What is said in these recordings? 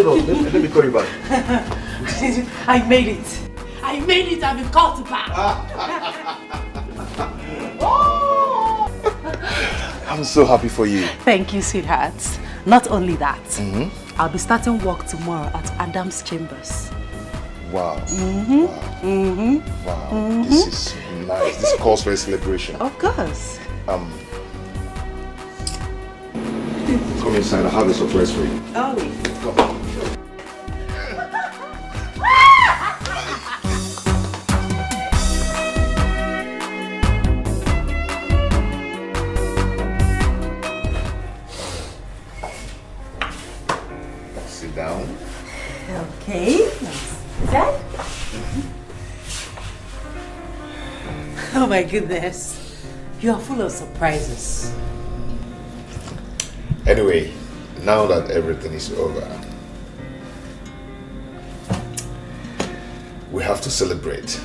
hold on. Let me call you back. I made it. I made it. I've been called back. I'm so happy for you. Thank you, sweetheart. Not only that, I'll be starting work tomorrow at Adam's Chambers. Wow. Wow. This is nice. This calls for a celebration. Of course. Come inside. I have a surprise for you. Oh. Come on. Sit down. Okay. That? Oh my goodness. You are full of surprises. Anyway, now that everything is over, we have to celebrate.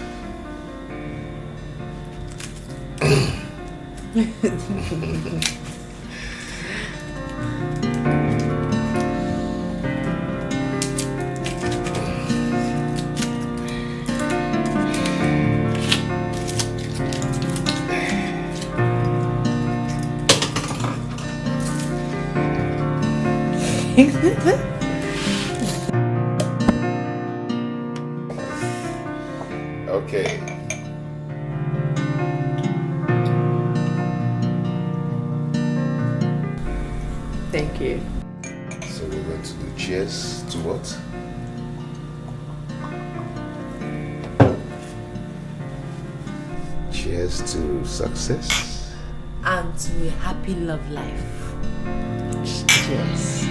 Okay. Thank you. So we're going to do cheers to what? Cheers to success. And to a happy love life. Cheers.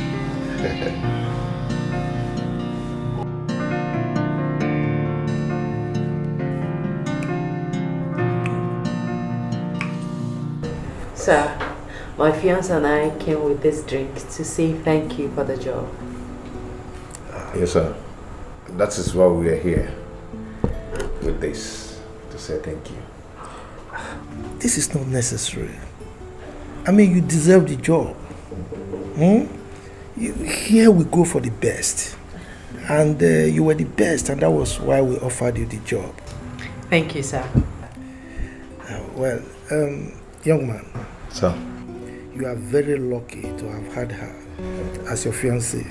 Sir, my fiance and I came with this drink to say thank you for the job. Yes, sir. That is why we are here with this, to say thank you. This is not necessary. I mean, you deserve the job. Here we go for the best. And you were the best, and that was why we offered you the job. Thank you, sir. Well, young man. Sir? You are very lucky to have had her as your fiancée.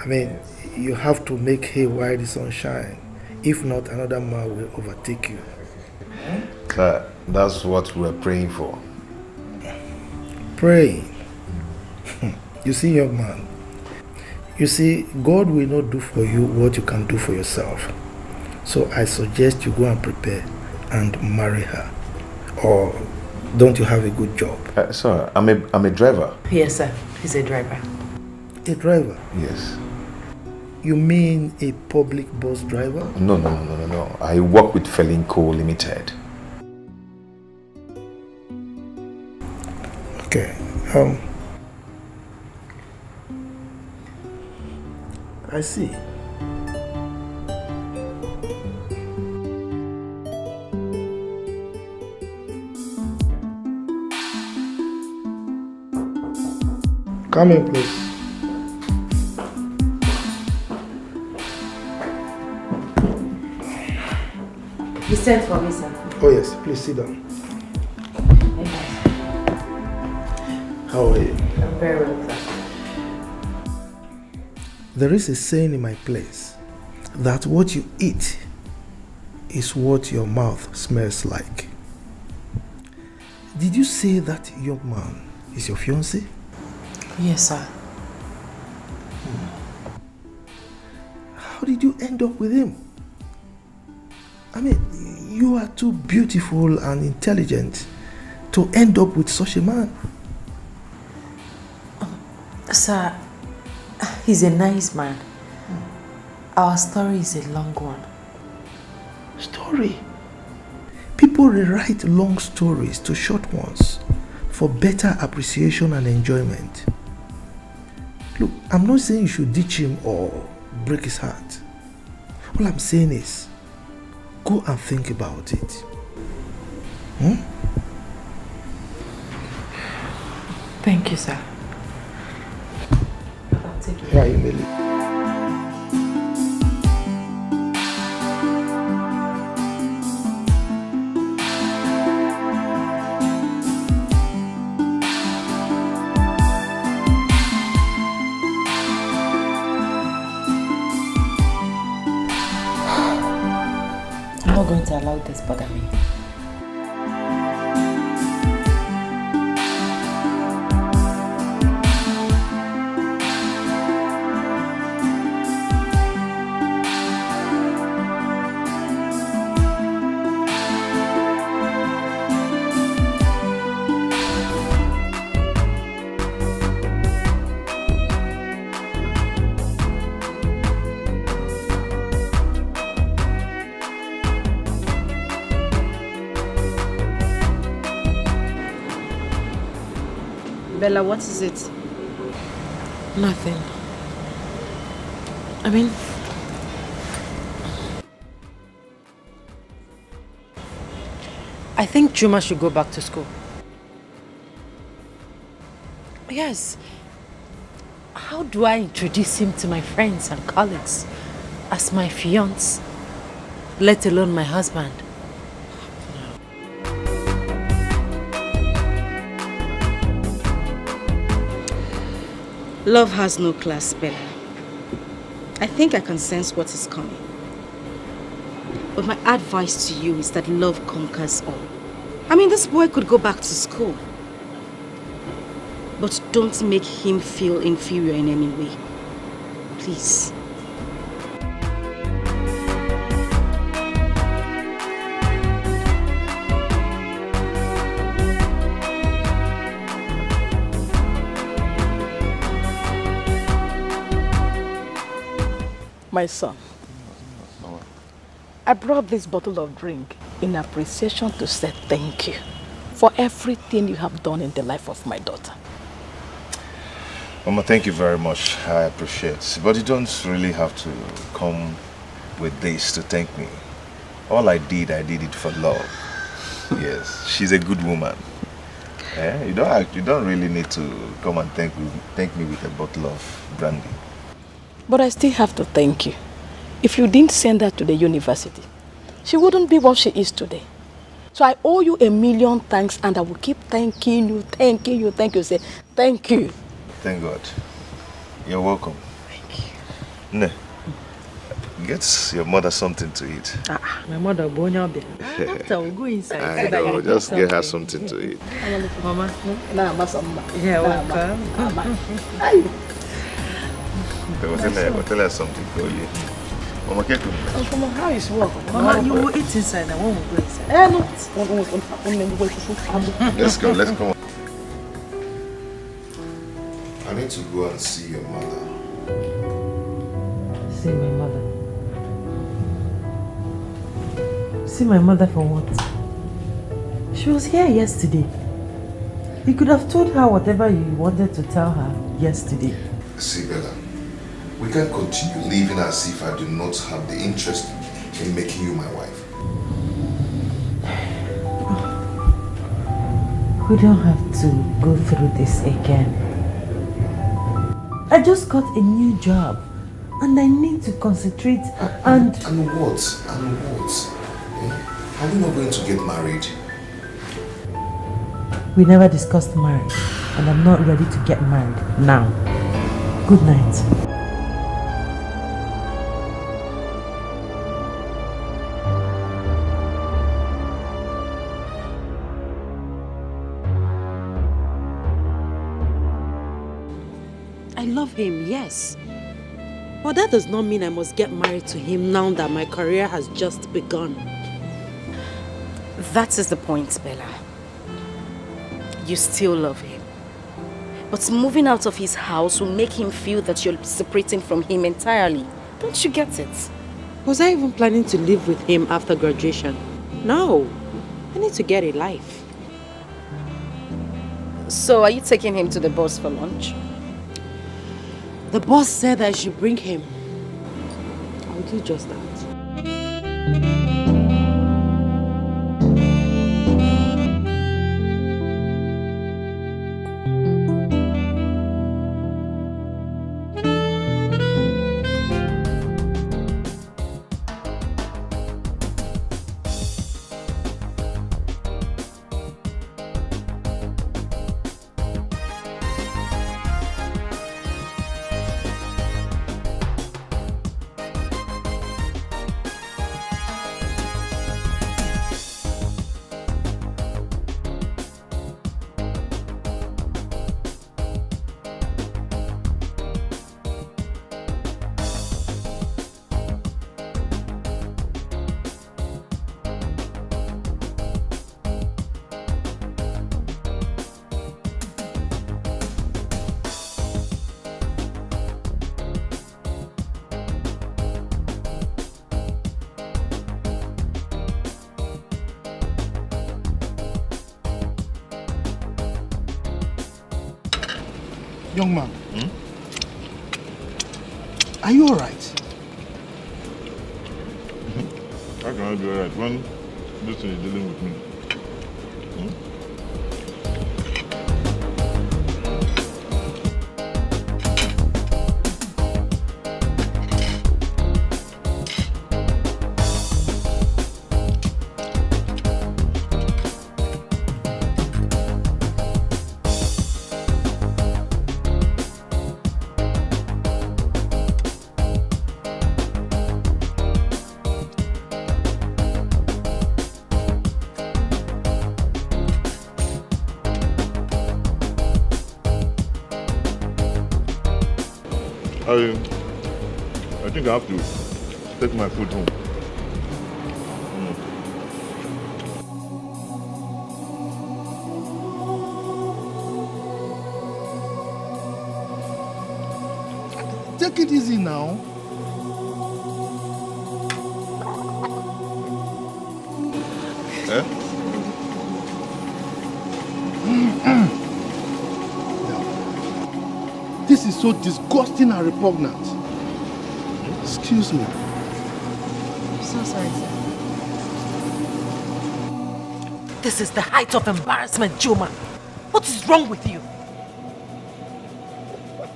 I mean, you have to make hay while the sun shines. If not, another man will overtake you. That's what we're praying for. Praying? You see, young man, you see, God will not do for you what you can do for yourself. So I suggest you go and prepare and marry her. Or don't you have a good job? Sir, I'm a driver. Yes, sir. He's a driver. A driver? Yes. You mean a public bus driver? No. I work with Felinco Limited. Okay. I see. Come in, please. He sent for me, sir. Oh yes, please sit down. How are you? I'm very well, sir. There is a saying in my place that what you eat is what your mouth smells like. Did you say that young man is your fiancé? Yes, sir. How did you end up with him? I mean, you are too beautiful and intelligent to end up with such a man. Sir, he's a nice man. Our story is a long one. Story? People rewrite long stories to short ones for better appreciation and enjoyment. Look, I'm not saying you should ditch him or break his heart. All I'm saying is, go and think about it. Thank you, sir. take it. Yeah, you may leave. I'm not going to allow this bother me. Bella, what is it? Nothing. I mean, I think Juma should go back to school. Yes. How do I introduce him to my friends and colleagues as my fiancé, let alone my husband? Love has no class, Bella. I think I can sense what is coming. But my advice to you is that love conquers all. I mean, this boy could go back to school. But don't make him feel inferior in any way. Please. My son, I brought this bottle of drink in appreciation to say thank you for everything you have done in the life of my daughter. Mama, thank you very much. I appreciate it. But you don't really have to come with this to thank me. All I did it for love. Yes, she's a good woman. You don't really need to come and thank me with a bottle of brandy. But I still have to thank you. If you didn't send her to the university, she wouldn't be what she is today. So I owe you a million thanks, and I will keep thanking you. Say thank you. Thank God. You're welcome. Thank you. Ne, get your mother something to eat. My mother, Bonya, after we'll go inside. I know, just get her something to eat. Mama. Yeah, welcome. Tell her something for you. Mama, get to me. Mama, how is work? Mama, you will eat inside and one will go inside. Let's go. I need to go and see your mother. See my mother? See my mother for what? She was here yesterday. You could have told her whatever you wanted to tell her yesterday. See, Bella, we can't continue living as if I do not have the interest in making you my wife. We don't have to go through this again. I just got a new job and I need to concentrate and... And what? Are we not going to get married? We never discussed marriage and I'm not ready to get married now. Good night. I love him, yes. But that does not mean I must get married to him now that my career has just begun. That is the point, Bella. You still love him. But moving out of his house will make him feel that you're separating from him entirely. Don't you get it? Was I even planning to live with him after graduation? No. I need to get a life. So are you taking him to the boss for lunch? The boss said I should bring him. I'll do just that. Young man, are you alright? How can I be alright when this thing is dealing with me? I think I have to take my food home. Take it easy now. Eh? This is so disgusting and repugnant. Excuse me. I'm so sorry, sir. This is the height of embarrassment, Juma. What is wrong with you?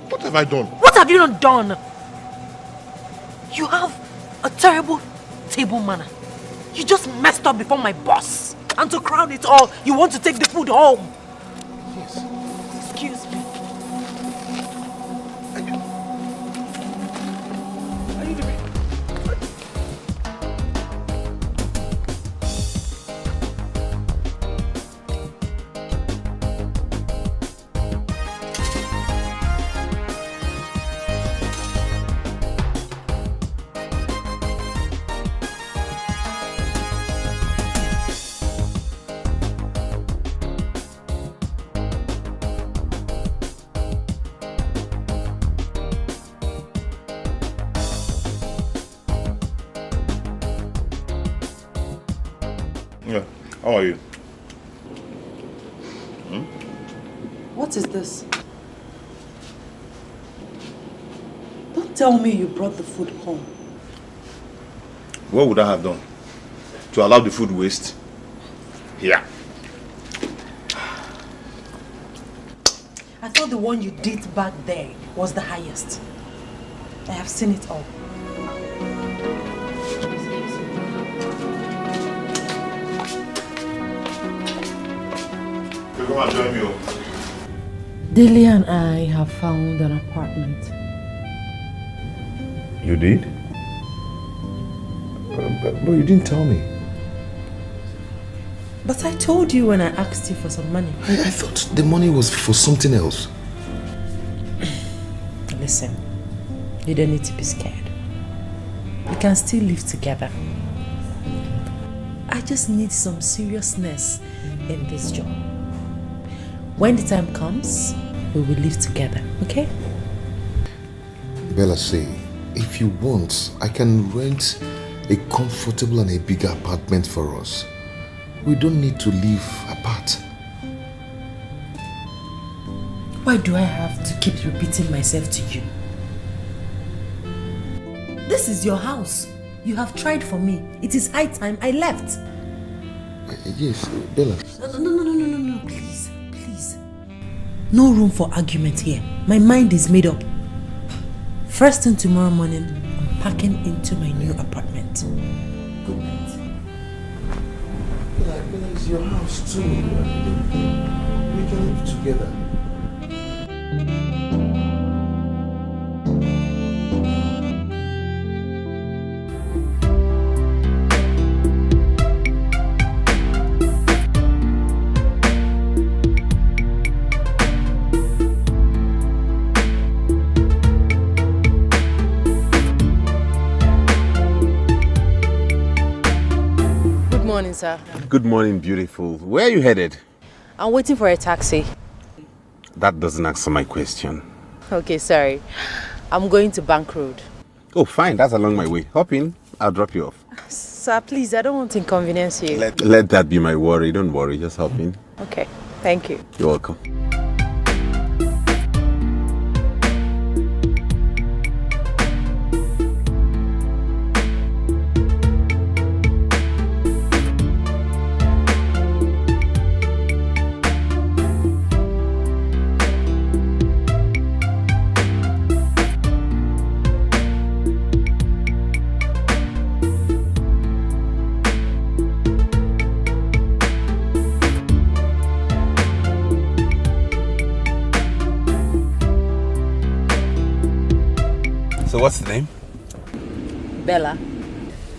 What have I done? What have you not done? You have a terrible table manner. You just messed up before my boss. And to crown it all, you want to take the food home. Yes. Excuse me. Yeah. How are you? What is this? Don't tell me you brought the food home. What would I have done? To allow the food waste? Yeah. I thought the one you did back there was the highest. I have seen it all. Come and join me. Delia and I have found an apartment. You did? But you didn't tell me. But I told you when I asked you for some money. I thought the money was for something else. Listen, you don't need to be scared. We can still live together. I just need some seriousness in this job. When the time comes, we will live together, okay? Bella say, if you want, I can rent a comfortable and a bigger apartment for us. We don't need to live apart. Why do I have to keep repeating myself to you? This is your house. You have tried for me. It is high time I left. Yes, Bella. No, please. No room for argument here. My mind is made up. First thing tomorrow morning, I'm packing into my new apartment. Good night. Bella, it's your house too. We can live together. Morning, sir. Good morning, beautiful. Where are you headed? I'm waiting for a taxi. That doesn't answer my question. Okay, sorry. I'm going to Bank Road. Oh, fine. That's along my way. Hop in. I'll drop you off. Sir, please, I don't want to inconvenience you. Let that be my worry. Don't worry. Just hop in. Okay, thank you. You're welcome. So what's the name? Bella.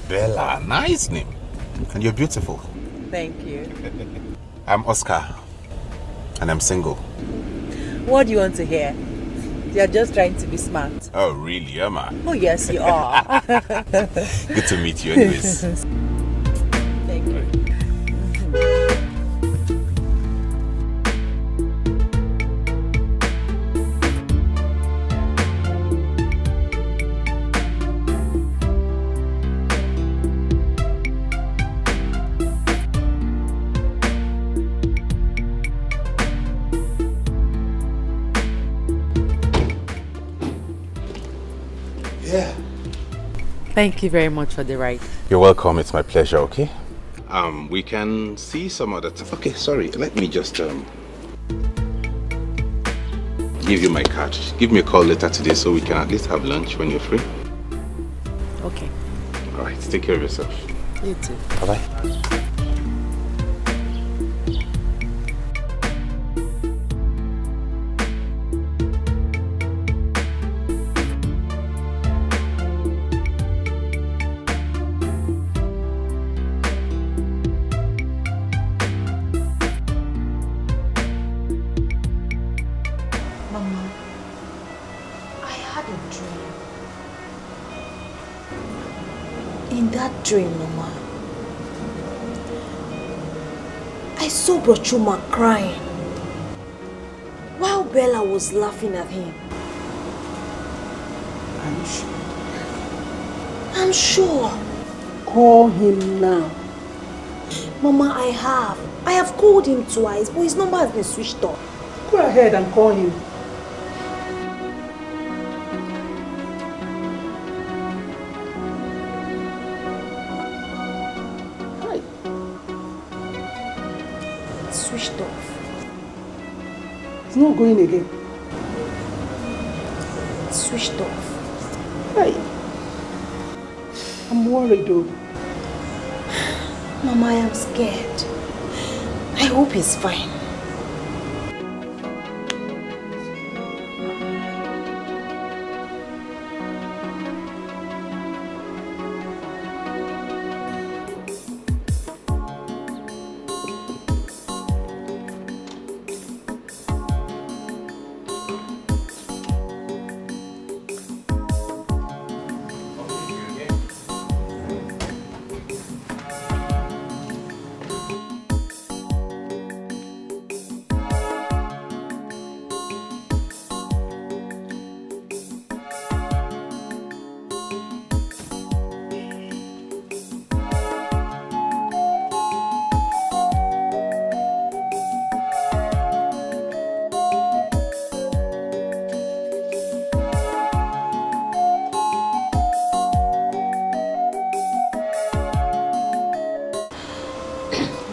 Bella. Nice name. And you're beautiful. Thank you. I'm Oscar. And I'm single. What do you want to hear? You're just trying to be smart. Oh, really, am I? Oh, yes, you are. Good to meet you anyways. Thank you. Yeah. Thank you very much for the ride. You're welcome. It's my pleasure, okay? We can see some other time. Okay, sorry. Let me just give you my card. Give me a call later today so we can at least have lunch when you're free. Okay. All right. Take care of yourself. You too. Bye-bye. Mama, I had a dream. In that dream, Mama, I saw Brochuma crying while Bella was laughing at him. Are you sure? I'm sure. Call him now. Mama, I have. I have called him twice, but his number has been switched off. Go ahead and call him. Hi. It's switched off. It's not going again. It's switched off. Hi. I'm worried though. Mama, I am scared. I hope he's fine.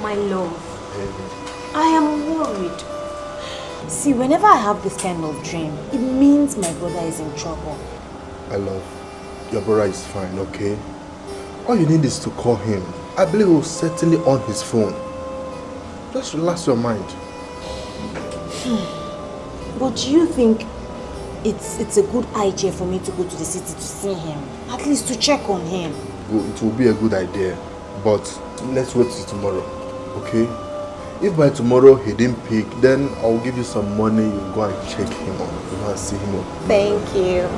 My love, I am worried. See, whenever I have this kind of dream, it means my brother is in trouble. I love. Your brother is fine, okay? All you need is to call him. I believe he'll certainly on his phone. Just relax your mind. But do you think it's a good idea for me to go to the city to see him? At least to check on him. It will be a good idea. But let's wait till tomorrow, okay? If by tomorrow he didn't pick, then I'll give you some money. You go and check him out. You go and see him out. Thank you.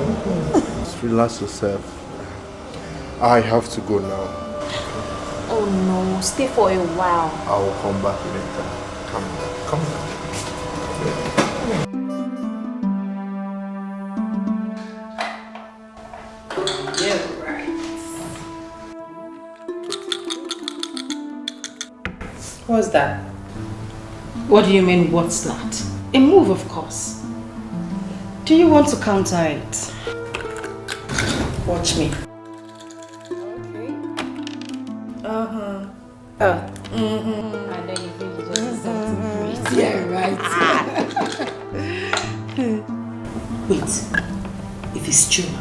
Just relax yourself. I have to go now. Oh no, stay for a while. I will come back later. Come down. What's that? What do you mean, what's that? A move, of course. Do you want to counter it? Watch me. Okay. And then you think you just do something great. Yeah, right. Wait. If it's true,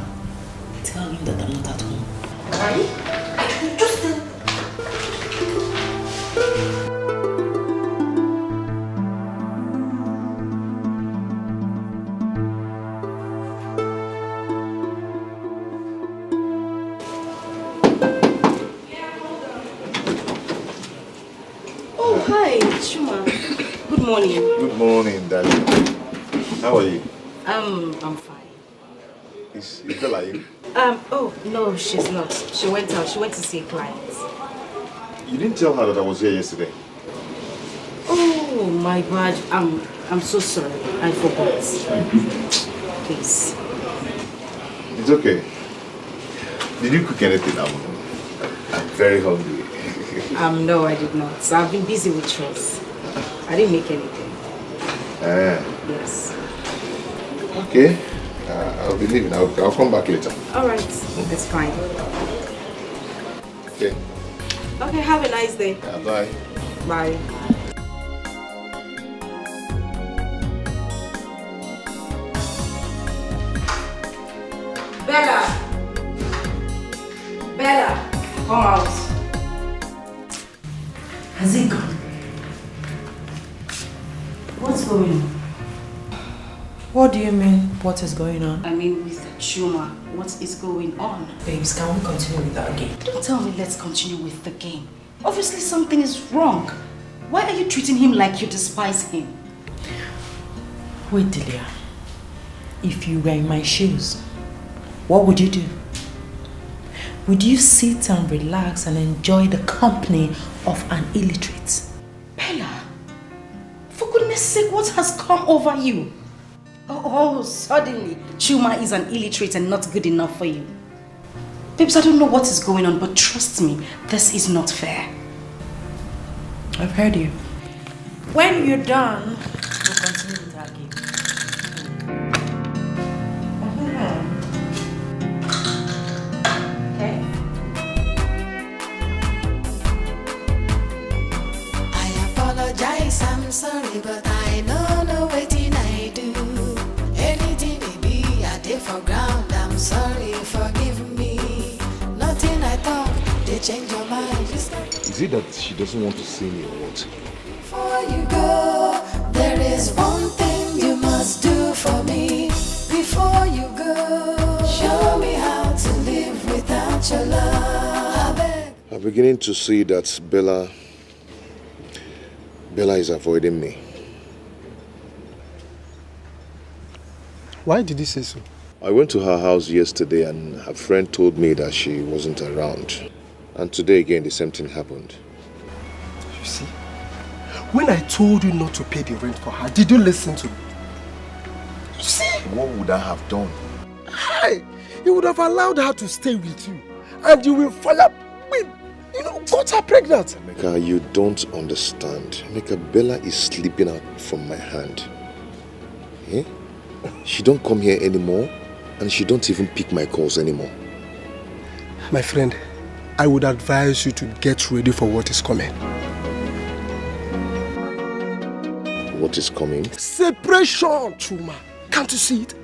tell him that I'm not at home. Right? Just morning. Good morning, darling. How are you? I'm fine. Is Bella in? Oh, no, she's not. She went out. She went to see a client. You didn't tell her that I was here yesterday. Oh, my bad. I'm so sorry. I forgot. Please. It's okay. Did you cook anything? I'm very hungry. No, I did not. So I've been busy with chores. I didn't make anything. Yes. Okay. I'll be leaving. I'll come back later. All right. That's fine. Okay. Okay, have a nice day. Bye. Bye. Bella! Bella! Come out. Has he gone? What's going on? What do you mean, what is going on? I mean, with Chuma, what is going on? Babes, can we continue with that game? Don't tell me let's continue with the game. Obviously something is wrong. Why are you treating him like you despise him? Wait, Delia. If you were in my shoes, what would you do? Would you sit and relax and enjoy the company of an illiterate? Bella, for goodness sake, what has come over you? Oh, suddenly, Chuma is an illiterate and not good enough for you. Babes, I don't know what is going on, but trust me, this is not fair. I've heard you. When you're done, we'll continue with our game. Okay. I apologize, I'm sorry, but I don't know what I do. Anything it be, I did for ground, I'm sorry, forgive me. Nothing I thought, they change your mind. Is it that she doesn't want to see me or what? Before you go, there is one thing you must do for me. Before you go, show me how to live without your love. I'm beginning to see that Bella is avoiding me. Why did you say so? I went to her house yesterday and her friend told me that she wasn't around. And today again the same thing happened. You see, when I told you not to pay the rent for her, did you listen to me? You see? What would I have done? Hey, you would have allowed her to stay with you. And you will follow with, got her pregnant. Emeka, you don't understand. Emeka, Bella is sleeping out from my hand. Eh? She don't come here anymore and she don't even pick my calls anymore. My friend, I would advise you to get ready for what is coming. What is coming? Separation, Chuma. Can't you see it?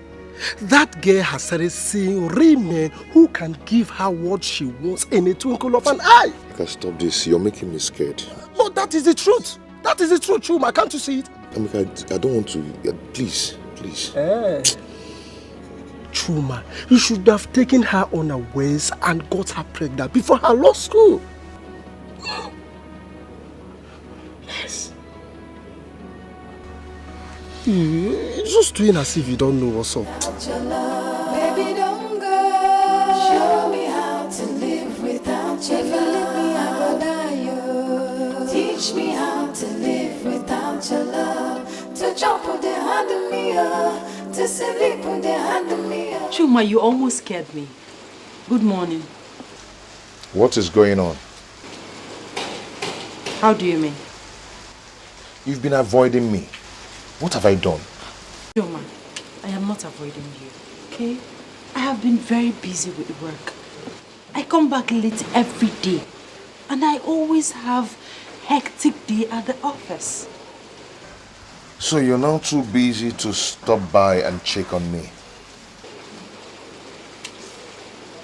That girl has started seeing real men who can give her what she wants in a twinkle of an eye. Emeka, stop this. You're making me scared. But that is the truth. That is the truth, Chuma. Can't you see it? Emeka, I don't want to. Please. Chuma, you should have taken her unawares and got her pregnant before her law school. Yes. You're just doing as if you don't know what's up. Baby, don't go. Show me how to live without your love. If you leave me, I will die. Teach me how to live without your love. To jump on the hand of me, to sleep on the hand of me. Chuma, you almost scared me. Good morning. What is going on? How do you mean? You've been avoiding me. What have I done? Chuma, I am not avoiding you, okay? I have been very busy with work. I come back late every day. And I always have hectic day at the office. So you're now too busy to stop by and check on me?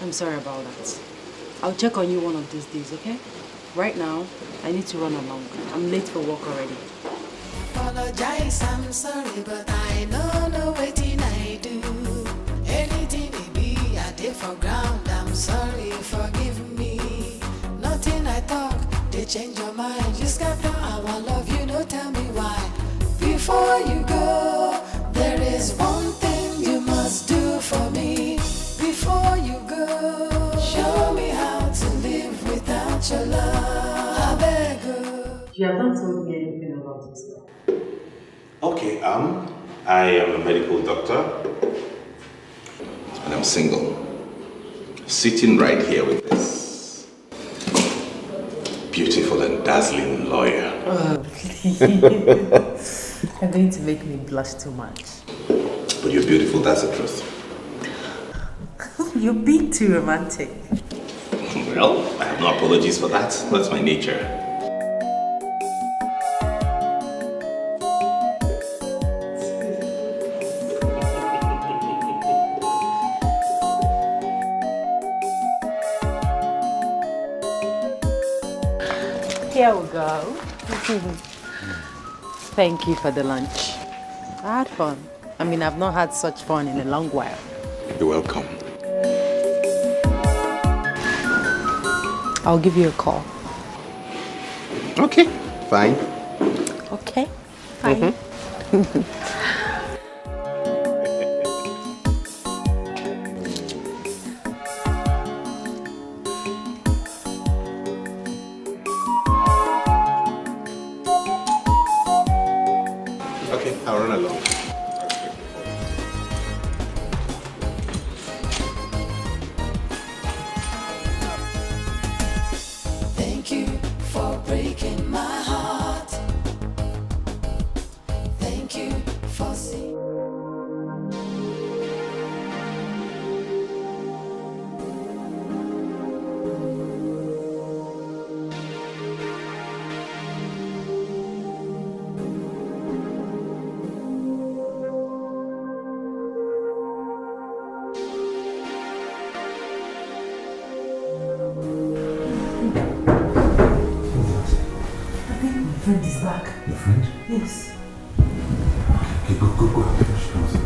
I'm sorry about that. I'll check on you one of these days, okay? Right now, I need to run along. I'm late for work already. Apologize, I'm sorry, but I don't know what I do. Anything it be, I did for ground. I'm sorry, forgive me. Nothing I talk, they change your mind. You scatter our love, you don't tell me why. before you go, there is one thing you must do for me. Before you go, show me how to live without your love. I beg you. You have not told me anything about this. Okay, I am a medical doctor. And I'm single. Sitting right here with this beautiful and dazzling lawyer. Oh, please. You're going to make me blush too much. But you're beautiful, that's the truth. You're being too romantic. Well, I have no apologies for that. That's my nature. Here we go. Thank you for the lunch. I had fun. I mean, I've not had such fun in a long while. You're welcome. I'll give you a call. Okay, fine. Okay, fine. Okay, I'll run along. Thank you for breaking my heart. Thank you for seeing. My friend is back. Your friend? Yes. Okay, go. She comes in.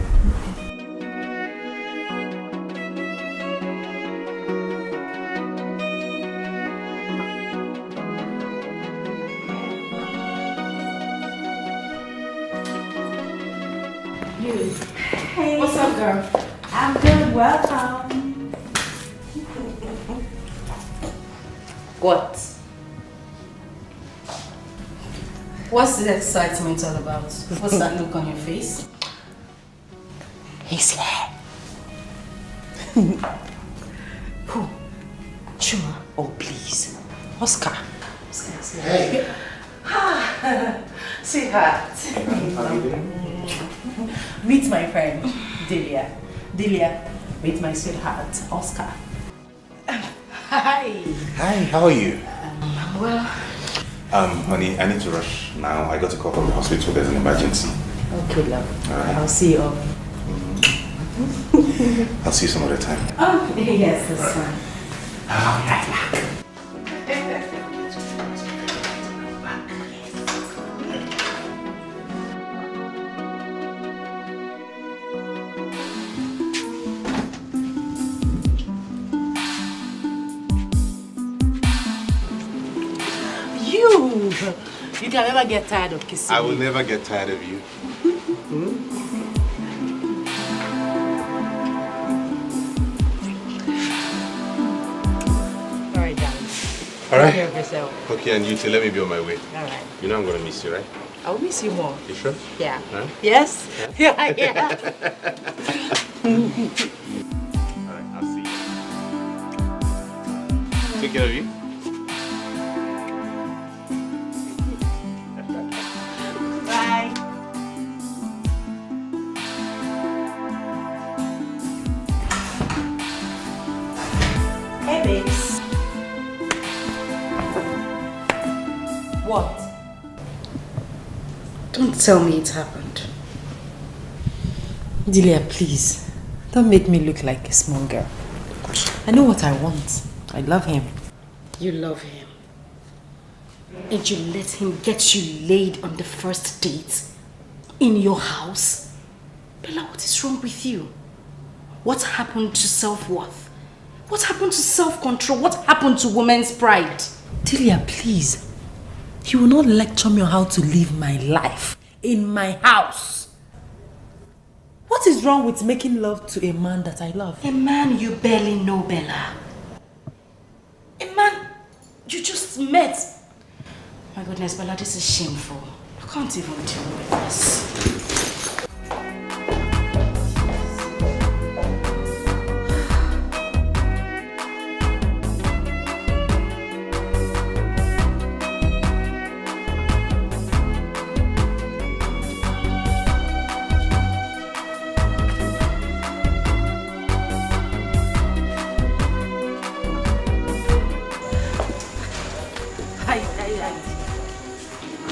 Hey. What's up, girl? I'm good. Welcome. What? What's the excitement all about? What's that look on your face? He's here. Who? Chuma. Oh, please. Oscar. Hey. Sweetheart. How are you doing? Meet my friend, Delia. Delia, meet my sweetheart, Oscar. Hi. Hi, how are you? Well, Honey, I need to rush now. I got a call from the hospital. There's an emergency. Okay, love. All right. I'll see you off. I'll see you some other time. Oh, yes, that's fine. All right. You can never get tired of kissing I will me. never get tired of you. All right, darling. All right. Take care of yourself. Okay, and you too. Let me be on my way. All right. You know I'm gonna miss you, right? I'll miss you more. You sure? Yeah. Huh? Yes? Yeah, yeah. All right, I'll see you. Take care of you. Bye. Hey, babes. What? don't tell me it happened. Delia, please. Don't make me look like a small girl. I know what I want. I love him. You love him. And you let him get you laid on the first date in your house? Bella, what is wrong with you? What happened to self-worth? What happened to self-control? What happened to women's pride? Delia, please. He will not lecture me on how to live my life. in my house. What is wrong with making love to a man that I love? A man you barely know, Bella. A man you just met. My goodness, Bella, this is shameful. I can't even deal with this.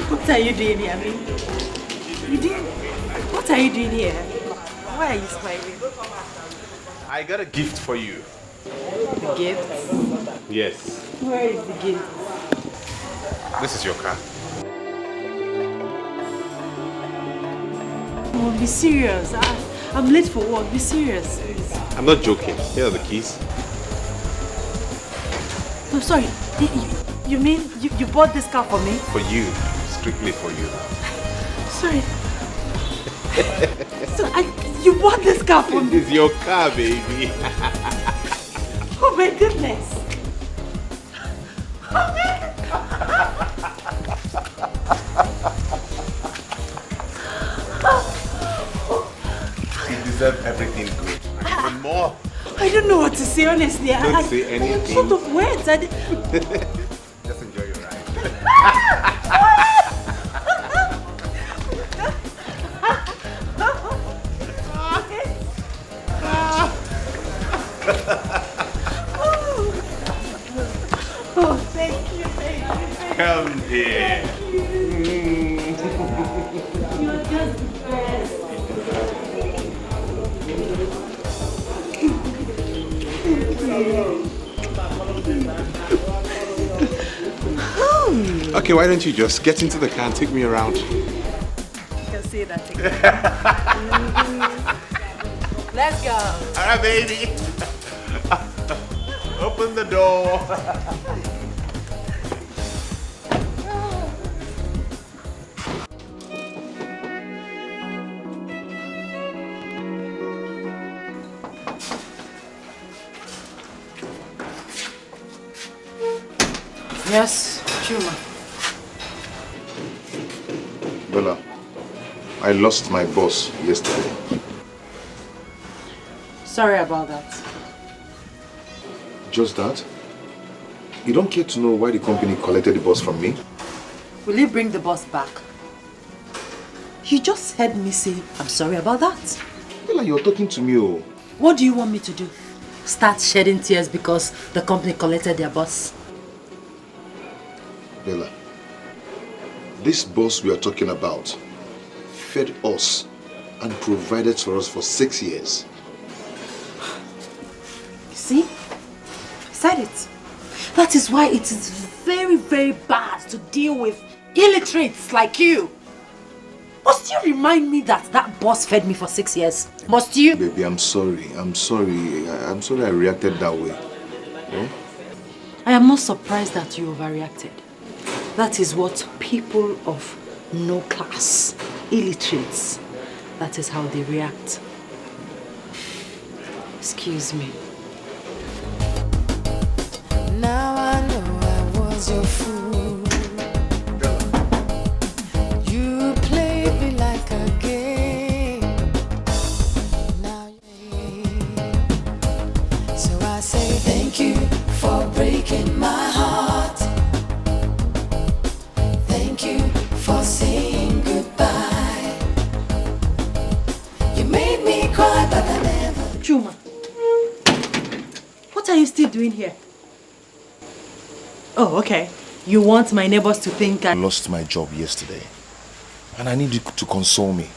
What are you doing here? What are you doing here? Why are you smiling? I got a gift for you. The gift? Yes. Where is the gift? This is your car. Oh, be serious. I'm late for work. Be serious, please. I'm not joking. Here are the keys. I'm sorry. You mean you bought this car for me? For you. Strictly for you. Sorry. So you bought this car for me? This is your car, baby. Oh my goodness. You deserve everything good. Even more. I don't know what to say, honestly. Don't say anything. I am short of words. Just enjoy your ride. Oh, thank you. Come here. You're just the best. Okay, why don't you just get into the car and take me around? You can say that again. Let's go. All right, baby. Open the door. Yes, Chuma. Bella, I lost my boss yesterday. Sorry about that. Just that? You don't care to know why the company collected the boss from me? Will you bring the boss back? You just heard me say, I'm sorry about that. Bella, you're talking to me, oh. What do you want me to do? Start shedding tears because the company collected their boss? Bella, this boss we are talking about fed us and provided for us for 6 years. You see? I said it. That is why it is very, very bad to deal with illiterates like you. Must you remind me that that boss fed me for 6 years? Must you? Baby, I'm sorry. I'm sorry I reacted that way. Eh? I am not surprised that you overreacted. That is what people of no class, illiterates, that is how they react. Excuse me. Now I know I was your fool. You played me like a game. Now so I say thank you for breaking my heart. Thank you for saying goodbye. You made me cry, but I never. Chuma, what are you still doing here? Oh, okay. You want my neighbors to think I lost my job yesterday and I need you to console me.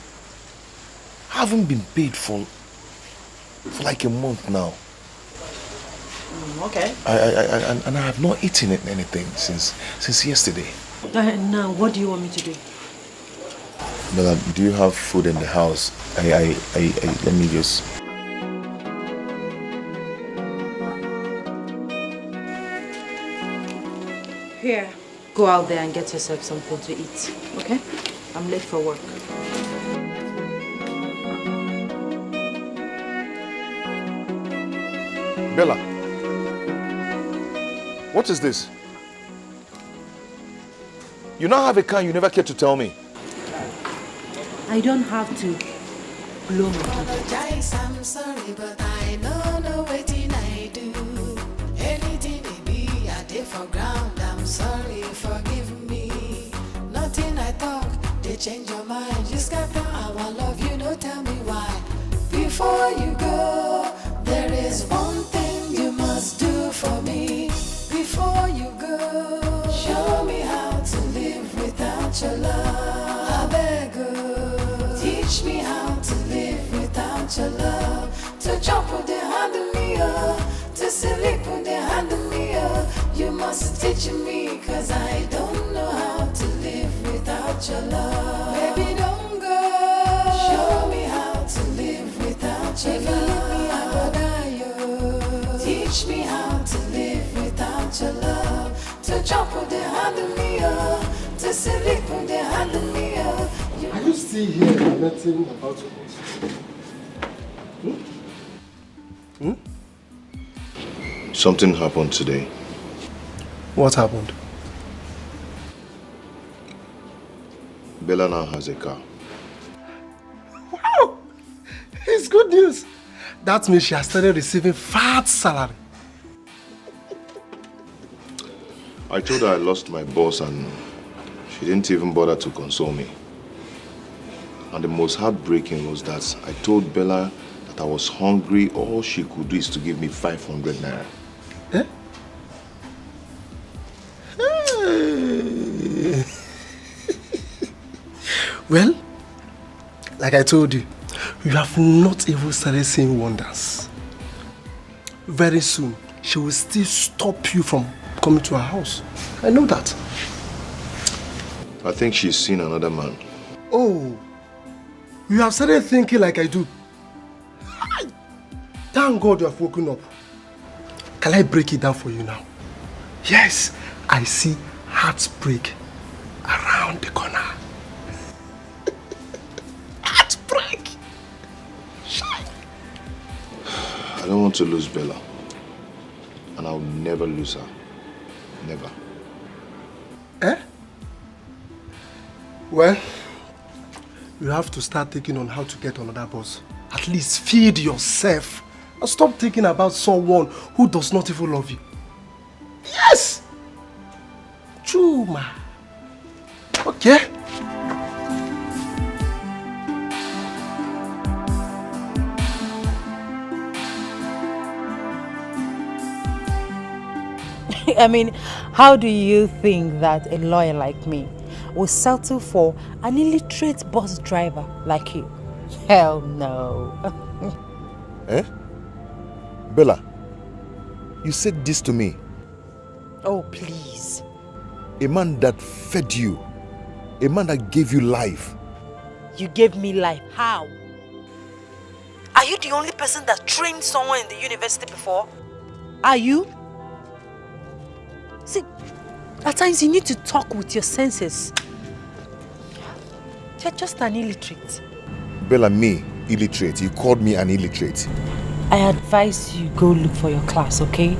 I haven't been paid for like a month now. Okay. And I have not eaten anything since yesterday. Now, what do you want me to do? Bella, do you have food in the house? Let me just... Here. Go out there and get yourself something to eat, okay? I'm late for work. Bella, what is this? You now have a car, you never care to tell me. I don't have to blow my Apologize, I'm sorry, but I know no waiting I do. Anything it be, I did for ground. I'm sorry, forgive me. Nothing I talk, they change your mind. You scatter our love, you don't tell me why. Before you go, there is one thing you must do for me. Before you go, show me how to live without your love. I beg you, teach me how to live without your love. To jump with the hand of me, to sleep with the hand of me. You must teach me, cause I don't know how to live without your love. Baby, don't go. Show me how to live without your love. If you leave me, I will die. Teach me how to live without your love. To jump with the hand of me, to sleep with the hand of me. Are you still here and nothing about your boss? Something happened today. What happened? Bella now has a car. Wow! It's good news. That means she has started receiving fat salary. I told her I lost my boss and she didn't even bother to console me. And the most heartbreaking was that I told Bella that I was hungry. All she could do is to give me 500 naira. Eh? Well, like I told you, you have not even started seeing wonders. Very soon, she will still stop you from coming to her house. I know that. I think she's seen another man. Oh, you have started thinking like I do. Thank God you have woken up. Can I break it down for you now? Yes, I see heartbreak around the corner. Heartbreak! I don't want to lose Bella. And I'll never lose her. Never. Eh? Well, you have to start thinking on how to get another boss. At least feed yourself. And stop thinking about someone who does not even love you. Yes! Chuma. Okay? I mean, how do you think that a lawyer like me will settle for an illiterate bus driver like you? Hell no. Eh? Bella, you said this to me. Oh, please. A man that fed you. A man that gave you life. You gave me life. How? Are you the only person that trained someone in the university before? Are you? See, at times you need to talk with your senses. You're just an illiterate. Bella, me, illiterate. You called me an illiterate. I advise you go look for your class, okay?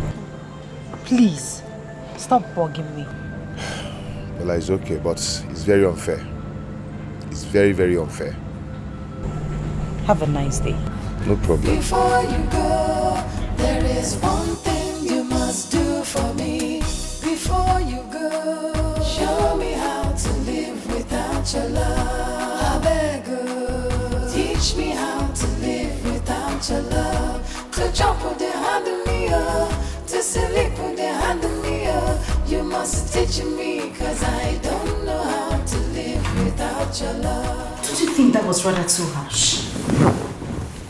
Please, stop bugging me. Bella, it's okay, but it's very unfair. It's very, very unfair. Have a nice day. No problem. Before you go, there is one thing you must do for me. Before you go, show me how to live without your love. I beg you, teach me how to live without your love. To jump with the hand of me, to sleep with the hand of me. You must teach me, cause I don't know how to live without your love. Don't you think that was rather too harsh?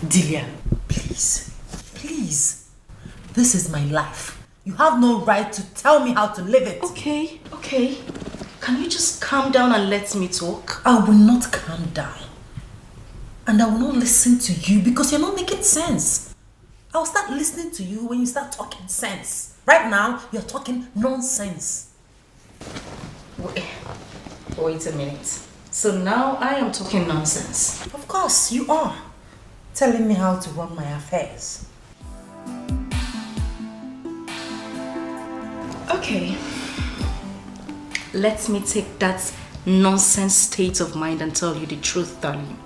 Delia, please, please. This is my life. You have no right to tell me how to live it. Okay. Can you just calm down and let me talk? I will not calm down. And I will not listen to you because you're not making sense. I'll start listening to you when you start talking sense. Right now, you're talking nonsense. Wait a minute. So now I am talking nonsense. Of course, you are. Telling me how to run my affairs. Okay. Let me take that nonsense state of mind and tell you the truth, darling.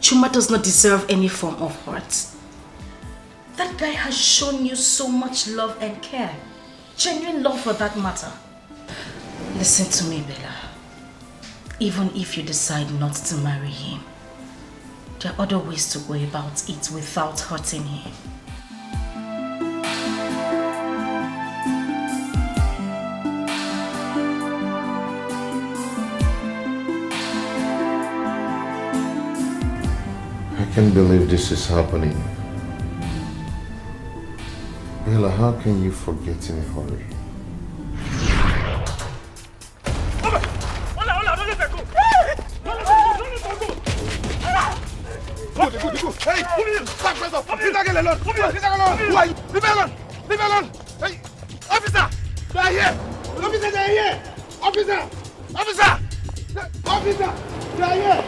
Chuma does not deserve any form of hurt. That guy has shown you so much love and care. Genuine love for that matter. Listen to me, Bella. Even if you decide not to marry him, there are other ways to go about it without hurting him. I can't believe this is happening. Bella, how can you forget in a hurry? Hey, stop, press up. Leave that girl alone. Who are you? Leave me alone. Leave me alone. Hey, officer, they are here. Officer, they are here. Officer, they are here.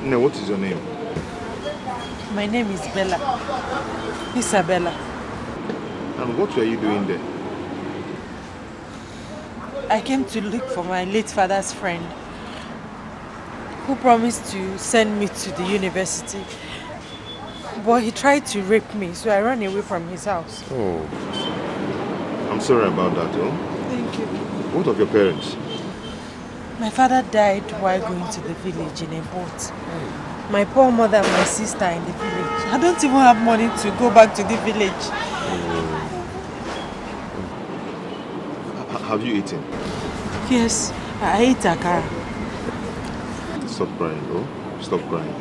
No, what is your name? My name is Bella. Isabella. And what were you doing there? I came to look for my late father's friend who promised to send me to the university. But he tried to rape me, so I ran away from his house. Oh, I'm sorry about that, oh. Thank you. What of your parents? My father died while going to the village in a boat. My poor mother and my sister in the village. I don't even have money to go back to the village. Have you eaten? Yes, I ate akara. Stop crying, oh. Stop crying.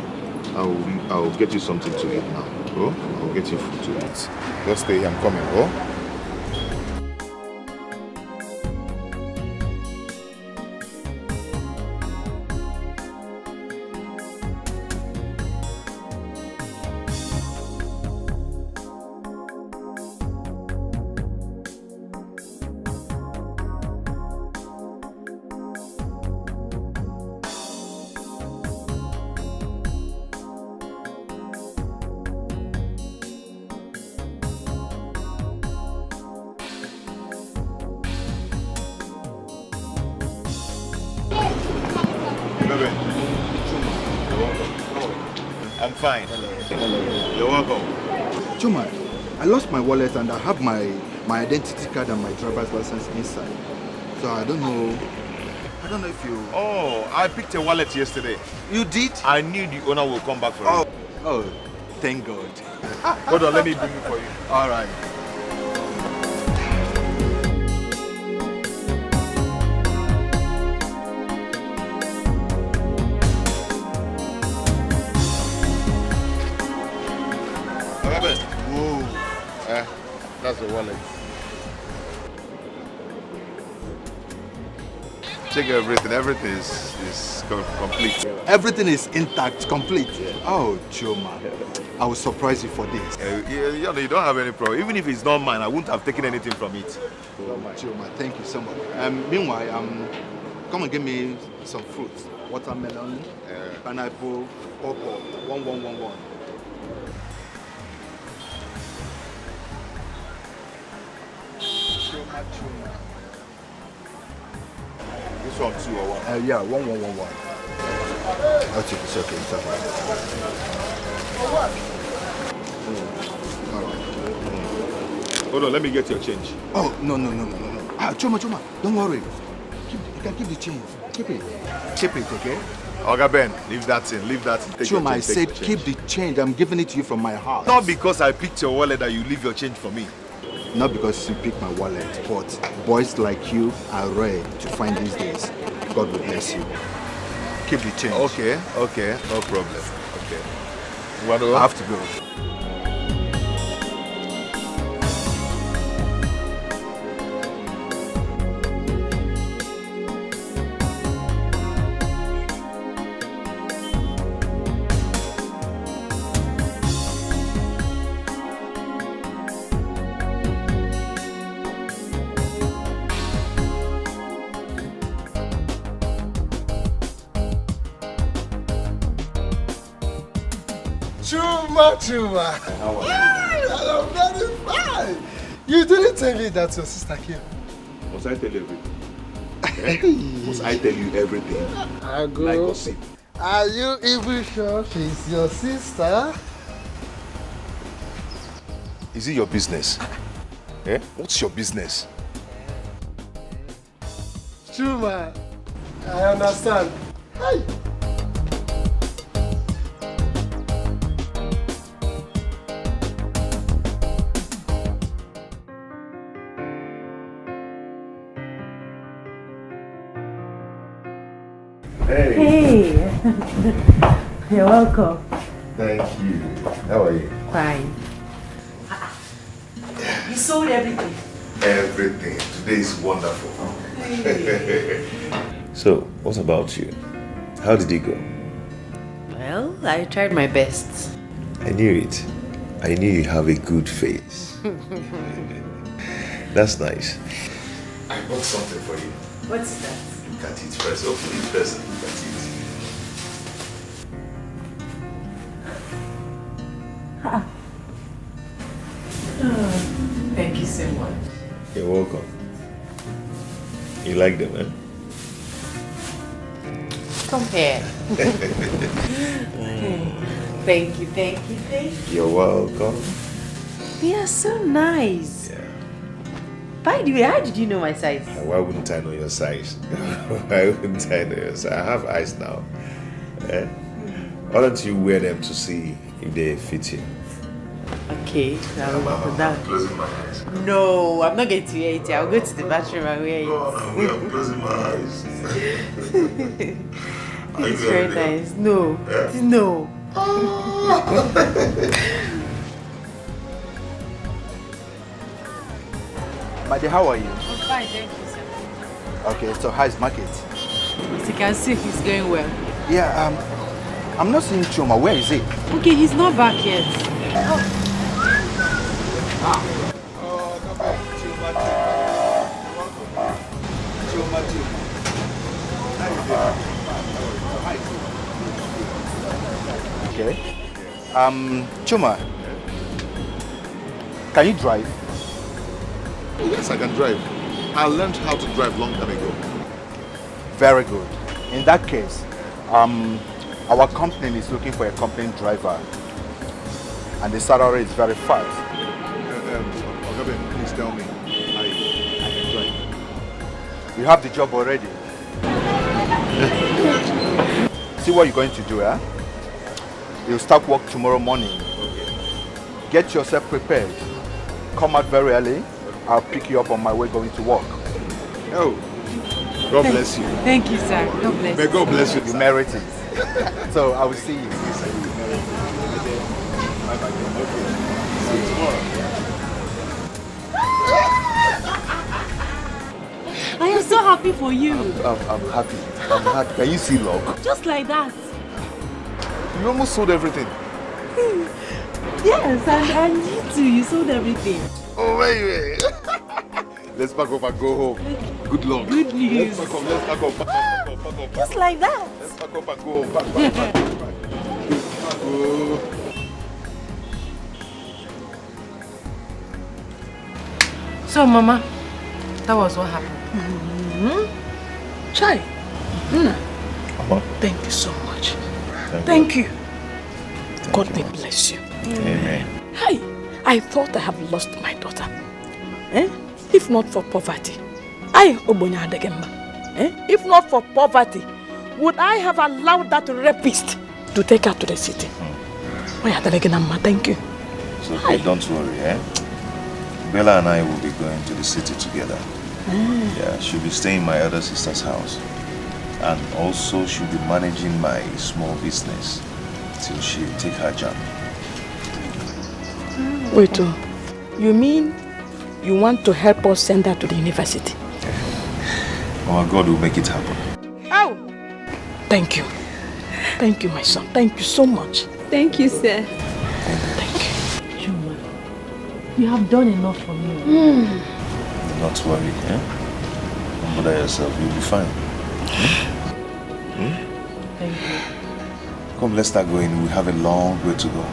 I'll get you something to eat now, oh. I'll get you food to eat. Just stay here, I'm coming, oh. I'm fine. You're welcome. Chuma, I lost my wallet and I have my identity card and my driver's license inside. So I don't know if you... Oh, I picked a wallet yesterday. You did? I knew the owner will come back for it. it. Oh, thank God. Hold on, let me bring it for you. All right. Whoa. That's the wallet. Check everything. Everything is complete. Everything is intact, complete. Yeah. Oh, Chuma. I will surprise you for this. You don't have any problem. Even if it's not mine, I wouldn't have taken anything from it. Oh, Chuma, thank you so much. Meanwhile, come and give me some fruits. Watermelon, pineapple, pawpaw, 1111. Chuma. This one 2 or 1? Yeah, 1111. Okay, it's okay, it's okay. All right. Hold on, let me get your change. Oh, no. Chuma, don't worry. You can keep the change. Keep it, okay? Oga Ben, leave that in. Take Chuma, I your change, said the keep the change. I'm giving it to you from my heart. Not because I picked your wallet that you leave your change for me. Not because you pick my wallet, but boys like you are rare to find these days. God will bless you. Keep the change. Okay, no problem. Okay. I have to go. Chuma. How are you? I'm very fine. You didn't tell me that your sister came. Must I tell you everything? Must I tell you everything? I go. Like gossip. Are you even sure she's your sister? Is it your business? Eh? What's your business? Chuma, I understand. Hey. Hey. You're welcome. Thank you. How are you? Fine. You sold everything? Everything. Today is wonderful. So, what about you? How did it go? Well, I tried my best. I knew it. I knew you have a good face. That's nice. I bought something for you. What's that? Look at it first. Open it first and look at it. Thank you so much. You're welcome. You like them, eh? Come here. Thank you. You're welcome. They are so nice. Yeah. By the way, how did you know my size? Why wouldn't I know your size? Why wouldn't I know your size? I have eyes now. Eh? Why don't you wear them to see if they fit you? Okay, I'm closing my eyes. No, I'm not going to wear it. I'll go to the bathroom and wear it. I'm closing my eyes. It's very nice. No, no. Maddy, how are you? I'm fine, thank you, sir. Okay, so how's market? As you can see, it's going well. Yeah, I'm not seeing Chuma. Where is he? Okay, he's not back yet. Okay. Chuma, can you drive? Yes, I can drive. I learned how to drive long time ago. Very good. In that case, our company is looking for a company driver, and the salary is very fast. Ogabe, please tell me. I can drive. You have the job already. See what you're going to do, eh? You'll start work tomorrow morning. Get yourself prepared. Come out very early. I'll pick you up on my way going to work. Oh, God bless you. Thank you, sir. God bless you. May God bless you. You merit it. So I will see you. I am so happy for you. I'm happy. I'm happy. Can you see luck? Just like that. You almost sold everything. Yes, and you too. You sold everything. Oh, wait. Let's pack up and go home. Good luck. Good news. Let's pack up. Just like that. Let's pack up and go home. Pack. Oh. So, Mama, that was what happened. Chai. Thank you so much. Thank you. God may bless you. Amen. Hi, I thought I have lost my daughter. If not for poverty, if not for poverty, would I have allowed that rapist to take her to the city? Thank you. So, okay, don't worry, eh? Bella and I will be going to the city together. Yeah, she'll be staying in my elder sister's house. And also she'll be managing my small business till she take her job. Wait, you mean you want to help us send her to the university? Our God will make it happen. Oh! Thank you. Thank you, my son. Thank you so much. Thank you, sir. Thank you. Chuma, you have done enough for me. Not to worry, eh? Don't bother yourself, you'll be fine. Thank you. Come, let's start going. We have a long way to go.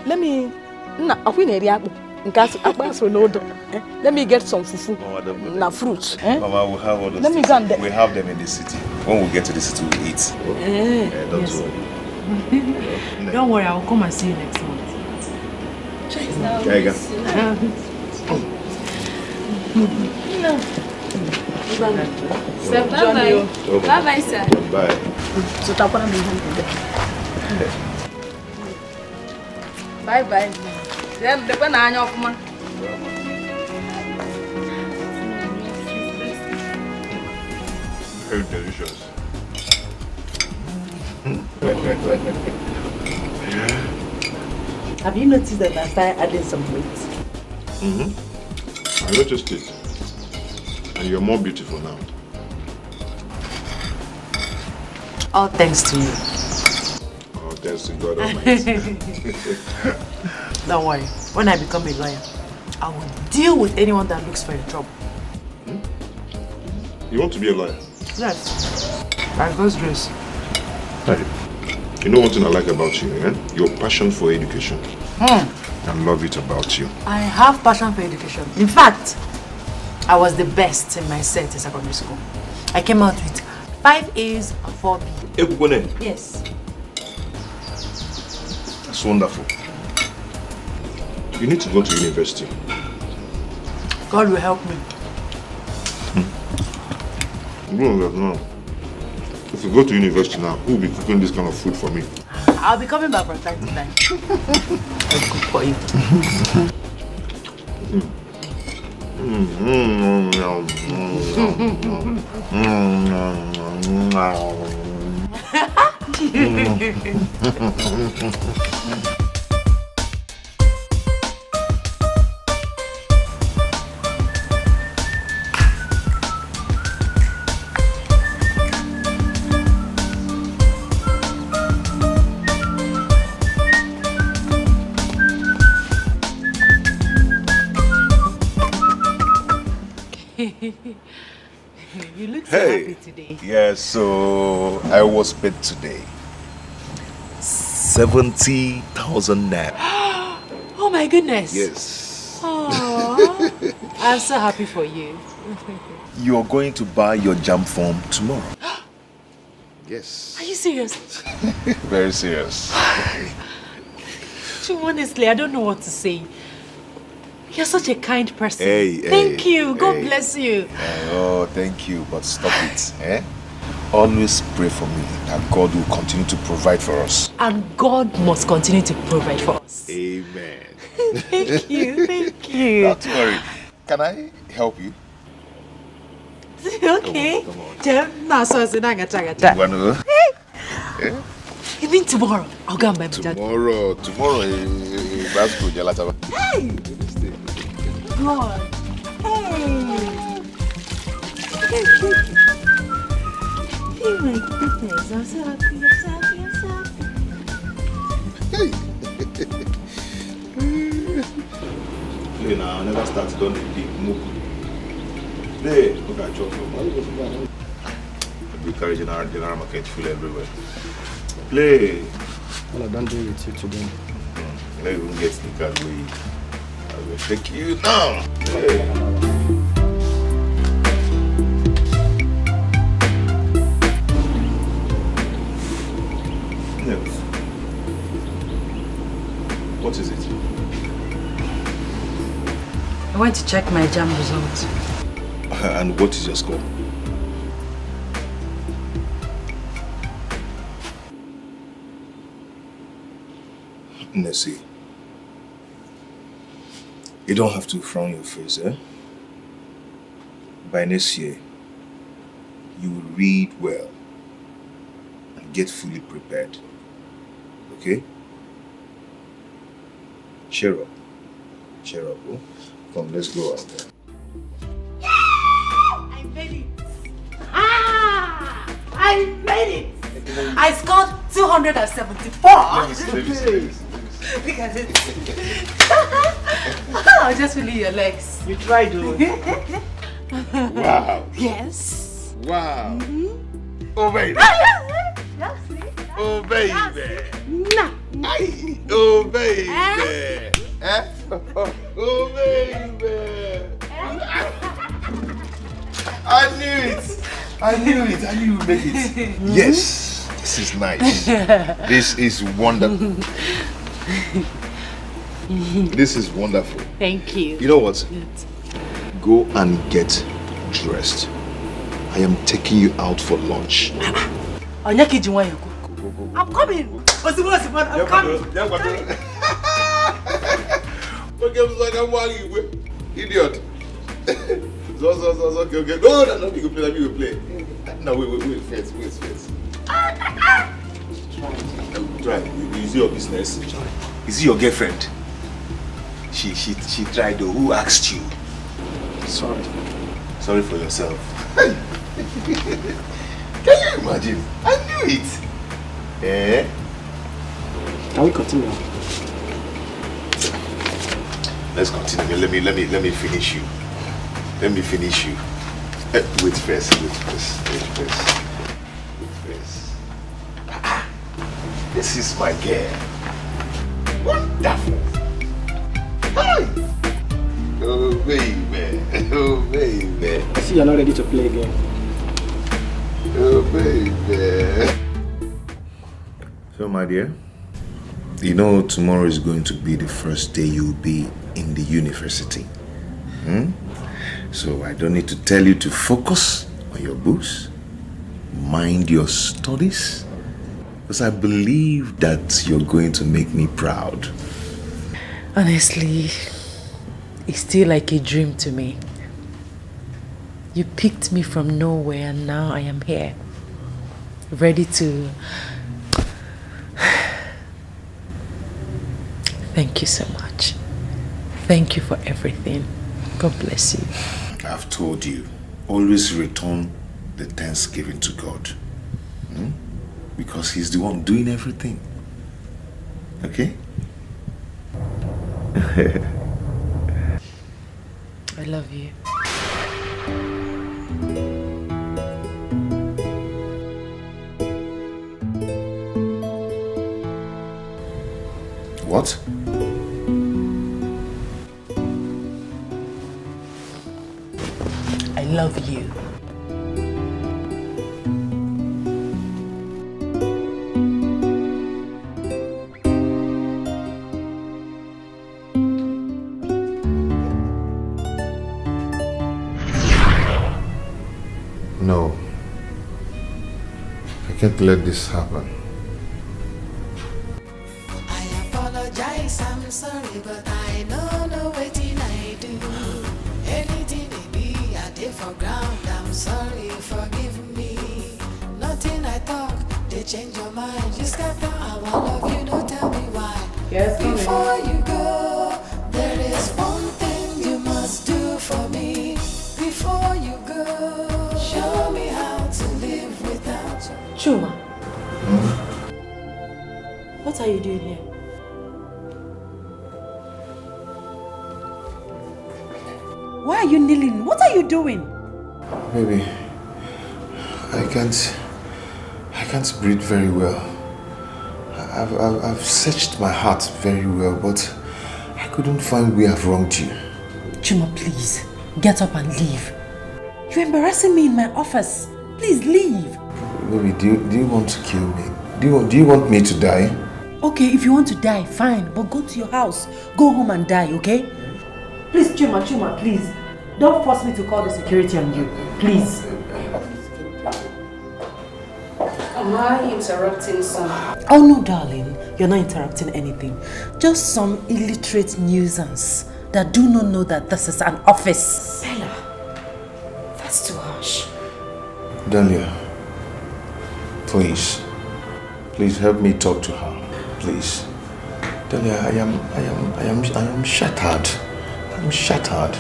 Let me... Let me get some fufu. Na fruits. Mama, we'll have all those Let me things. go and... We have them in the city. When we get to the city, we'll eat. Don't worry. Don't worry, I'll come and see you next month. There you go. Sir, bye-bye. Bye-bye, sir. Bye. Bye-bye. Then the banana of man. Very delicious. Have you noticed that I started adding some weight? I noticed it. And you're more beautiful now. All thanks to you. Oh, thanks to God Almighty. Don't worry. When I become a lawyer, I will deal with anyone that looks for your trouble. You want to be a lawyer? Yes. By God's grace. Hey. You know one thing I like about you, eh? Your passion for education. I love it about you. I have passion for education. In fact, I was the best in my set in secondary school. I came out with 5 A's and 4 B's. Yes. That's wonderful. You need to go to university. God will help me. No. If you go to university now, who will be cooking this kind of food for me? I'll be coming back from time to time. I'll cook for you. You look so happy today. Yeah, so I was paid today 70,000 naira. Oh my goodness. Yes. Oh, I'm so happy for you. You're going to buy your jam form tomorrow. Yes. Are you serious? Very serious. Honestly, I don't know what to say. You're such a kind person. Hey, thank you. God bless you. Oh, thank you. But stop it. Eh? Always pray for me that God will continue to provide for us. And God must continue to provide for us. Amen. Thank you. Thank you. Not worry. Can I help you? Okay. Come on. Hey. You mean tomorrow? I'll go and buy my Tomorrow, that's good. Hey! God. Hey! Oh my goodness, I'm so happy, I'm so happy, I'm so happy. Hey, now I never started on the big move. Hey, look at your we carry general market full everywhere. Play. Well, I don't do it today. Let me get the card. I will take you down. Play. Yes. What is it? I went to check my jam results. And what is your score? Nessie, You don't have to frown your face, eh? By next year, you will read well and get fully prepared. Okay? Cheer up. Cheer up, oh. Come, let's go out there. I made it! I made it! I scored 274! Look at it. Oh, just feeling your legs. You tried, though. Wow. Yes. Wow. Mm-hmm. Oh, baby. Oh, baby. Nah. Oh, baby. Eh? Oh, baby. I knew it. I knew it. I knew you'd make it. Yes. This is nice. This is wonderful. This is wonderful. Thank you. You know what? Go and get dressed. I am taking you out for lunch. I'm coming. I'm coming. Idiot. So, okay. No, you go play. No, wait, first. Try. Is it your business? Is it your girlfriend? She tried though. Who asked you? Sorry. Sorry for yourself. Can you imagine? I knew it. Eh? Can we continue? Let's continue. Let me finish you. Let me finish you. Wait first. This is my girl. Wonderful. Hi. Oh baby. I see you're not ready to play again. Oh baby. So my dear, you know tomorrow is going to be the first day you'll be in the university. So I don't need to tell you to focus on your books, mind your studies, because I believe that you're going to make me proud. Honestly, it's still like a dream to me. You picked me from nowhere and now I am here, ready to... Thank you so much. Thank you for everything. God bless you. I've told you, always return the thanksgiving to God. Because He's the one doing everything. Okay? I love you. What? I love you. No. I can't let this happen. I apologize, I'm sorry, but I don't know what I do. Anything they be, I did for ground. I'm sorry, forgive me. Nothing I talk, they change your mind. You scatter our love, you don't tell me why. Yes, before you go, there is one thing you must do for me. Before you go, show me how to live without you. Chuma. What are you doing here? Why are you kneeling? What are you doing? Baby, I can't breathe very well. I've searched my heart very well, but I couldn't find where I've wronged you. Chuma, please, get up and leave. You're embarrassing me in my office. Please leave. Baby, do you want to kill me? Do you want me to die? Okay, if you want to die, fine, but go to your house. Go home and die, okay? Please, Chuma, please. Don't force me to call the security on you. Please. Am I interrupting some? Oh no, darling. You're not interrupting anything. Just some illiterate nuisance that do not know that this is an office. Bella, that's too harsh. Dahlia, please help me talk to her. Please. Dahlia, I am shattered. I'm shattered.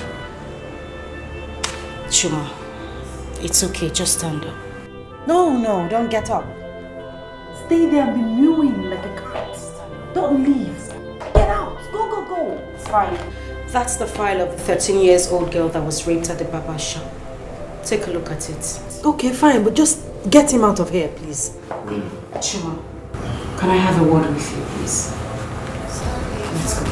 Chuma, it's okay, just stand up. No, don't get up. Stay there and be mewing like a cat. Don't leave. Get out. Go. It's fine. That's the file of the 13-year-old girl that was raped at the barber shop. Take a look at it. Okay, fine, but just get him out of here, please. Chuma, can I have a word with you, please? Let's go.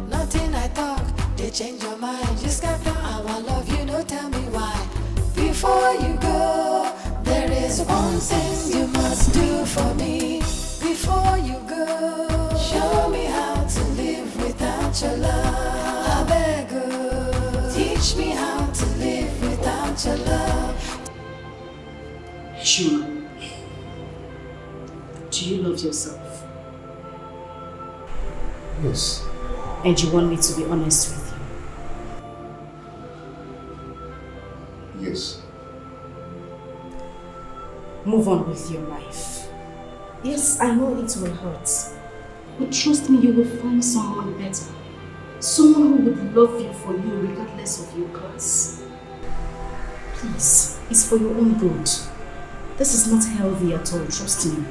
Nothing I talk, they change your mind. Just got down, I love you, no tell me why. Before you go, there is one thing you must do for me. Before you go, show me how to live without your love. I beg you, teach me how to live without your love. Chuma, do you love yourself? Yes. And you want me to be honest with you? Yes. Move on with your life. Yes, I know it will hurt. But trust me, you will find someone better. Someone who would love you for you regardless of your class. Please, it's for your own good. This is not healthy at all, trust me.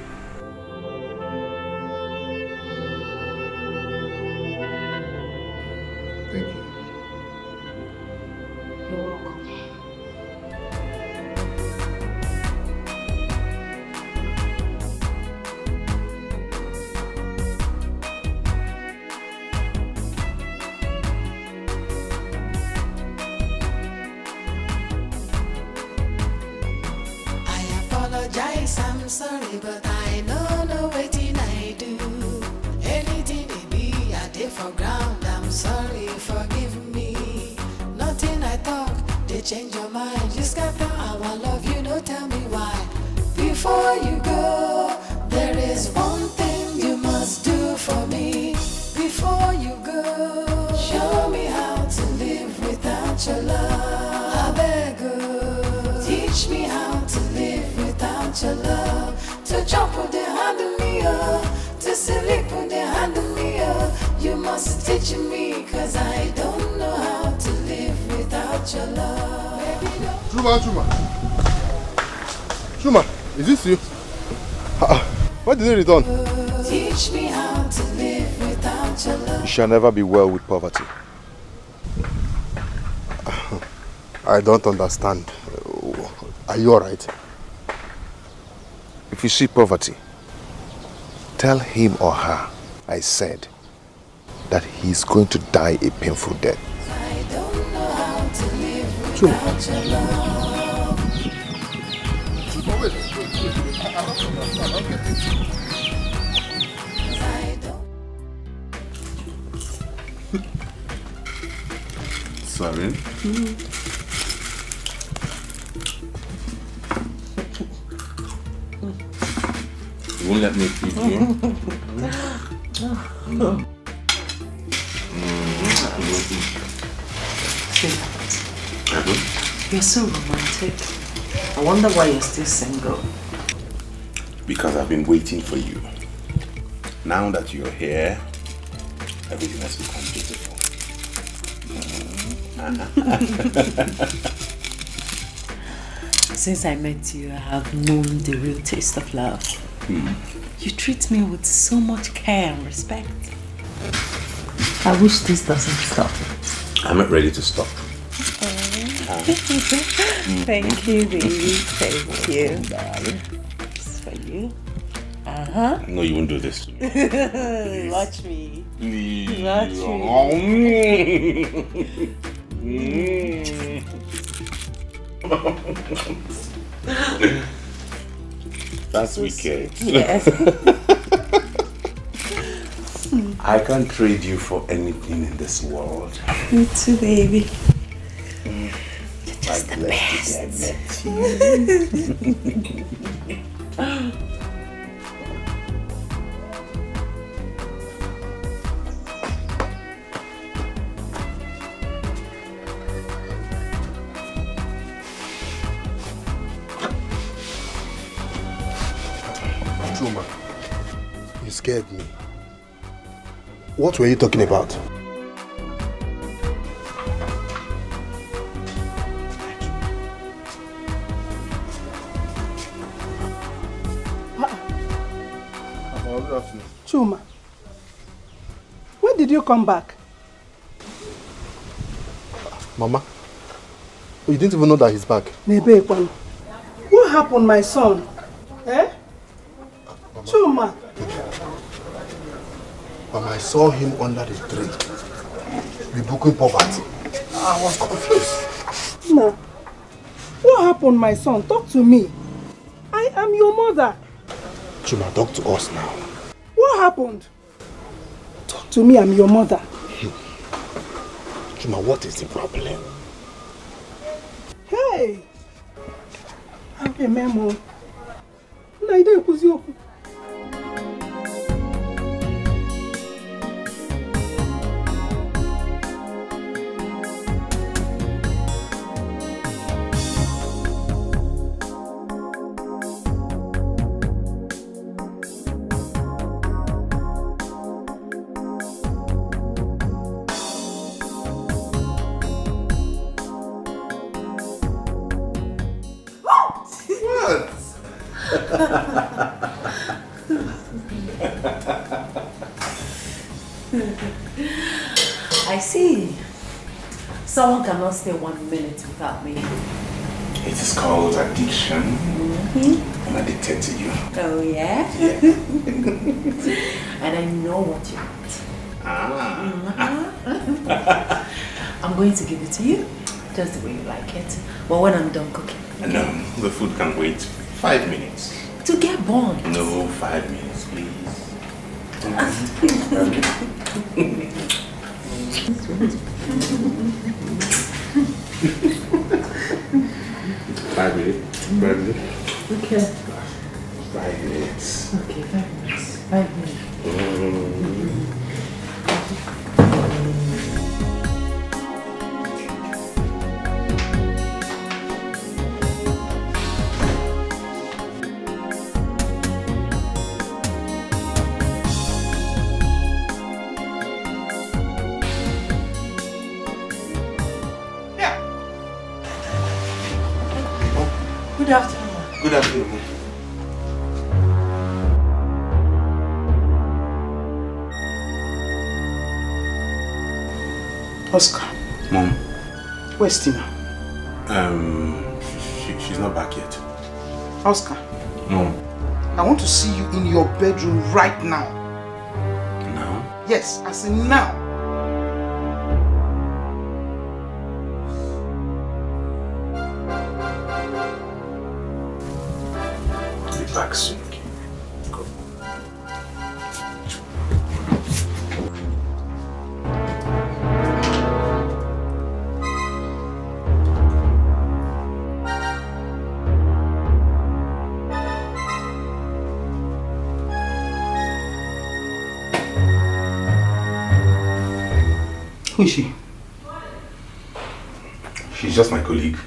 Thank you. You're welcome. Apologize, I'm sorry, but I know no waiting I do. Anything it be, I did for ground. I'm sorry, forgive me. Nothing I talk, they change your mind. Just got down, I love you, no tell me why. Before you go, there is one thing you must do for me. Before you go, show me how to live without your love. I beg you, teach me how to live without your love. To jump with the hand of me, to sleep with the hand of me, you must teach me, cause I don't know how to live without your love. Baby, don't Chuma, is this you? Why did you return? teach me how to live without your love. You shall never be well with poverty. I don't understand. Are you alright? If you see poverty, tell him or her I said that he's going to die a painful death. I don't know how to live without your love. Sorry. You won't let me feed you? You're so romantic. I wonder why you're still single. Because I've been waiting for you. Now that you're here, everything has become beautiful. Since I met you, I have known the real taste of love. You treat me with so much care and respect. I wish this doesn't stop. I'm not ready to stop. Thank you, baby. Thank you. This is for you. No, you won't do this to me. Watch me. Please. Watch me. That's wicked. Yes. I can't trade you for anything in this world. Me too, baby. You're just the best. Chuma, you scared me. What were you talking about? Chuma, when did you come back? Mama, you didn't even know that he's back. Nebekwan, what happened, my son? Eh? Mama. Chuma. Mama, I saw him under the tree, rebuking poverty. I was confused. Ma, what happened, my son? Talk to me. I am your mother. Chuma, talk to us now. What happened? Talk to me, I'm your mother. Chuma, what is the problem? Hey! I'm a memo. Naide Kuzioku. I see. Someone cannot stay 1 minute without me. It is called addiction. I'm addicted to you. Oh, yeah? And I know what you want. I'm going to give it to you, just the way you like it. But when I'm done cooking. No, the food can wait 5 minutes. To get born. No, 5 minutes, please. 5 minutes. 5 minutes. Okay. 5 minutes. Okay, 5 minutes. 5 minutes. Good afternoon. Good afternoon. Oscar. Mom. Where's Tina? She's not back yet. Oscar. Mom. I want to see you in your bedroom right now. Now? Yes, I say now. Back soon. Go. Who is she? She's just my colleague.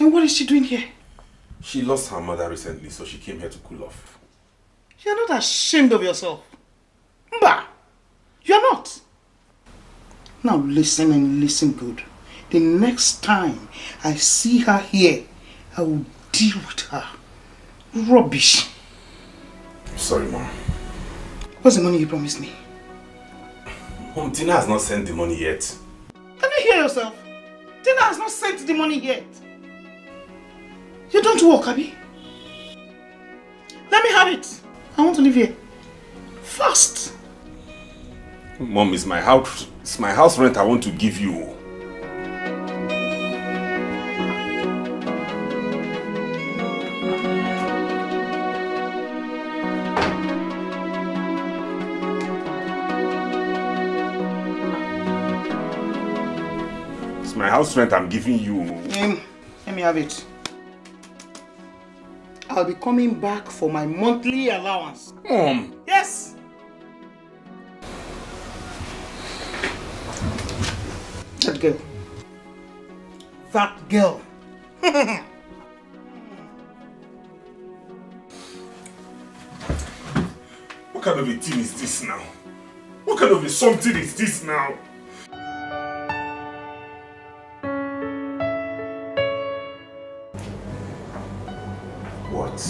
And what is she doing here? She lost her mother recently, so she came here to cool off. You're not ashamed of yourself. Mba! You're not. Now listen and listen good. The next time I see her here, I will deal with her. Rubbish. Sorry, Mom. What's the money you promised me? Mom, Tina has not sent the money yet. Can you hear yourself? Tina has not sent the money yet. You don't work, Abby. Let me have it. I want to live here. Fast. Mom, it's my house rent I want to give you. It's my house rent I'm giving you. Let me have it. I'll be coming back for my monthly allowance. Mom. Yes. That girl. That girl. What kind of a thing is this now? What kind of a something is this now? What?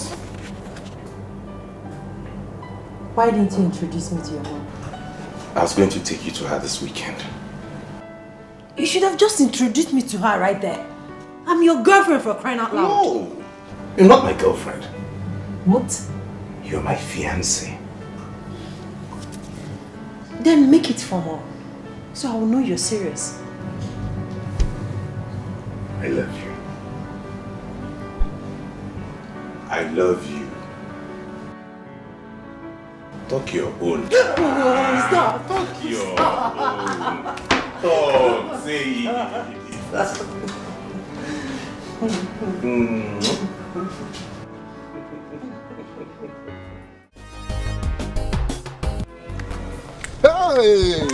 Why didn't you introduce me to your mom? I was going to take you to her this weekend. You should have just introduced me to her right there. I'm your girlfriend, for crying out loud. No! You're not my girlfriend. What? You're my fiancé. Then make it formal, so I will know you're serious. I love you. I love you. Talk your own. Oh, stop! Talk your own. Talk, say it. Hey!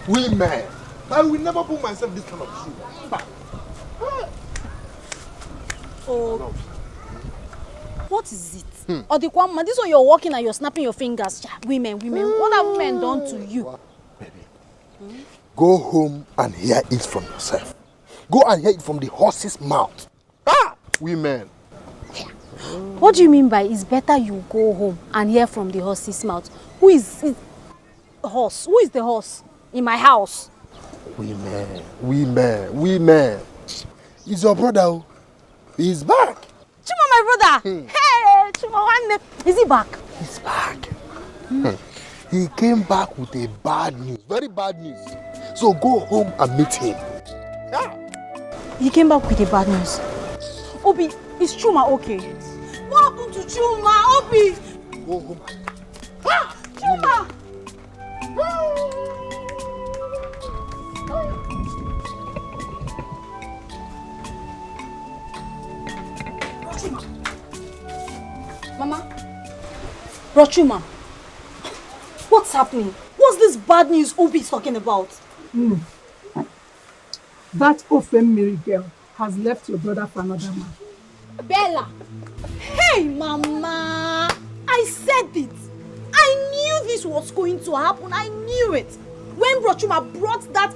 Women! I will never put myself this kind of shoe. Oh. What is it? Or the one man, this one you're walking and you're snapping your fingers. Women. What have women done to you? Baby, go home and hear it from yourself. Go and hear it from the horse's mouth. Women. What do you mean by it's better you go home and hear from the horse's mouth? Who is it? Horse? Who is the horse in my house? Women. He's your brother. He's back. Chuma, my brother. Hey, Chuma, is he back? He's back. He came back with a bad news, very bad news. So go home and meet him. He came back with a bad news. Obi, is Chuma okay? What happened to Chuma? Obi! Go home. Chuma! Mama? Rochuma, what's happening? What's this bad news Obi is talking about? That Ofemiri girl has left your brother for another man. Bella! Hey, Mama! I said it! I knew this was going to happen. I knew it. When Rochuma brought that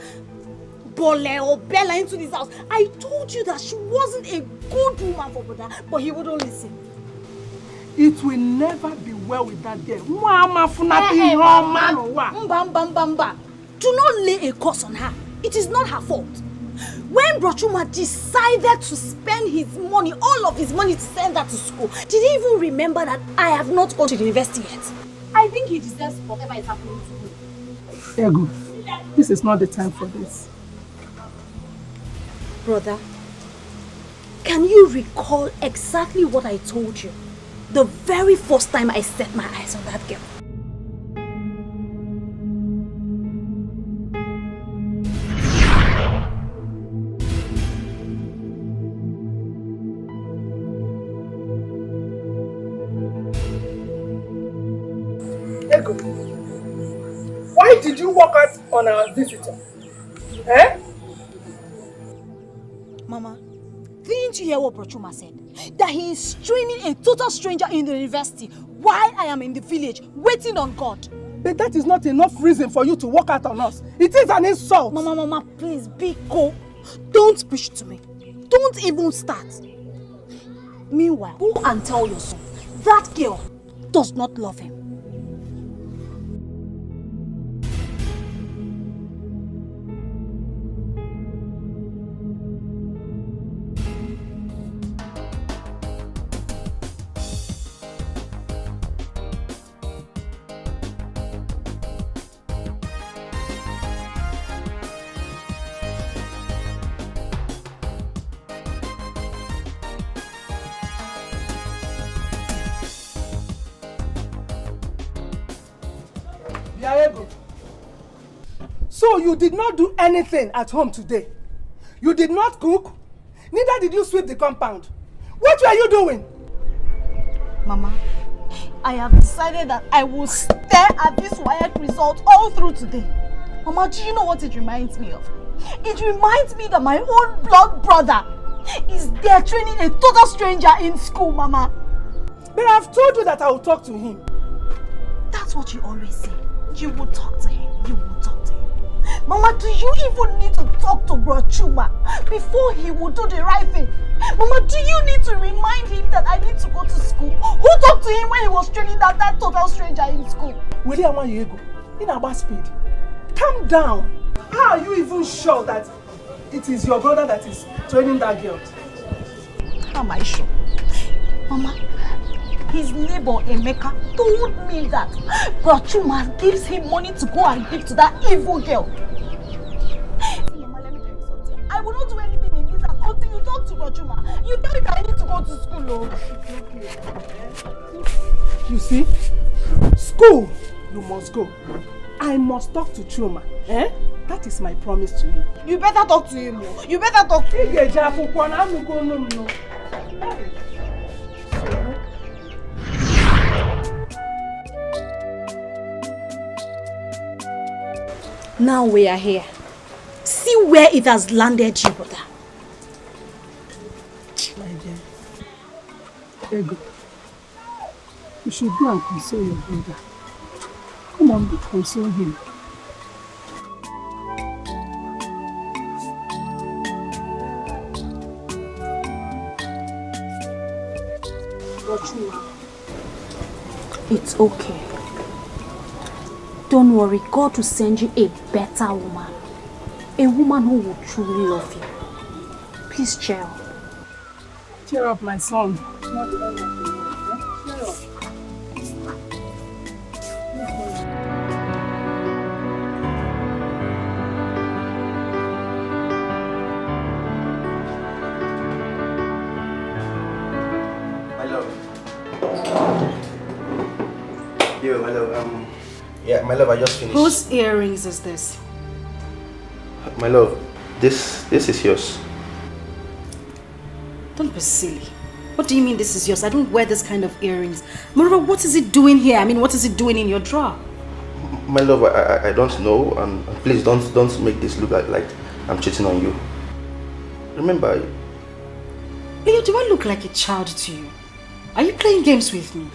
Bole or Bella into this house, I told you that she wasn't a good woman for brother, but he wouldn't listen. It will never be well with that girl. Mba. Do not lay a curse on her. It is not her fault. When Rochuma decided to spend his money, all of his money to send her to school, did he even remember that I have not gone to the university yet? I think he deserves whatever is happening to him. Ego, this is not the time for this. Brother, can you recall exactly what I told you the very first time I set my eyes on that girl? Ego, why did you walk out on our visitor? Eh? Mama, didn't you hear what Rochuma said? That he is training a total stranger in the university while I am in the village waiting on God. But that is not enough reason for you to walk out on us. It is an insult. Mama, please, be cool. Don't preach to me. Don't even start. Meanwhile, go and tell your son that girl does not love him. So you did not do anything at home today? You did not cook? Neither did you sweep the compound. What were you doing? Mama, I have decided that I will stare at this WAEC result all through today. Mama, do you know what it reminds me of? It reminds me that my own blood brother is there training a total stranger in school, Mama. But I've told you that I will talk to him. That's That's what you always say. You will talk to him. You will talk to him. Mama, do you even need to talk to Bro Chuma before he will do the right thing? Mama, do you need to remind him that I need to go to school? Who talked to him when he was training that total stranger in school? William Ayego, in our speed. Calm down. How are you even sure that it is your brother that is training that girl? How am I sure? Mama, his neighbor Emeka told me that Bro Chuma gives him money to go and give to that evil girl. Mama, let me tell you something. I will not do anything in this until you talk to Bro Chuma. You tell me that I need to go to school. Oh. You see? School, you must go. I must talk to Chuma. Eh? That is my promise to you. You better talk to him. You better talk to him. Now we are here. See where it has landed you, brother. My dear. Ego. You should go and console your brother. Come on, go console him. It's okay. Don't worry, God will send you a better woman. A woman who will truly love you. Please cheer up. Cheer up, my son. Cheer up. Yo, my love, yeah, my love, I just finished. Whose earrings is this? My love, this is yours. Don't be silly. What do you mean this is yours? I don't wear this kind of earrings. Moreover, what is it doing here? I mean, what is it doing in your drawer? My love, I don't know, and please don't make this look like I'm cheating on you. Remember, Leo, do I look like a child to you? Are you playing games with me?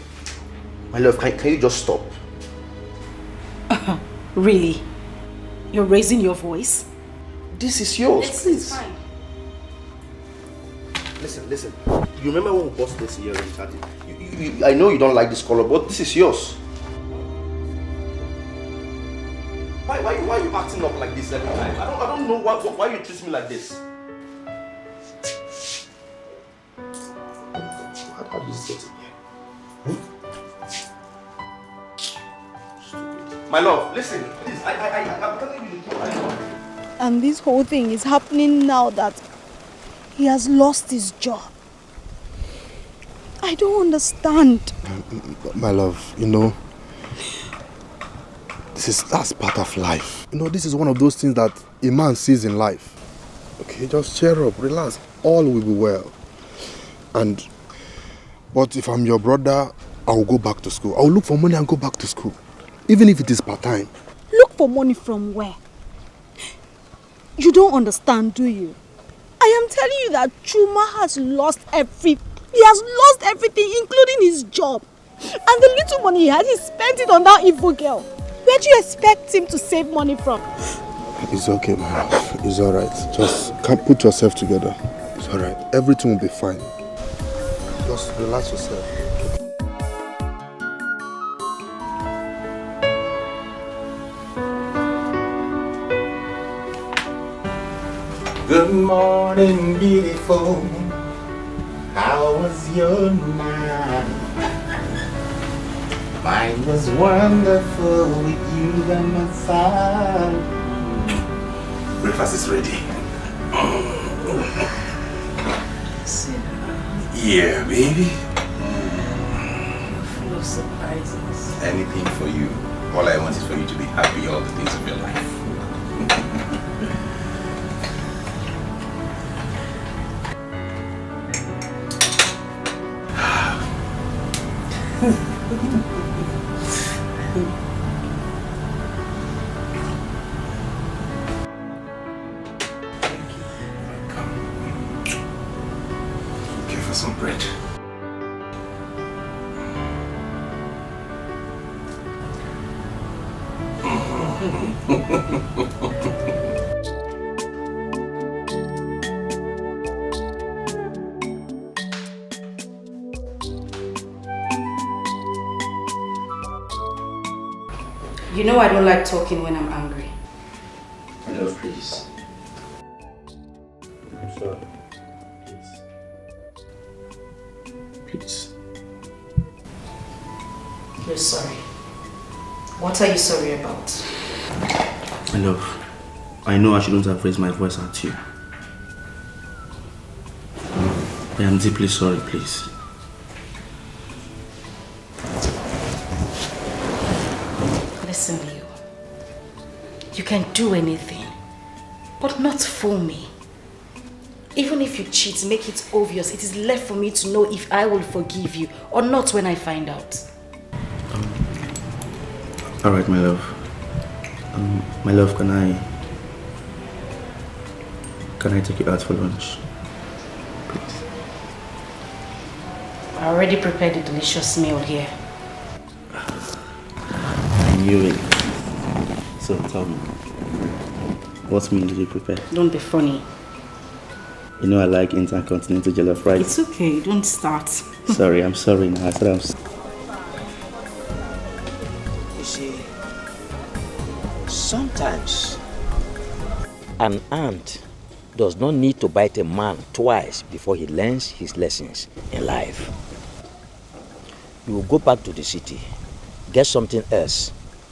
my love, can you just stop? Really? You're raising your voice? This is yours, It's please. fine. Listen. You remember when we bought this earrings? I know you don't like this color, but this is yours. Why are you acting up like this every time? I don't know why you treat me like this. How did you get it here? My love, listen, please. I'm telling you the truth. And this whole thing is happening now that he has lost his job. I don't understand. My love, you know, that's part of life. You know, this is one of those things that a man sees in life. Okay, just cheer up, relax. All will be well. But if I'm your brother, I will go back to school. I will look for money and go back to school. Even if it is part-time. Look for money from where? You don't understand, do you? I am telling you that Chuma has lost everything. He has lost everything, including his job. And the little money he had, he spent it on that evil girl. Where do you expect him to save money from? It's okay, my love. It's alright. Just put yourself together. It's alright. Everything will be fine. Just relax yourself. Good morning, beautiful. How was your night? Mine was wonderful with you by my side. Breakfast is ready. Yeah, baby. Full of surprises. Anything for you. All I want is for you to be happy all the days of your life. Okay, for some bread. You know I don't like talking when I'm angry. My love, please. I'm sorry. Please. You're sorry. What are you sorry about? My love, I know I shouldn't have raised my voice at you. I am deeply sorry, please. Listen, you. You can do anything, but not fool me. Even if you cheat, make it obvious. It is left for me to know if I will forgive you or not when I find out. Alright, my love. My love, can I take you out for lunch? Please. I already prepared a delicious meal here. I knew it. So tell me, what meal did you prepare? Don't be funny. You know I like intercontinental jollof rice. It's okay, don't start. Sorry, I'm sorry now. I said I'm sorry. You see, sometimes an ant does not need to bite a man twice before he learns his lessons in life. You will go back to the city, get something else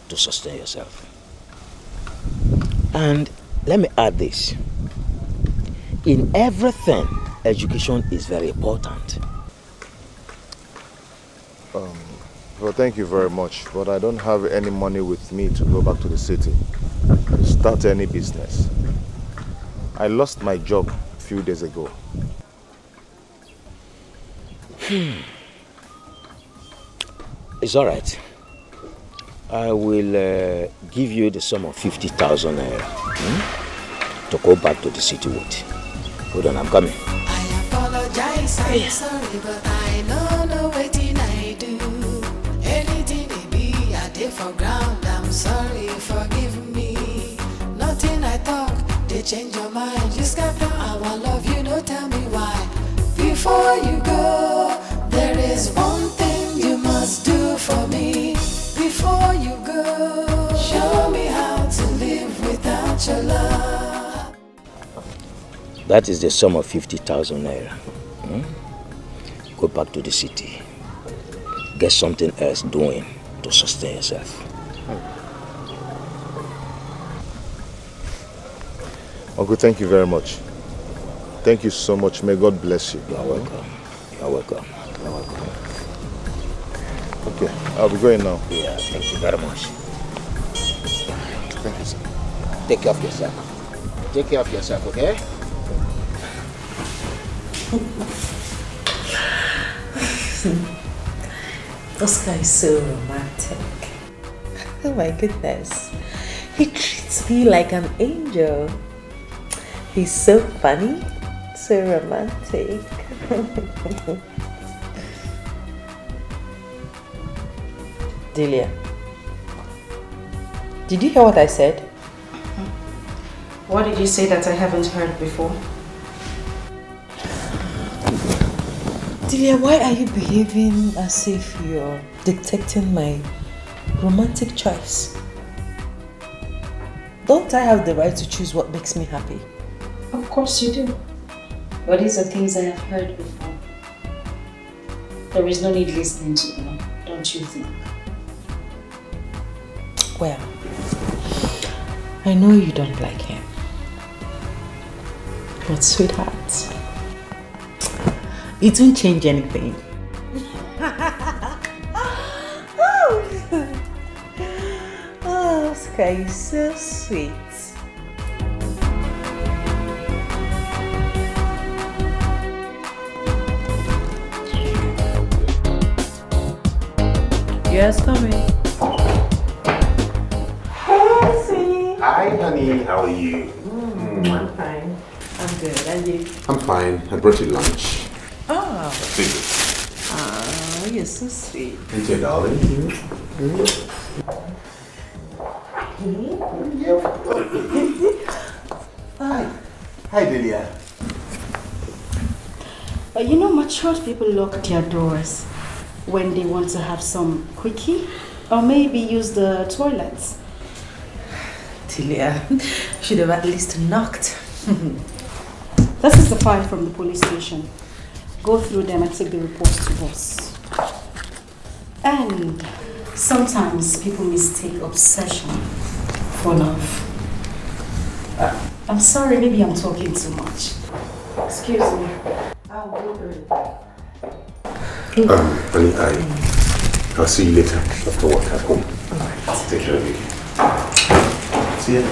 to sustain yourself. And let me add this. In everything, education is very important. Well, thank you very much, but I don't have any money with me to go back to the city to start any business. I lost my job a few days ago. It's all right. I will give you the sum of 50,000 naira to go back to the city with. Hold on, I'm coming. I apologize, I'm sorry, but I know waiting I do. Anything it be, I did for ground. I'm sorry, forgive me. Nothing I talk, they change your mind. You scap down our love, you know, tell me why. Before you go, there is one thing you must do for me. Before you go, show me how to live without your love. That is the sum of 50,000 naira. Go back to the city. Get something else doing to sustain yourself. Uncle, thank you very much. Thank you so much. May God bless you. You're welcome. You're welcome. You're welcome. Okay, I'll be going now. Yeah, thank you very much. Thank you, sir. Take care of yourself. Take care of yourself, okay? Oscar is so romantic. Oh my goodness. He treats me like an angel. He's so funny, so romantic. Delia, did you hear what I said? What did you say that I haven't heard before? Delia, why are you behaving as if you're dictating my romantic choice? Don't I have the right to choose what makes me happy? Of course you do. But these are things I have heard before. There is no need listening to them, don't you think? Well, I know you don't like him. But sweetheart, it won't change anything. Oh, Oscar is so sweet. Yes, coming. Hi, sweetie. Hi, honey. How are you? I'm fine. I'm good. And you? I'm fine. I brought you lunch. Oh. Take it. Oh, you're so sweet. Thank you, darling. Hi, Delia. You know, matured people lock their doors when they want to have some quickie or maybe use the toilets. Delia, should have at least knocked. This is the file from the police station. Go through them and take the reports to us. And sometimes people mistake obsession for love. I'm sorry, maybe I'm talking too much. Excuse me. I'll go through it. Honey, I'll see you later after work at home. Alright. Take care of you. See ya.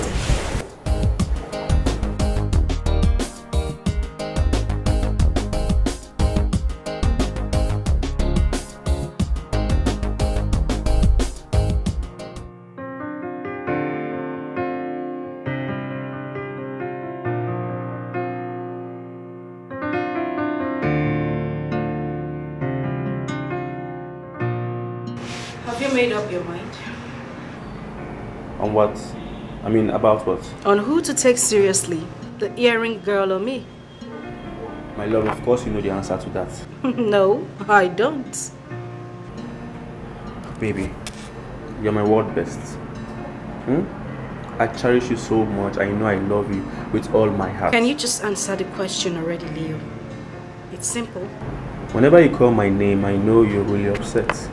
Have you made up your mind? On what? I mean, about what? On who to take seriously? The earring girl or me? My love, of course you know the answer to that. No, I don't. Baby, you're my world best. I cherish you so much. I know I love you with all my heart. Can you just answer the question already, Leo? It's simple. Whenever you call my name, I know you're really upset.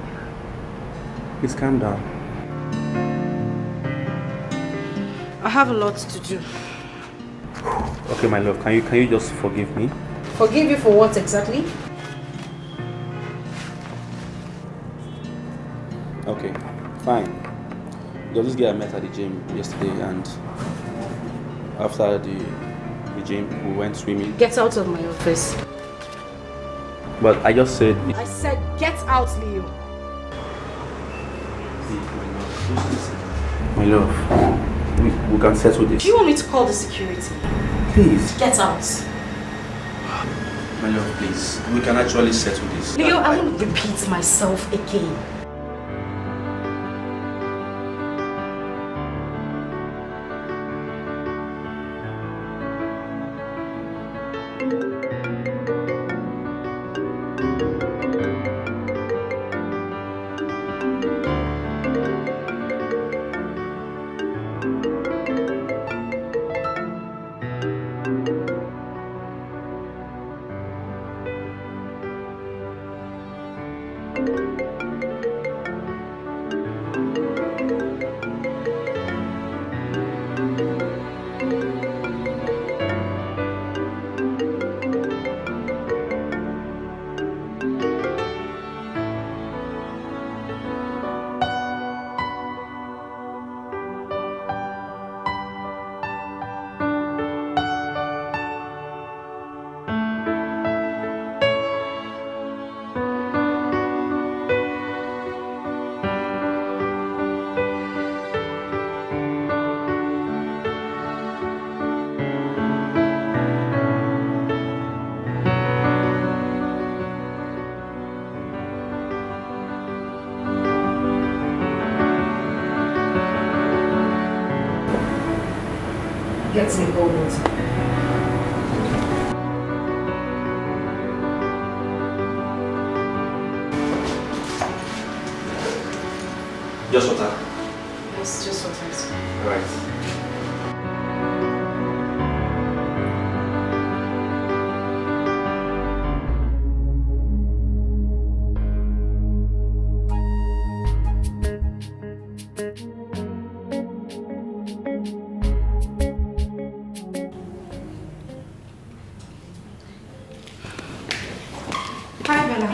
Please calm down. I have a lot to do. Okay, my love, can you just forgive me? Forgive you for what exactly? Okay, fine. There was this guy I met at the gym yesterday, and after the gym, we went swimming. Get out of my office. But I just said... I said get out, Leo. My love, we can settle this. Do you want me to call the security? Please. Get out. My love, please. We can actually settle this. Leo, I won't repeat myself again. Get me cold. Just water. Yes, just water. Alright. Hi, Bella.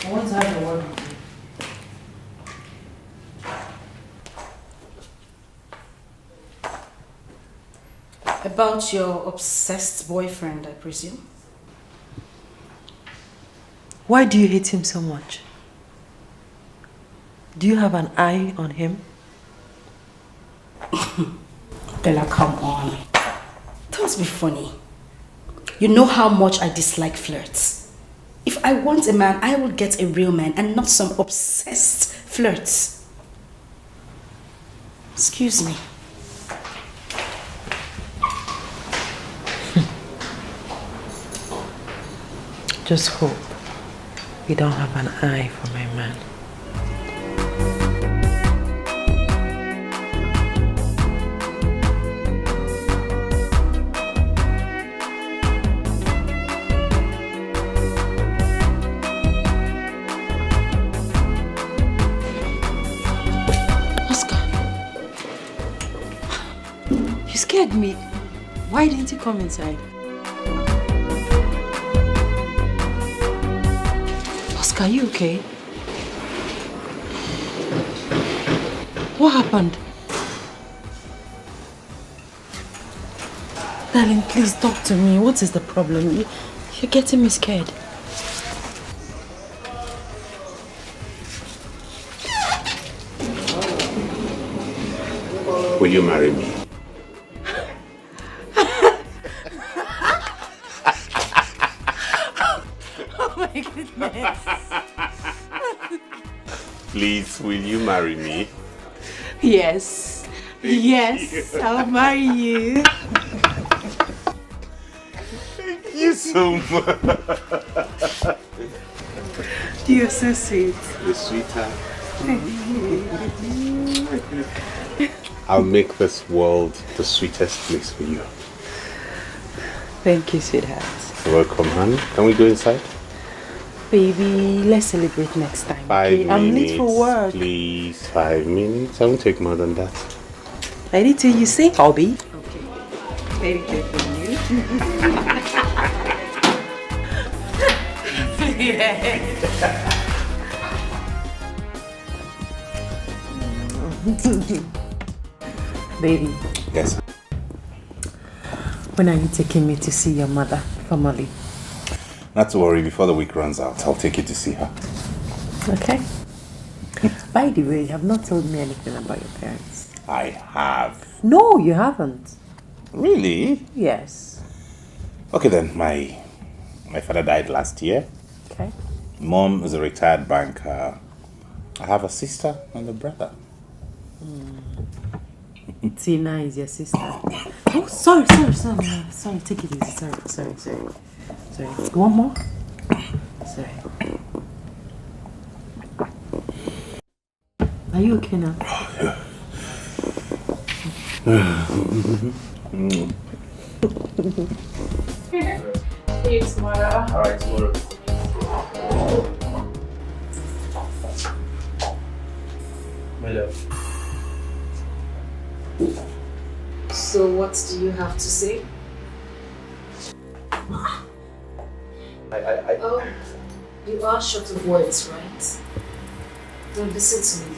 I want to have a word with you. About your obsessed boyfriend, I presume. Why do you hate him so much? Do you have an eye on him? Bella, come on. Don't be funny. You know how much I dislike flirts. If I want a man, I will get a real man and not some obsessed flirts. Excuse me. just hope you don't have an eye for my man. You scared me. Why didn't you come inside? Oscar, are you okay? What happened? Darling, please talk to me. What is the problem? You're getting me scared. Will you marry me? Oh my goodness. Please, will you marry me? Yes. Yes, I'll marry you. Thank you so much. You're so sweet. The sweetheart. I'll make this world the sweetest place for you. Thank you, sweetheart. Welcome, honey. Can we go inside? Baby, let's celebrate next time. 5 minutes. I'm late for work. Please, 5 minutes. I won't take more than that. Anything you say, hobby. Okay. Very good for you. Baby. Yes. When are you taking me to see your mother formally? Not to worry, before the week runs out, I'll take you to see her. Okay. By the way, you have not told me anything about your parents. I have. No, you haven't. Really? Yes. Okay then, my father died last year. Okay. Mom is a retired banker. I have a sister and a brother. Tina is your sister. Oh, sorry. Sorry, take it easy. Sorry. One more? Sorry. Are you okay now? See you tomorrow. Alright, tomorrow. My love. So what do you have to say? Oh, you are short of words, right? Don't listen to me.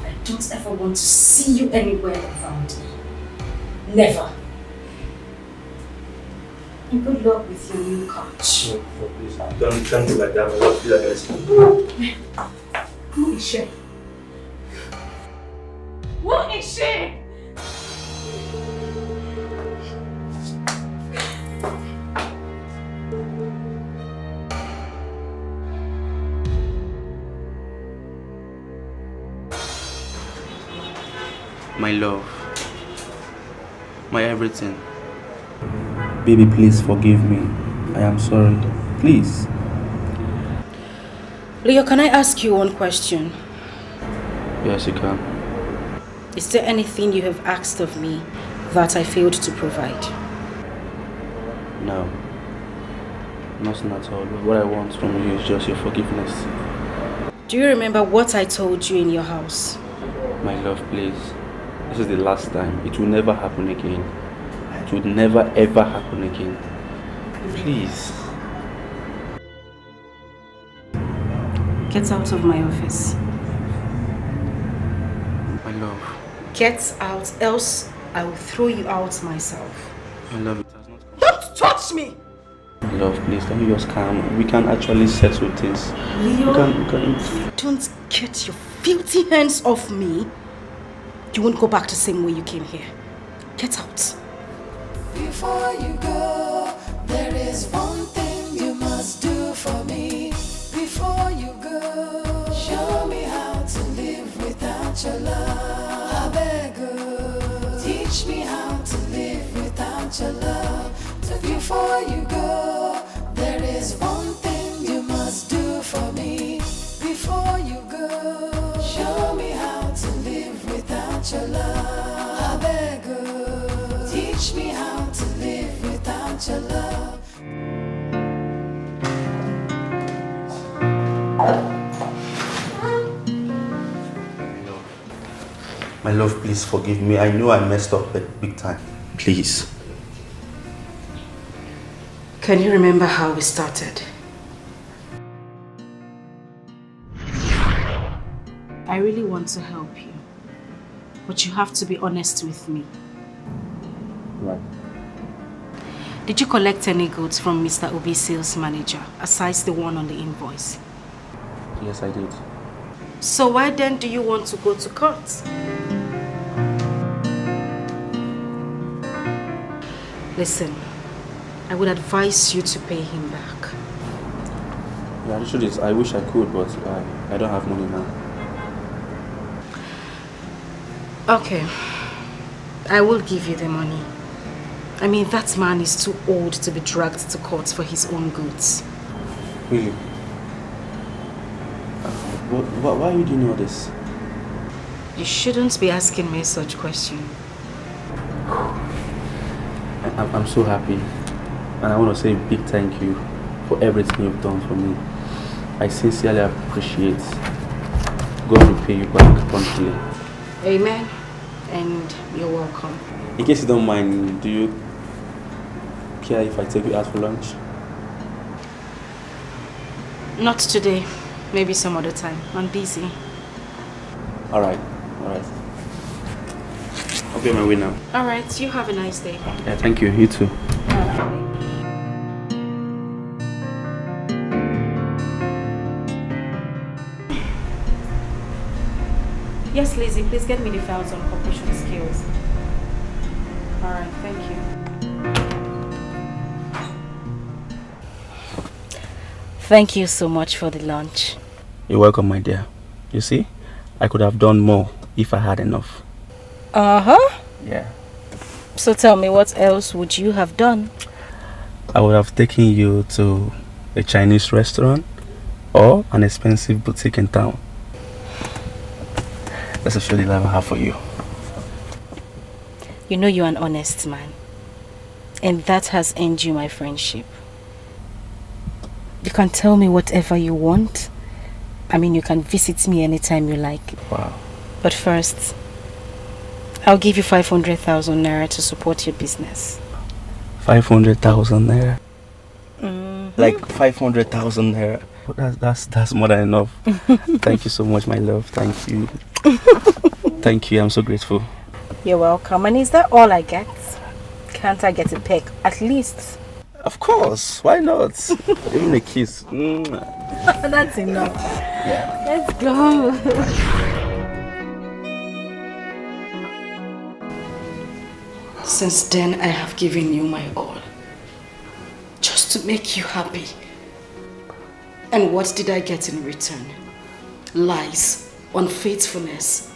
I don't ever want to see you anywhere around me. Never. And good luck with your new couch. No, please. Don't do like that. My love, please. Who is she? Who is she? My love. My everything. Baby, please forgive me. I am sorry. Please. Leo, can I ask you one question? Yes, you can. Is there anything you have asked of me that I failed to provide? No. Nothing at all. What I want from you is just your forgiveness. Do you remember what I told you in your house? My love, please. This is the last time. It will never happen again. It would never ever happen again. Please. Get out of my office. My love. Get out, else I will throw you out myself. My love, it has not come. Don't touch me! My love, please, can you just calm? We can actually settle things. Leo, we can... don't get your filthy hands off me. You won't go back the same way you came here. Get out. Before you go, there is one thing you must do for me. Before you go, show me how to live without your love. I beg you, teach me how to live without your love. So before you go, there is one without your love. My love, please forgive me. I know I messed up big time. Please. Can you remember how we started? I really want to help you, but you have to be honest with me. Right. Did you collect any goods from Mr. Obi's sales manager, aside the one on the invoice? Yes, I did. So why then do you want to go to court? Listen, I would advise you to pay him back. Yeah, the truth is, I wish I could, but I don't have money now. Okay, I will give you the money. I mean, that man is too old to be dragged to court for his own goods. Really? Why would you know this? You shouldn't be asking me such questions. I'm so happy, and I want to say a big thank you for everything you've done for me. I sincerely appreciate. God will pay you back promptly. Amen. And you're welcome. In case you don't mind, do you care if I take you out for lunch? Not today. Maybe some other time. I'm busy. Alright. I'll be on my way now. Alright, you have a nice day. Yeah, thank you. You too. Yes, Lizzie, please get me the files on corporation skills. Alright, thank you. Thank you so much for the lunch. You're welcome, my dear. You see, I could have done more if I had enough. Uh-huh. Yeah. So tell me, what else would you have done? I would have taken you to a Chinese restaurant or an expensive boutique in town. That's a show the love I have for you. You know you're an honest man. And that has earned you my friendship. You can tell me whatever you want. I mean, you can visit me anytime you like. Wow. But first, I'll give you 500,000 naira to support your business. 500,000 naira? Mm-hmm. Like 500,000 naira? That's more than enough. Thank you so much, my love. Thank you. Thank you. I'm so grateful. You're welcome. And is that all I get? Can't I get a peck? At least. Of course. Why not? Even a kiss. That's enough. Yeah. Let's go. Since then, I have given you my all. Just to make you happy. And what did I get in return? Lies, unfaithfulness.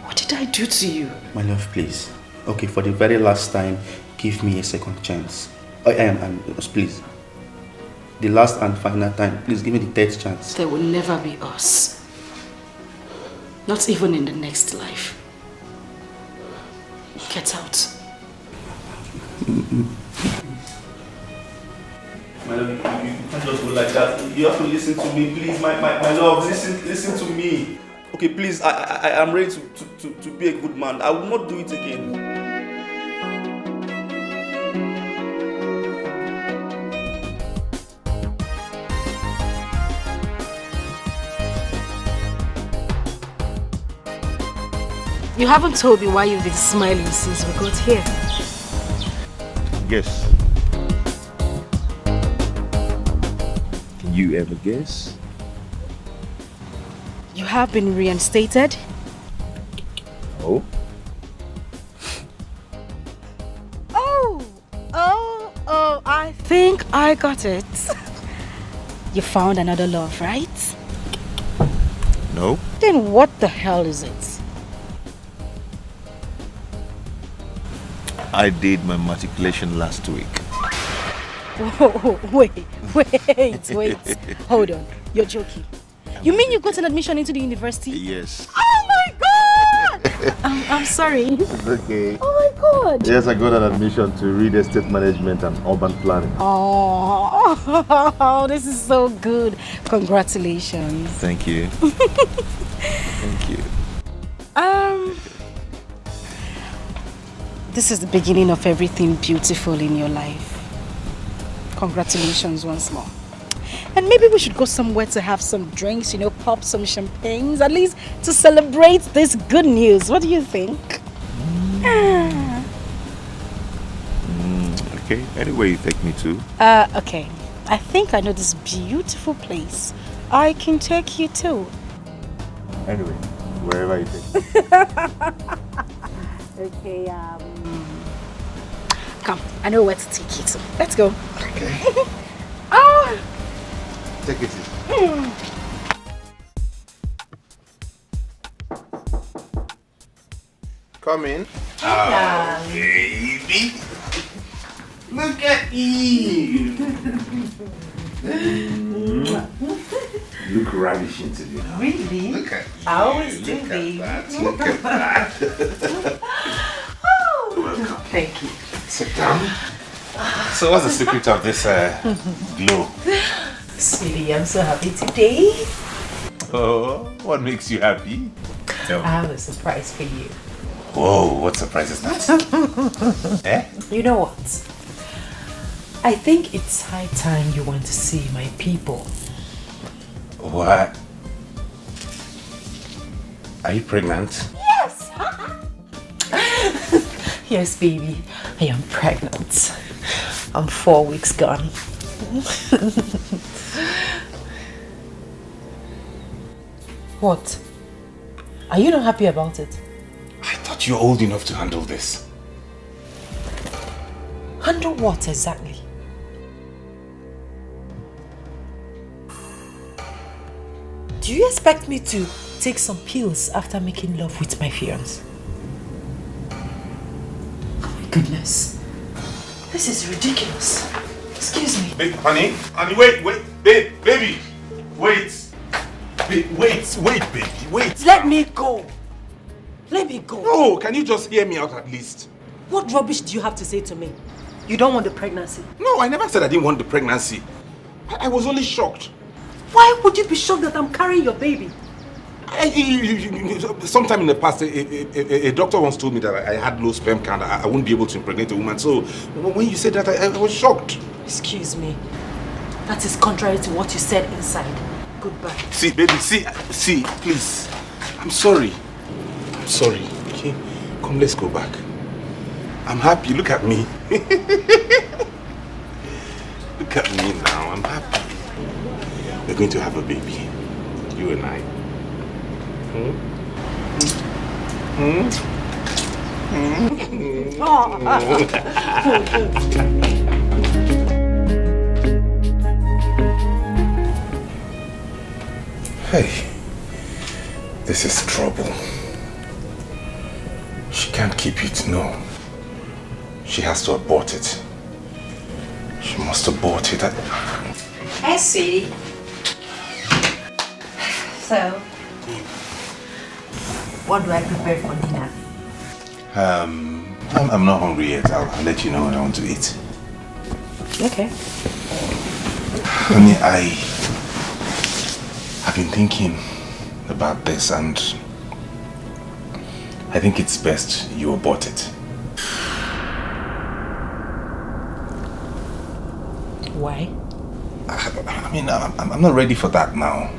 What did I do to you? My love, please. Okay, for the very last time, give me a second chance. Please. The last and final time, please give me the third chance. There will never be us. Not even in the next life. Get out. My love, you can't just go like that. You have to listen to me, please. My love, listen to me. Okay, please, I am ready to be a good man. I will not do it again. You haven't told me why you've been smiling since we got here. Guess. Can you ever guess? You have been reinstated? Oh? Oh, I think I got it. You found another love, right? No. Then what the hell is it? I did my matriculation last week. Whoa, wait. Hold on. You're joking. You mean you got an admission into the university? Yes. Oh my god! I'm sorry. It's okay. Oh my good. Yes, I got an admission to real estate management and urban planning. Oh, this is so good. Congratulations. Thank you. Thank you. This is the beginning of everything beautiful in your life. Congratulations once more. And maybe we should go somewhere to have some drinks, pop some champagnes, at least to celebrate this good news. What do you think? Okay, anywhere you take me to. Okay. I think I know this beautiful place. I can take you to. Anyway, wherever you take me. Okay, come, I know where to take you to. Let's go. Okay. Oh! Take it easy. Come in. Oh, baby. Look at you. Look ravishing today. Really? Look at you. I always do, Look babe. at that. Look at that. Welcome. Thank you. Sit down. So what's the secret of this glow? Sweetie, I'm so happy today. Oh, what makes you happy? Tell me. I have a surprise for you. Whoa, what surprise is that? Eh? You know what? I think it's high time you went to see my people. What? Are you pregnant? Yes! Yes, baby. I am pregnant. I'm 4 weeks gone. What? Are you not happy about it? I thought you were old enough to handle this. Handle what exactly? Do you expect me to take some pills after making love with my fiancé? Oh my goodness. This is ridiculous. Excuse me. Babe, honey, wait, babe, baby, wait. Wait, baby, wait. Let me go. Let me go. No, can you just hear me out at least? What rubbish do you have to say to me? You don't want the pregnancy? No, I never said I didn't want the pregnancy. I was only shocked. Why would you be shocked that I'm carrying your baby? Sometime in the past, a doctor once told me that I had low sperm count. I wouldn't be able to impregnate a woman. So when you said that, I was shocked. Excuse me. That is contrary to what you said inside. Goodbye. See, baby, see, please. I'm sorry. I'm sorry. Okay, come, let's go back. I'm happy. Look at me. Look at me now. I'm happy. We're going to have a baby. You and I. Hey, this is trouble. She can't keep it, no. She has to abort it. She must abort it. Hey, sweetie. So, what do I prepare for dinner? I'm not hungry yet. I'll let you know what I want to eat. Okay. Honey, I've been thinking about this and I think it's best you abort it. Why? I mean, I'm not ready for that now.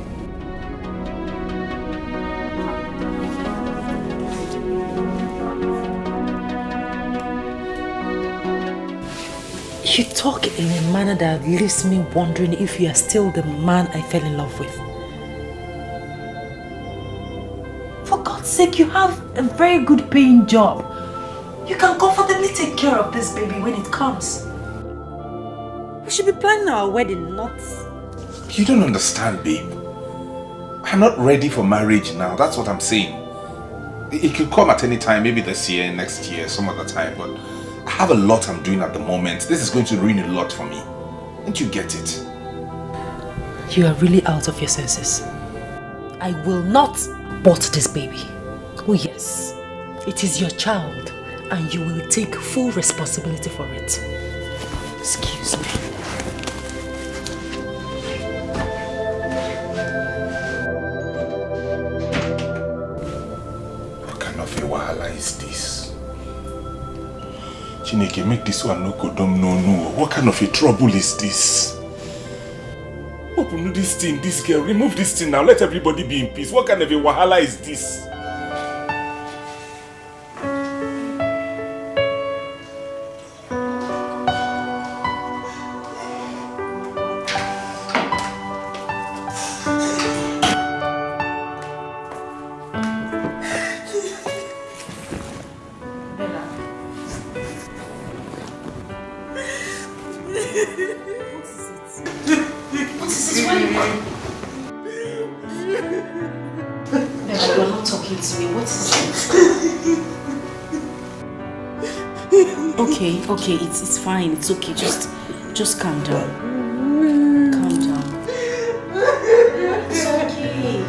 You talk in a manner that leaves me wondering if you are still the man I fell in love with. For God's sake, you have a very good paying job. You can comfortably take care of this baby when it comes. We should be planning our wedding, not... You don't understand, babe. I'm not ready for marriage now. That's what I'm saying. It could come at any time, maybe this year, next year, some other time, but I have a lot I'm doing at the moment. This is going to ruin a lot for me. Don't you get it? You are really out of your senses. I will not abort this baby. Oh yes, it is your child and you will take full responsibility for it. Excuse me. What kind of a wahala is this? Chineke, make this one no go dumb no. What kind of a trouble is this? Open this thing, this girl, remove this thing now, let everybody be in peace. What kind of a wahala is this? Okay, it's fine. It's okay. Just calm down. Calm down. It's okay.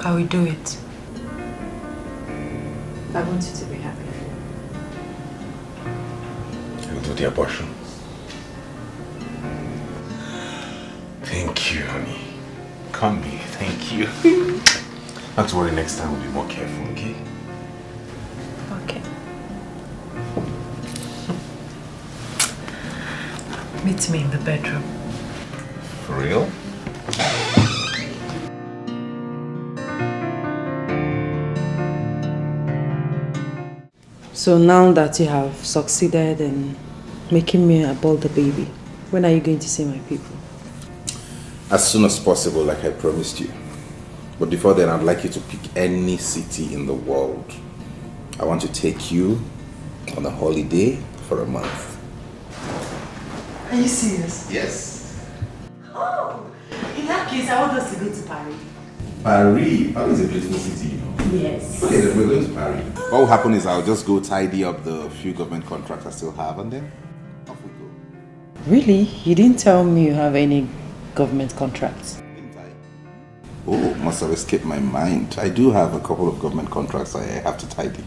I will do it. I want you to be happy. You'll do the abortion. Thank you, honey. Come be. Thank you. Not to worry, next time we'll be more careful, okay? Okay. Meet me in the bedroom. For real? So now that you have succeeded in making me abort the baby, when are you going to see my people? As soon as possible, like I promised you. But before then, I'd like you to pick any city in the world. I want to take you on a holiday for a month. Are you serious? Yes. Oh, in that case, I want us to go to Paris. Paris? Paris is a beautiful city, you know. Yes. Okay, then we're going to Paris. What will happen is I'll just go tidy up the few government contracts I still have and then off we go. Really? You didn't tell me you have any government contracts. Oh, must have escaped my mind. I do have a couple of government contracts I have to tidy.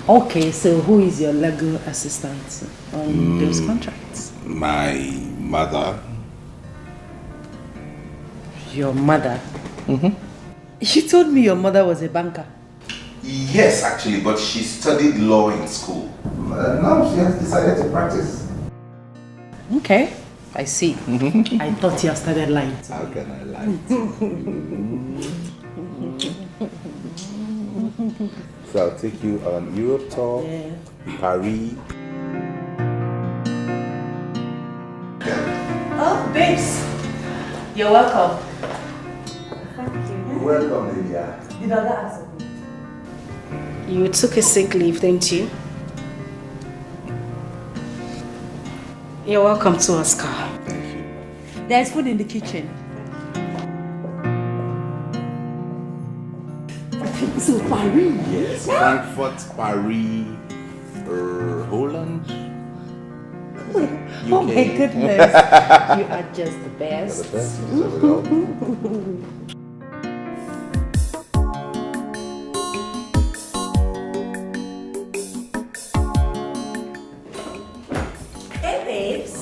Okay, so who is your legal assistant on those contracts? My mother. Your mother? Mm-hmm. You told me your mother was a banker. Yes, actually, but she studied law in school. Now she has decided to practice. Okay, I see. I thought you had started lying. How can I lie to you? So I'll take you on Europe tour, Paris. Oh, babes. You're welcome. You're welcome, Lydia. Did I ask you? You took a sick leave, didn't you? You're welcome to Oscar. Thank you. There's food in the kitchen. So Paris? Yes, Frankfurt, Paris, Holland. UK. Oh my goodness. You are just the best. You're the best. You deserve it all. Hey, babes.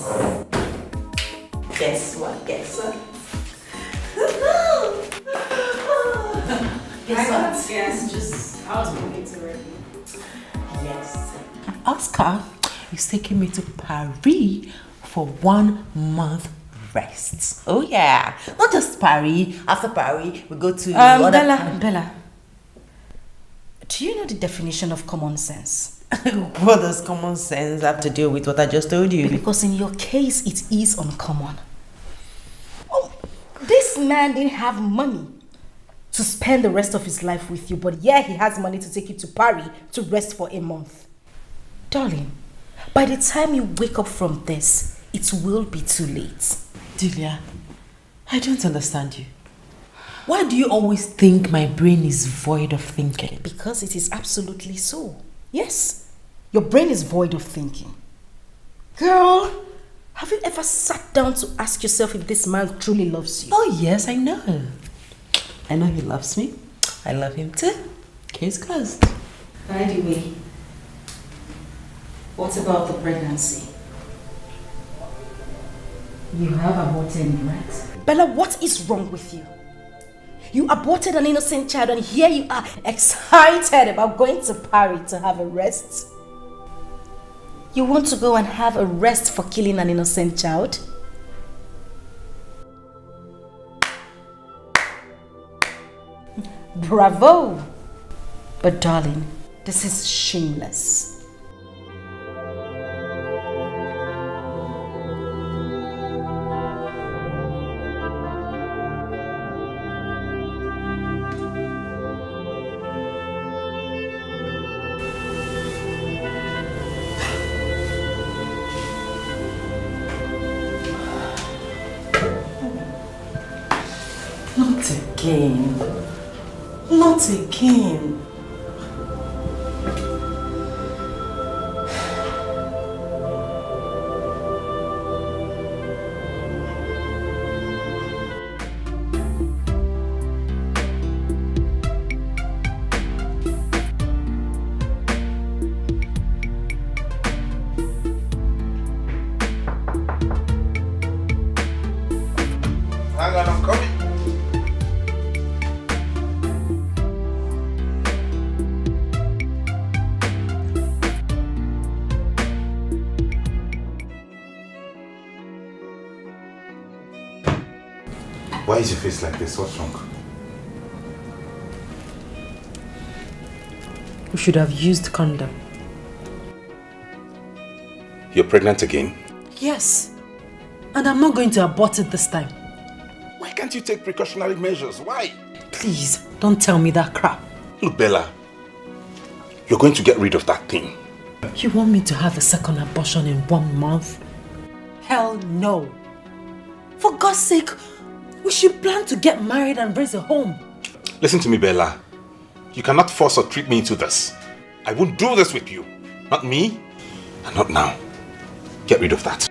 Guess what? Guess what? Guess what? Yes, just out of it already. Yes. Oscar is taking me to Paris for 1 month rest. Oh yeah. Not just Paris. After Paris, we go to Bella. Do you know the definition of common sense? What does common sense have to do with what I just told you? Because in your case, it is uncommon. Oh, this man didn't have money to spend the rest of his life with you, but yeah, he has money to take you to Paris to rest for a month. Darling, by the time you wake up from this, it will be too late. Delia, I don't understand you. Why do you always think my brain is void of thinking? Because it is absolutely so. Yes, Your brain is void of thinking. Girl, have you ever sat down to ask yourself if this man truly loves you? Oh yes, I know. I know he loves me. I love him too. Case closed. By the way, what about the pregnancy? You have aborted it, right? Bella, what is wrong with you? You aborted an innocent child and here you are excited about going to Paris to have a rest? You want to go and have a rest for killing an innocent child? Bravo! But darling, this is shameless. Not again. Not again. Hang on, I'm coming. Why is your face like this? What's wrong? We should have used condom. You're pregnant again? Yes. And I'm not going to abort it this time. Why can't you take precautionary measures? Why? Please, don't tell me that crap. Look, Bella, you're going to get rid of that thing. You want me to have a second abortion in 1 month? Hell no. For God's sake, we should plan to get married and raise a home. Listen to me, Bella. You cannot force or trick me into this. I won't do this with you. Not me, and not now. Get rid of that.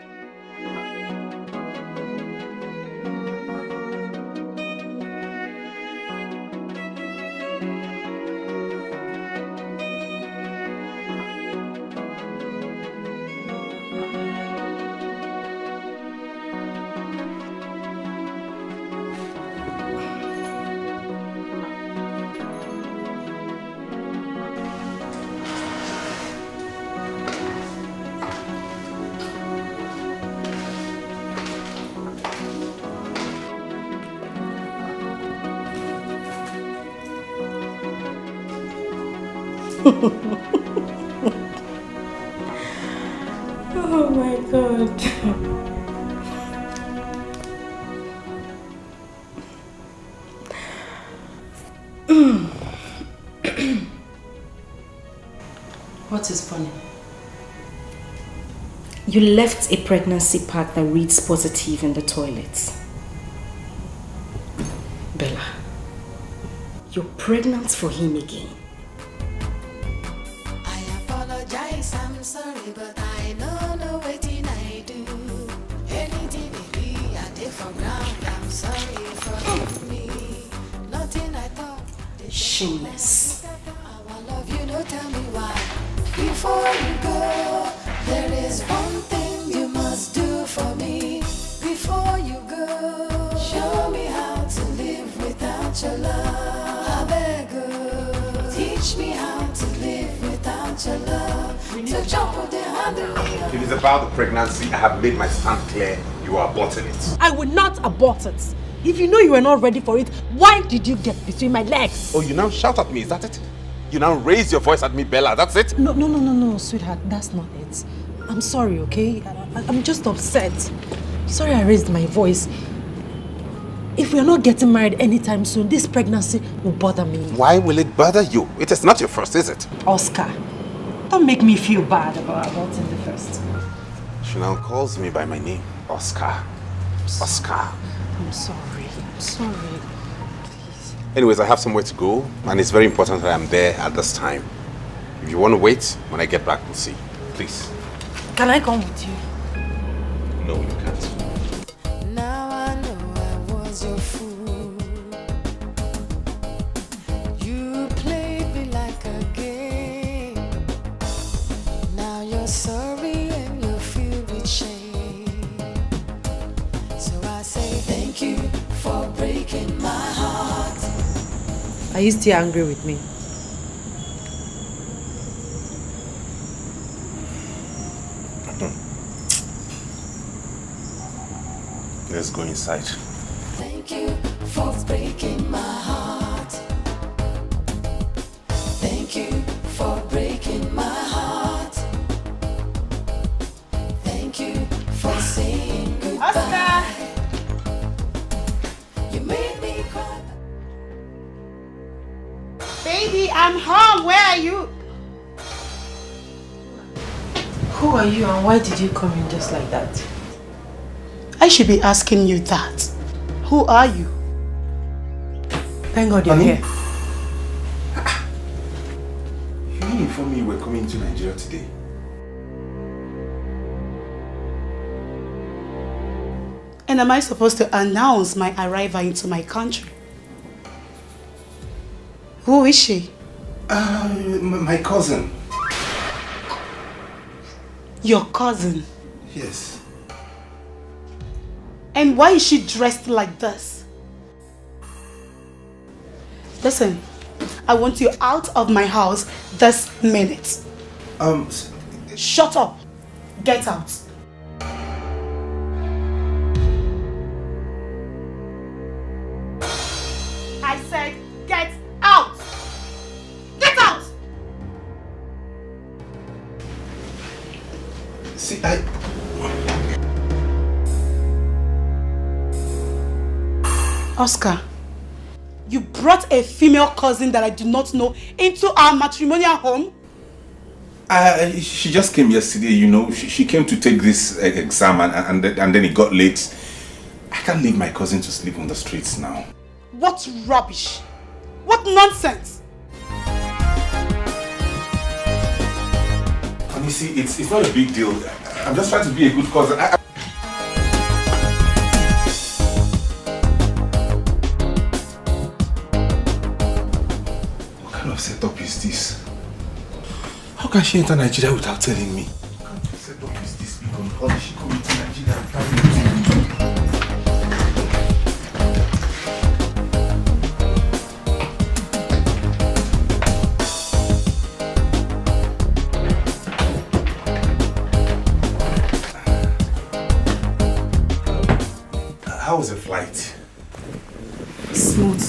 Oh my God. What is funny? You left a pregnancy pack that reads positive in the toilet. Bella, you're pregnant for him again. Apologize, I'm sorry, but I don't know what I do. Anything it be, I did for ground. I'm sorry, forgive me. Nothing I thought. Shameless. I love you, don't tell me why. Before you go, there is one thing you must do for me. Before you go, show me how to live without your love. I beg you, teach me how to live without your love. To jump with the handle. If it's about the pregnancy, I have made my stand clear. You are aborting it. I will not abort it. If you know you were not ready for it, why did you get between my legs? Oh, you now shout at me, is that it? You now raise your voice at me, Bella, that's it? No, sweetheart, that's not it. I'm sorry, okay? I'm just upset. Sorry I raised my voice. If we are not getting married anytime soon, this pregnancy will bother me. Why will it bother you? It is not your first, is it? Oscar, don't make me feel bad about aborting the first. She now calls me by my name, Oscar. Oscar. I'm sorry. Anyways, I have somewhere to go, and it's very important that I'm there at this time. If you want to wait, when I get back, we'll see. Please. Can I come with you? No, you can't. Now I know I was your fool. You played me like a game. Now you're sorry and you're filled with shame. So I say thank you for breaking my heart. Are you still angry with me? Let's go inside. Thank you for breaking my heart. Thank you for breaking my heart. Thank you for saying goodbye. Oscar! You made me cry. Baby, I'm home. Where are you? Who are you and why did you come in just like that? I should be asking you that. Who are you? Thank God you're here. You didn't inform me you were coming to Nigeria today. And am I supposed to announce my arrival into my country? Who is she? My cousin. Your cousin? Yes. And why is she dressed like this? Listen, I want you out of my house this minute. Shut up. Get out. I said get out. Get out. See, Oscar, you brought a female cousin that I do not know into our matrimonial home? She just came yesterday, you know. She came to take this exam and then it got late. I can't leave my cousin to sleep on the streets now. What rubbish! What nonsense! And you see, it's not a big deal. I'm just trying to be a good cousin. What kind of setup is this? How can she enter Nigeria without telling me? What kind of setup is this? How did she come into Nigeria and tell me? How was the flight? Smooth.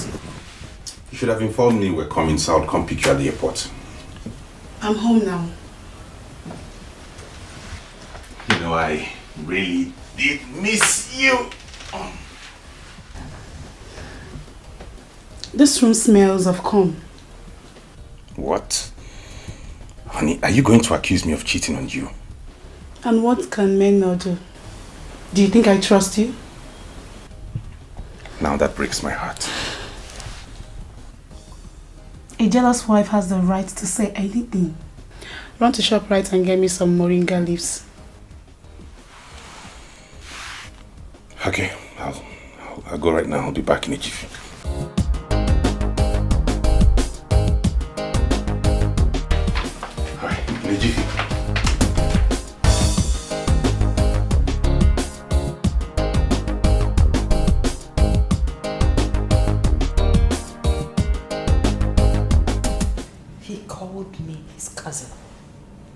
You should have informed me we're coming, so I'll come pick you at the airport. I'm home now. You know, I really did miss you. This room smells of cum. What? Honey, are you going to accuse me of cheating on you? And what can men not do? Do you think I trust you? Now that breaks my heart. A jealous wife has the right to say anything. Run to ShopRite and get me some moringa leaves. Okay, I'll go right now. I'll be back in a jiffy. Alright, in a jiffy.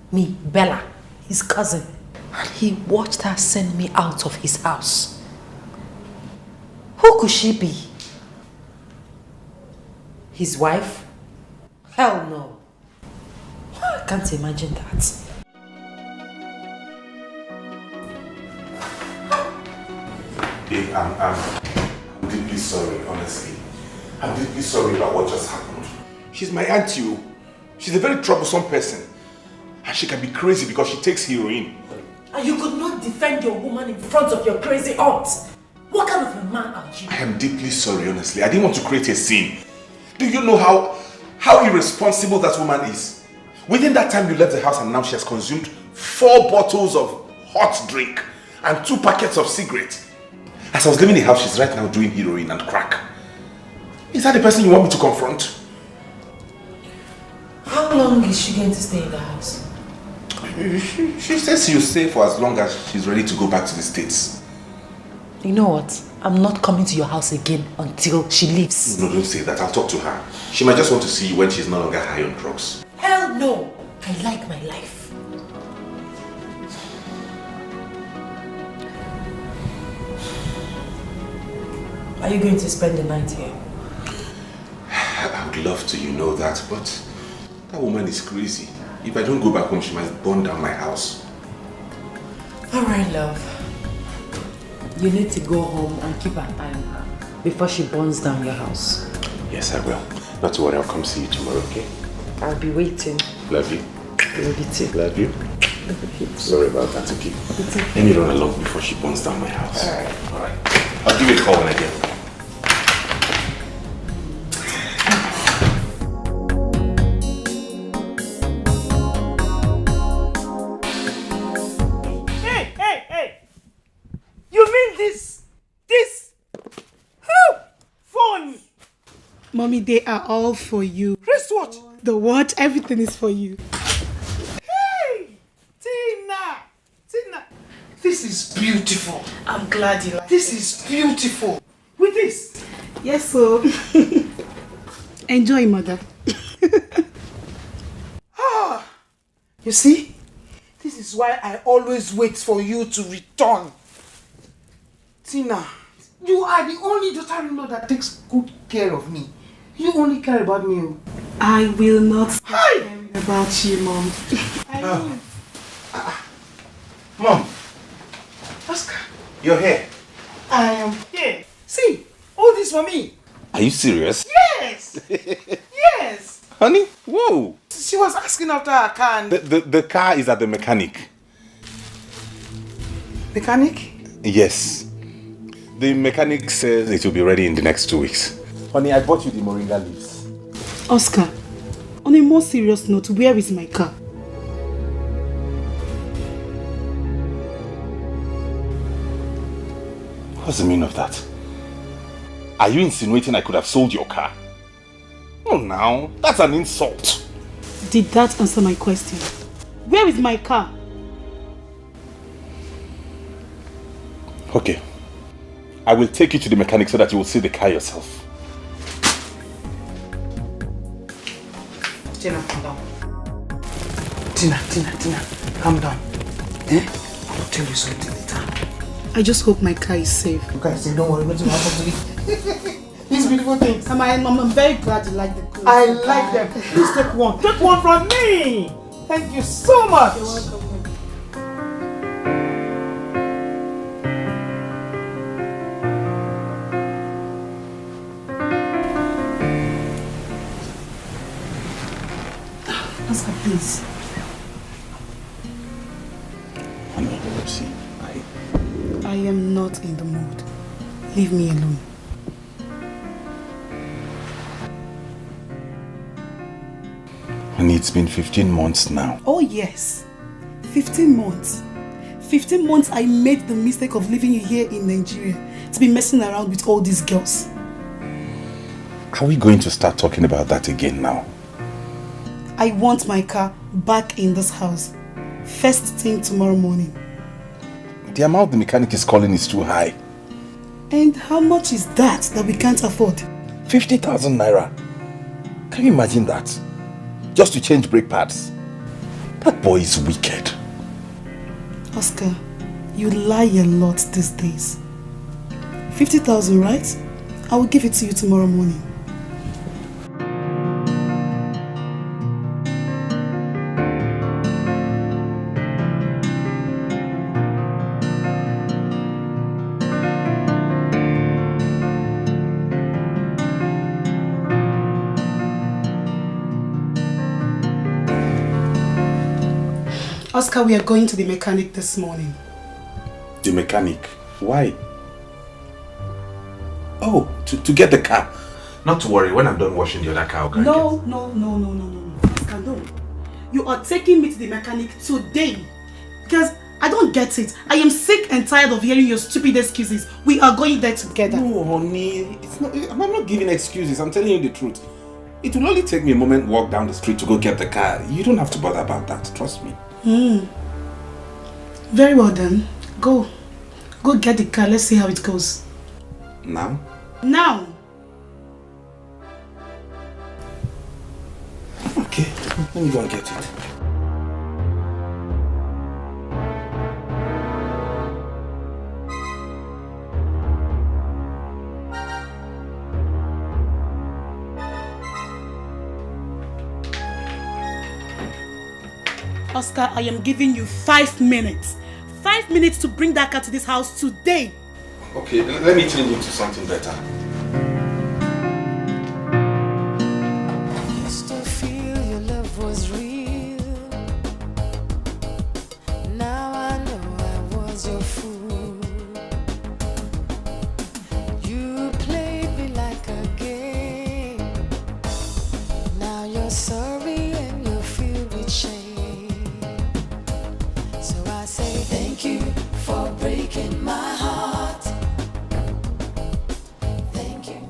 Me, Bella, his cousin. And he watched her send me out of his house. Who could she be? His wife? Hell no. I can't imagine that. Hey, I'm deeply sorry, honestly. I'm deeply sorry about what just happened. She's my auntie. She's a very troublesome person. And she can be crazy because she takes heroin. And you could not defend your woman in front of your crazy aunt. What kind of a man are you? I am deeply sorry, honestly. I didn't want to create a scene. Do you know how irresponsible that woman is? Within that time you left the house and now she has consumed 4 bottles of hot drink and 2 packets of cigarettes. As I was leaving the house, she's right now doing heroin and crack. Is that the person you want me to confront? How long is she going to stay in the house? She says she'll stay for as long as she's ready to go back to the States. You know what? I'm not coming to your house again until she leaves. No, don't say that. I'll talk to her. She might just want to see you when she's no longer high on drugs. Hell no! I like my life. Are you going to spend the night here? I would love to, you know that, but that woman is crazy. If I don't go back home, she might burn down my house. Alright, love. You need to go home and keep an eye on her before she burns down your house. Yes, I will. Not to worry, I'll come see you tomorrow, okay? I'll be waiting. Love you. Love you too. Love you. Love you. Sorry about that, okay? It's okay. Let me run along before she burns down my house. Alright. Alright. I'll give you a call when I get home. Mommy, they are all for you. Wristwatch? The watch, everything is for you. Hey! Tina! This is beautiful. I'm glad you like This is beautiful. With this? Yes, so. Enjoy, mother. You see? This is why I always wait for you to return. Tina, you are the only daughter-in-law that takes good care of me. You only care about me. I will not stop caring about you, Mom. I will. Mom! Oscar, You're here. I am here. See, all this for me. Are you serious? Yes! Yes! Honey? Whoa! She was asking after her car and... The car is at the mechanic. Mechanic? Yes. The mechanic says it will be ready in the next 2 weeks. Honey, I bought you the moringa leaves. Oscar, on a more serious note, where is my car? What's the meaning of that? Are you insinuating I could have sold your car? Oh, now, that's an insult. Did that answer my question? Where is my car? Okay. I will take you to the mechanic so that you will see the car yourself. Tina, calm down. Tina, calm down. Eh? I will tell you something later. I just hope my car is safe. Okay, say don't worry, what's going to happen to me? These beautiful things. I'm very glad you like the clothes. I like them. Please take one. Take one from me. Thank you so much. You're welcome. Oscar, please. Honey, see, I am not in the mood. Leave me alone. Honey, it's been 15 months now. Oh yes, 15 months. 15 months I made the mistake of leaving you here in Nigeria to be messing around with all these girls. Are we going to start talking about that again now? I want my car back in this house. First thing tomorrow morning. The amount the mechanic is calling is too high. And how much is that we can't afford? 50,000 naira. Can you imagine that? Just to change brake pads. That boy is wicked. Oscar, you lie a lot these days. 50,000, right? I will give it to you tomorrow morning. Oscar, we are going to the mechanic this morning. The mechanic? Why? Oh, to get the car. Not to worry, when I'm done washing the other car, I'll go No. Oscar, no. you are taking me to the mechanic today. Because I don't get it. I am sick and tired of hearing your stupid excuses. We are going there together. No, honey, I'm not giving excuses. I'm telling you the truth. It will only take me a moment walk down the street to go get the car. You don't have to bother about that. Trust me. Very well then. Go get the car. Let's see how it goes. Now? Now. Okay, let me go and get it. Oscar, I am giving you 5 minutes. 5 minutes to bring that car to this house today. Okay, let me change into something better. Used to feel your love was real. Now I know I was your fool. You played me like a game. Now you're sorry and you're filled with shame. So I say thank you for breaking my heart. Thank you.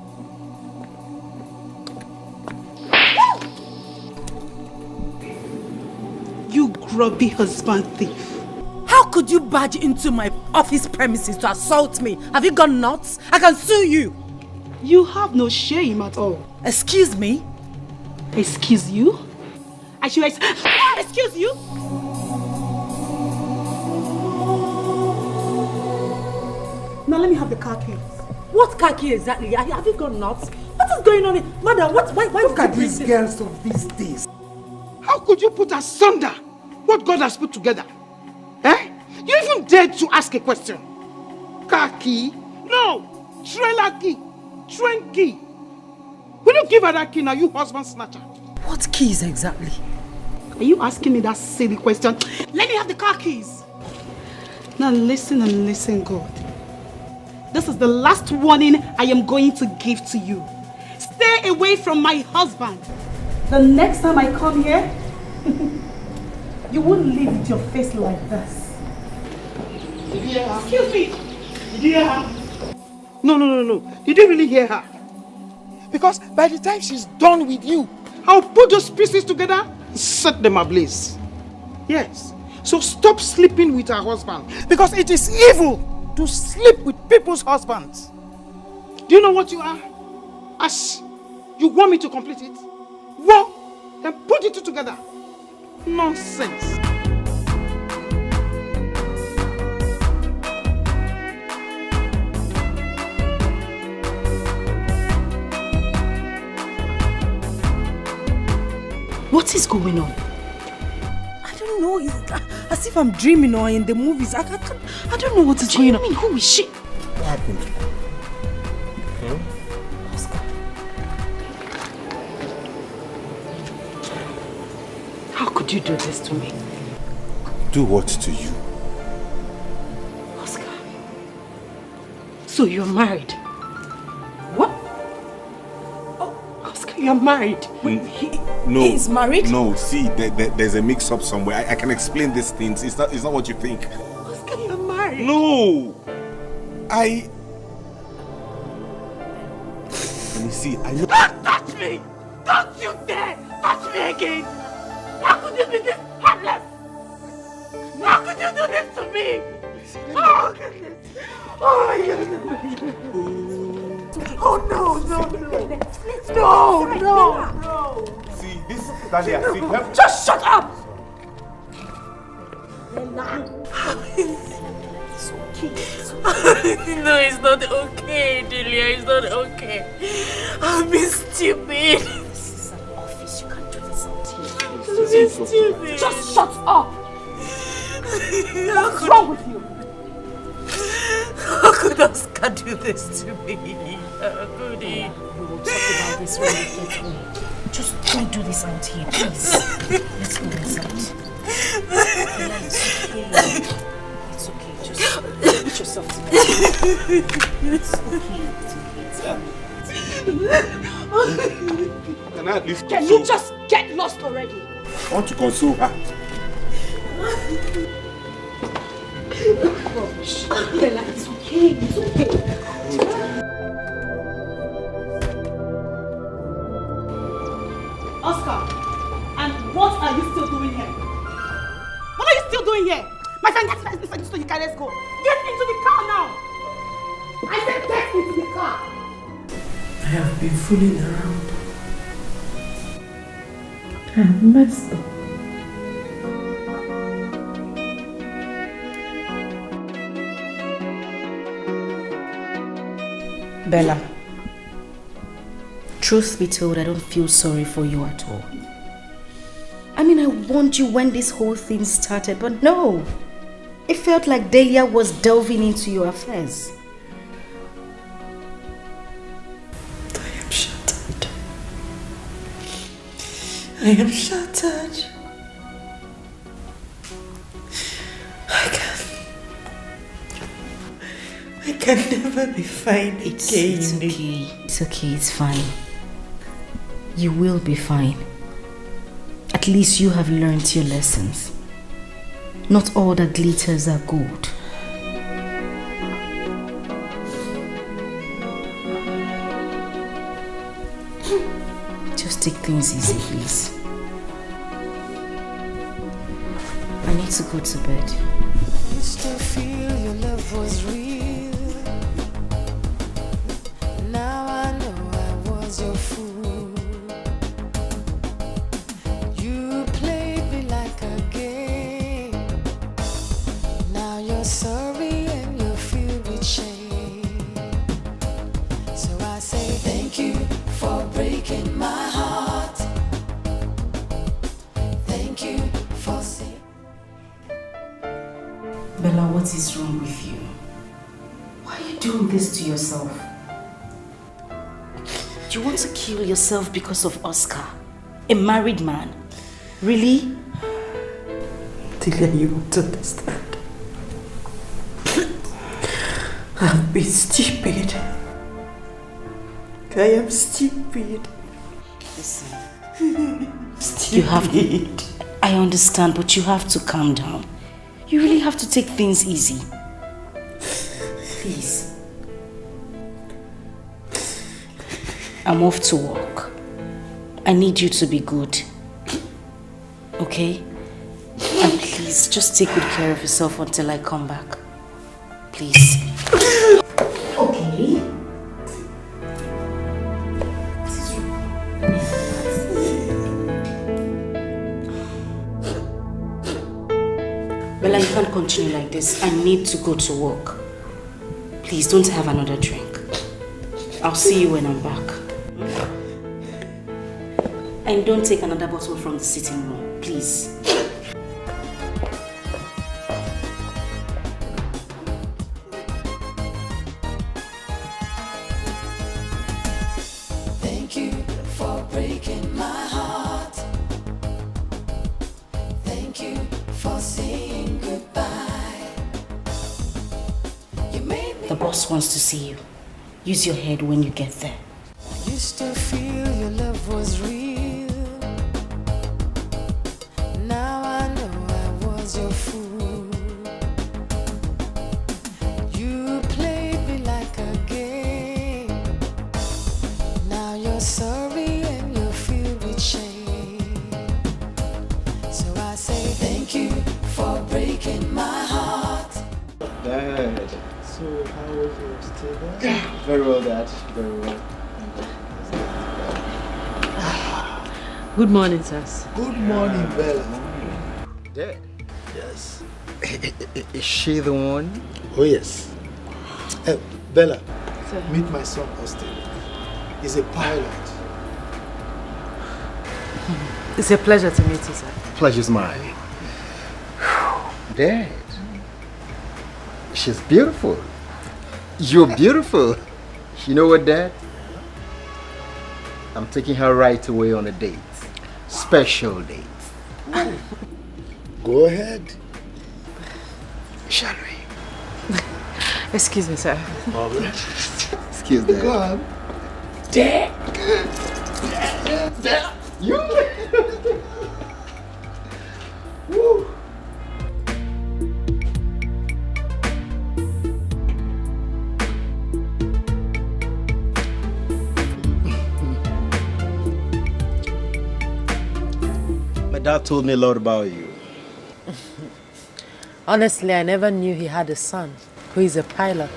You grubby husband thief. How could you barge into my office premises to assault me? Have you gone nuts? I can sue you. You have no shame at all. Excuse me? Excuse you? I should excuse you? Now let me have the car keys. What car key exactly? Have you gone nuts? What is going on here? Madam, why Look at these girls of these days. How could you put asunder what God has put together? Eh? You even dared to ask a question. Car key? No. Trailer key. Train key. Will you give her that key now, you husband snatcher? What keys exactly? Are you asking me that silly question? Let me have the car keys. Now listen and listen, God. This is the last warning I am going to give to you. Stay away from my husband. The next time I come here, you won't leave with your face like this. Did you hear her? Excuse me. Did you hear her? No. You didn't really hear her. Because by the time she's done with you, I'll put those pieces together and set them ablaze. Yes. So stop sleeping with her husband. Because it is evil to sleep with people's husbands. Do you know what you are? Ash. You want me to complete it? Well, then put it together. Nonsense. What is going on? I don't know. It's as if I'm dreaming or in the movies. I don't know what is going on. Who is she? What happened? Oscar. How could you do this to me? Do what to you? Oscar. So you're married? What? Oh, Oscar, you're married. No. He's married? No, see, there's a mix-up somewhere. I can explain these things. It's not what you think. Oscar, you're married. No! Let me see. Don't touch me! Don't you dare touch me again! How could you be this heartless? How could you do this to me? Oh, goodness. Oh, my goodness. Oh, no. See, this... Dalia, see, Just shut up! It's okay. No, it's not okay, Delia. It's not okay. I've been stupid. This is an office. You can't do this out here. I've been stupid. Just shut up! What's wrong with you? How could Oscar do this to me? How could he? We will talk about this when we get home. Just don't do this out here, please. Let's go inside. It's okay. Just put yourself together. It's okay. Can I at least... Can you just get lost already? I want to console her. Bella, it's okay. It's okay. Oscar, and what are you still doing here? What are you still doing here? My friend, get into the car, let's go. Get into the car now. I said get into the car. I have been fooling around. I messed up. Bella, truth be told, I don't feel sorry for you at all. I mean, I warned you when this whole thing started, but no. It felt like Delia was delving into your affairs. I am shattered. I am shattered. I can never be fine again. It's okay. It's okay, it's fine. You will be fine. At least you have learned your lessons. Not all that glitters are gold. Just take things easy, please. I need to go to bed. Used to feel your love was real. Now I know I was your fool. You played me like a game. Now you're sorry and you're filled with shame. So I say thank you for breaking my heart. Thank you for saying. Bella, what is wrong with you? Why are you doing this to yourself? You want to kill yourself because of Oscar? A married man? Really? Delia, you won't understand. I've been stupid. I am stupid. Listen. Stupid. You have to, I understand, but you have to calm down. You really have to take things easy. Please. I'm off to work. I need you to be good. Okay? And please, just take good care of yourself until I come back. Please. Okay. Bella, you can't continue like this. I need to go to work. Please, don't have another drink. I'll see you when I'm back. And don't take another bottle from the sitting room, please. Thank you for breaking my heart. Thank you for saying goodbye. You made me. The boss wants to see you. Use your head when you get there. I used to feel your love was real. Now I know I was your fool. You played me like a game. Now you're sorry and you're filled with shame. So I say thank you for breaking my heart. Dad, so how was your stay there? Very well, Dad. Very well. Good morning, sirs. Good morning, Bella. Dad? Yes. Is she the one? Oh, yes. Bella, Sir. meet my son, Austin. He's a pilot. It's a pleasure to meet you, sir. Pleasure's mine. Dad, she's beautiful. You're beautiful. You know what, Dad? I'm taking her right away on a date. Special date. Go ahead. Shall we? Excuse me, sir. Excuse me. Go on. Dad. Dad. You. Dad told me a lot about you. Honestly, I never knew he had a son who is a pilot.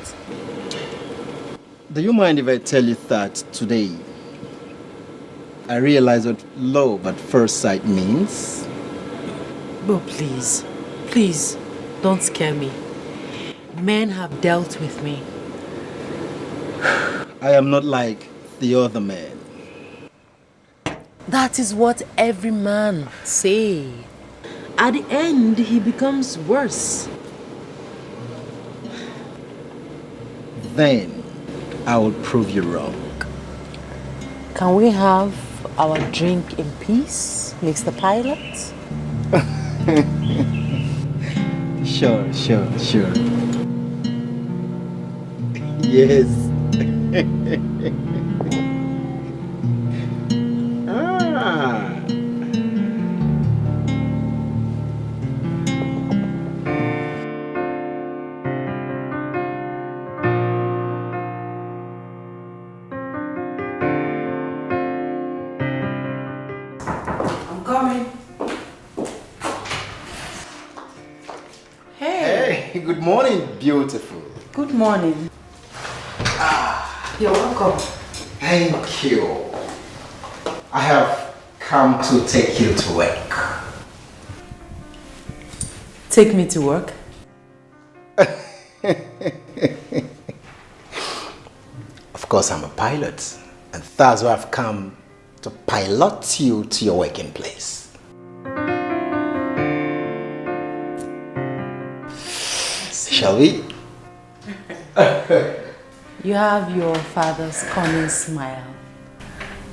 Do you mind if I tell you that today I realize what love at first sight means? Oh, please, please, don't scare me. Men have dealt with me. I am not like the other men. That is what every man say. At the end, he becomes worse. Then I will prove you wrong. Can we have our drink in peace, Mr. Pilot? Sure. Yes. Ah. I'm coming. Hey, good morning, beautiful. Good morning. You're welcome. Thank you. I have come to take you to work. Take me to work? Of course, I'm a pilot, and that's why I've come to pilot you to your working place. Shall we? You have your father's cunning smile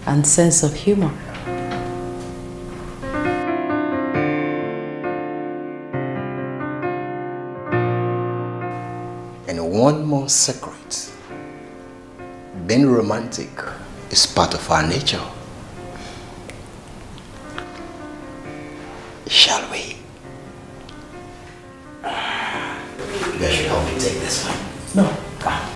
and sense of humor. And one more secret. Being romantic is part of our nature. Shall we? You guys should help me take this one. No, come.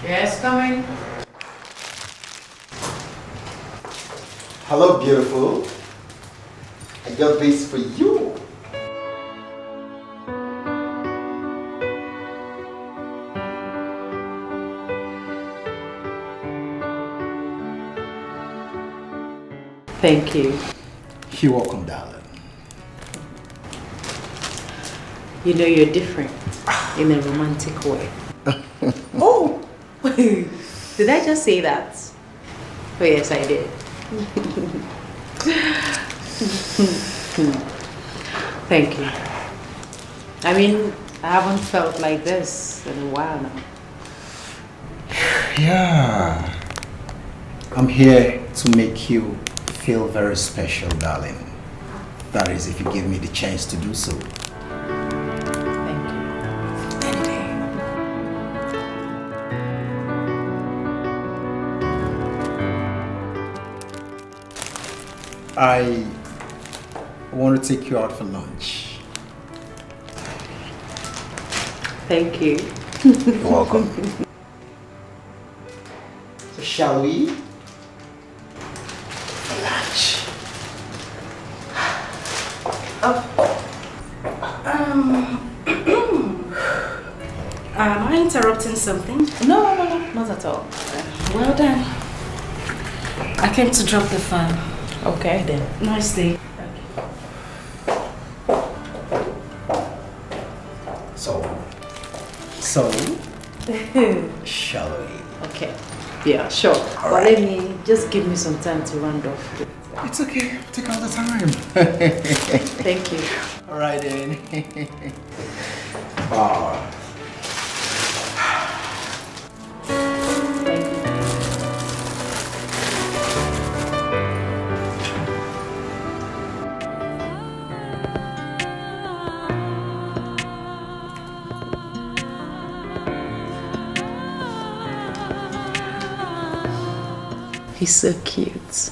Yes, coming. Hello, beautiful. I got this for you. Thank you. You're welcome, darling. You know you're different in a romantic way. Oh! Did I just say that? Oh yes, I did. Thank you. I mean, I haven't felt like this in a while now. Yeah. I'm here to make you feel very special, darling. That is, if you give me the chance to do so. I want to take you out for lunch. Thank you. You're welcome. So shall we? For lunch. Am I interrupting something? No, not at all. Well done. I came to drop the fan. Okay then. Nice day. So, shall we? Okay. Yeah, sure. All but right. let me just give me some time to round off. It's okay. Take all the time. Thank you. All right then. Wow. He's so cute.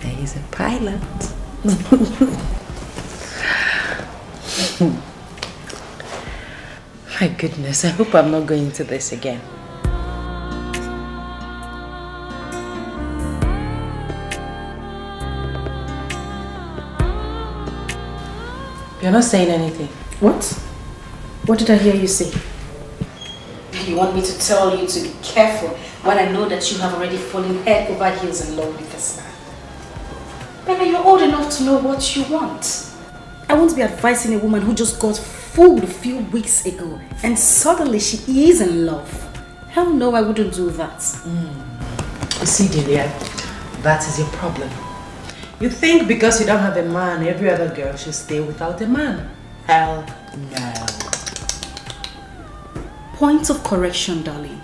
And he's a pilot. My goodness, I hope I'm not going to this again. You're not saying anything. What? What did I hear you say? You want me to tell you to be careful when I know that you have already fallen head over heels in love with this man? Bella, you're old enough to know what you want. I won't be advising a woman who just got fooled a few weeks ago and suddenly she is in love. Hell no, I wouldn't do that. You see, Delia, that is your problem. You think because you don't have a man, every other girl should stay without a man. Hell no. Point of correction, darling.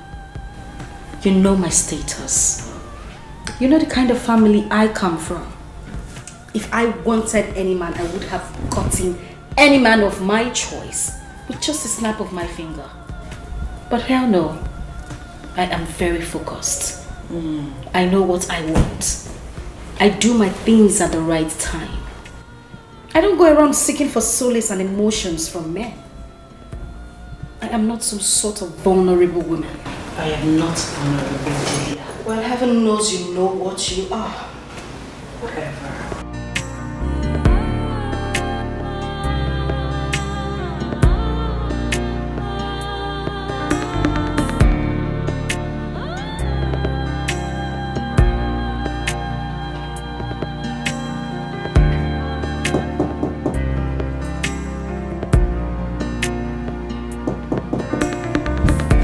You know my status. You know the kind of family I come from. If I wanted any man, I would have gotten any man of my choice with just a snap of my finger. But hell no. I am very focused. I know what I want. I do my things at the right time. I don't go around seeking for solace and emotions from men. I am not some sort of vulnerable woman. I am not vulnerable, Delia. Well, heaven knows you know what you are. Whatever.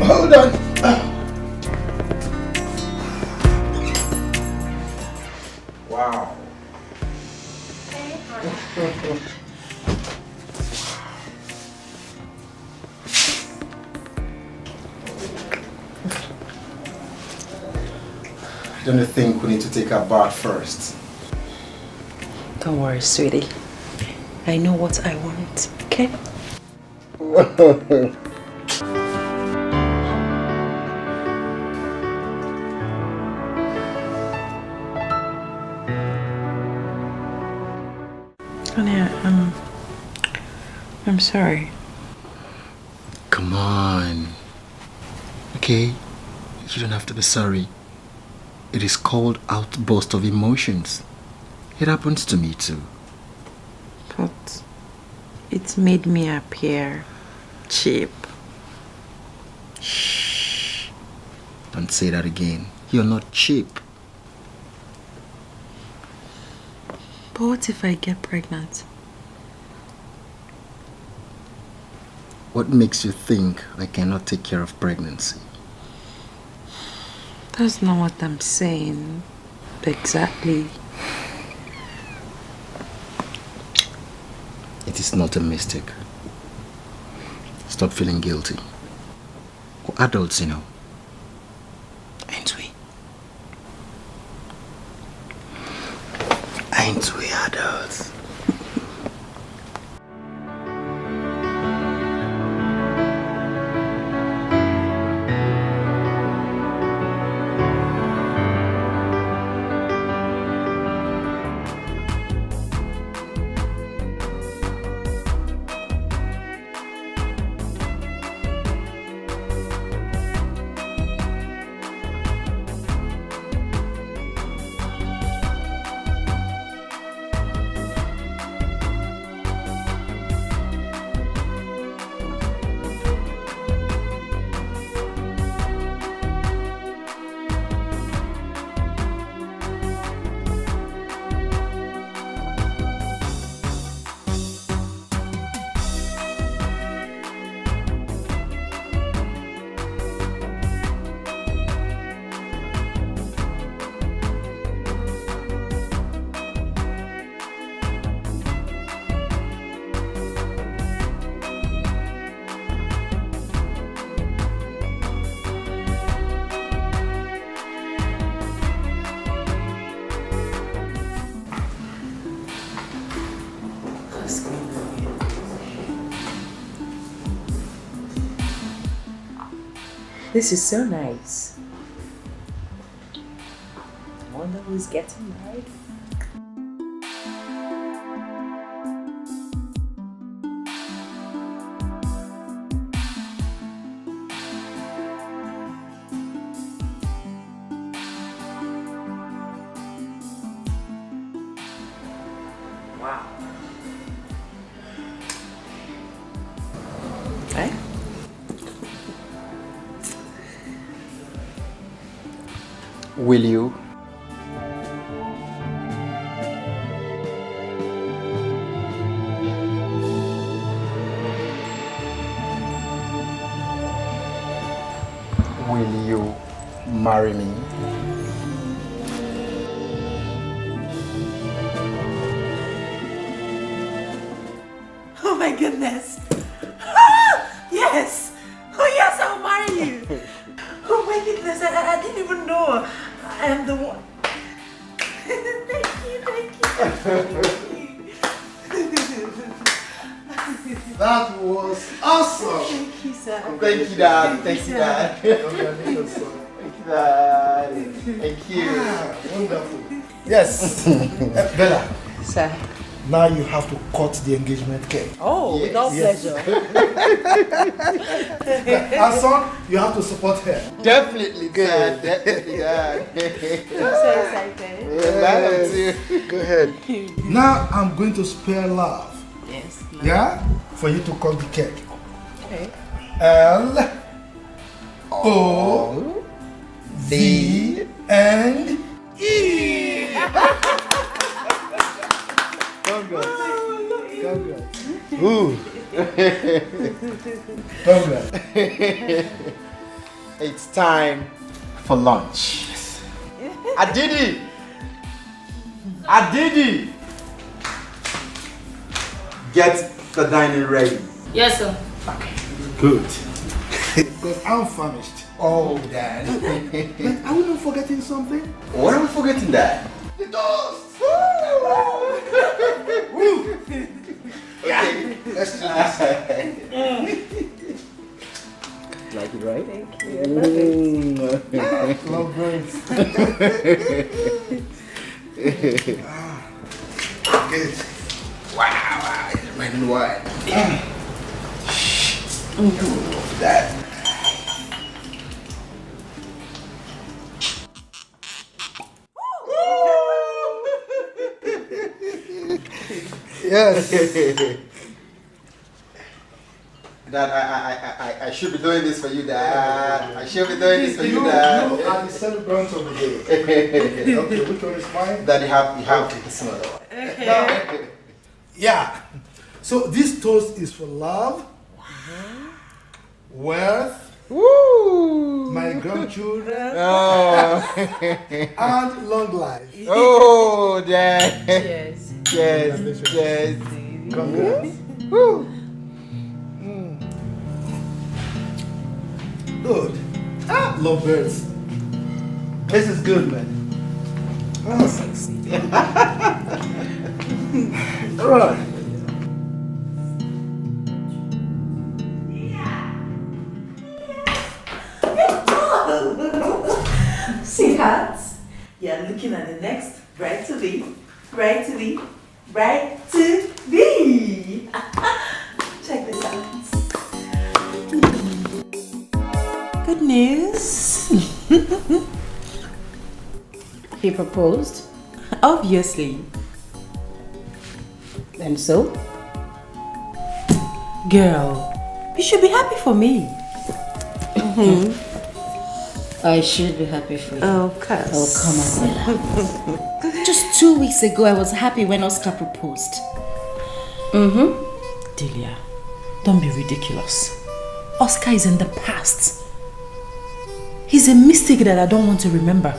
Hold on. Wow. Don't you think we need to take a bath first? Don't worry, sweetie. I know what I want, okay? Honey, I'm sorry. Come on. Okay? You don't have to be sorry. It is called outburst of emotions. It happens to me too. But it made me appear cheap. Shh. Don't say that again. You're not cheap. But what if I get pregnant? What makes you think I cannot take care of pregnancy? That's not what I'm saying. Exactly. It is not a mistake. Stop feeling guilty. We're adults, you know. Ain't we? Ain't we adults? This is so nice. who's getting married. Wow. Eh? Will you? Will you marry me? Oh my goodness. Ah, yes. Oh yes, I'll marry you. Oh my goodness, I didn't even know I am the one. Thank you. That was awesome. Thank you, sir. Thank you, Dad. Thank you, Dad. Congratulations, son. Thank you, Dad. Thank you. Wonderful. Yes. Bella. Sir. Now you have to cut the engagement cake. Oh, with all pleasure. And son, you have to support her. Definitely, good. Definitely, Dad. I'm so excited. Yeah, too. Go ahead. Now I'm going to spare love. Yes. Yeah? For you to cut the cake. Okay. L-O-V-N-E. Congrats. Ooh. Congrats. It's time for lunch. Adidi! Adidi! Get the dining ready. Yes, sir. Good. Because I'm famished. Oh, Dad. But are we not forgetting something? What are we forgetting, Dad? The toast! Okay, let's do this. Like it, right? Thank you. I love it. Love birds. Good. Wow, it's red and white. That. Yes. Dad, I should be doing this for you, Dad. I should be doing this for you, Dad. You are the celebrant of the day. Okay, which one is mine? Dad, you have the smaller one. Okay. Yeah. So this toast is for love, wealth, my grandchildren, and long life. Oh, Dad. Cheers. Cheers. Cheers. Congrats. Good. Love birds. This is good, man. Oh, sexy. All right. Sweetheart, you're looking at the next bride to be. Bride to be. Bride to be. Check this out. Good news. He proposed? Obviously. And so? Girl, you should be happy for me. I should be happy for you. Oh, cuz. Oh, come on, Bella. Just 2 weeks ago, I was happy when Oscar proposed. Delia, don't be ridiculous. Oscar is in the past. He's a mistake that I don't want to remember.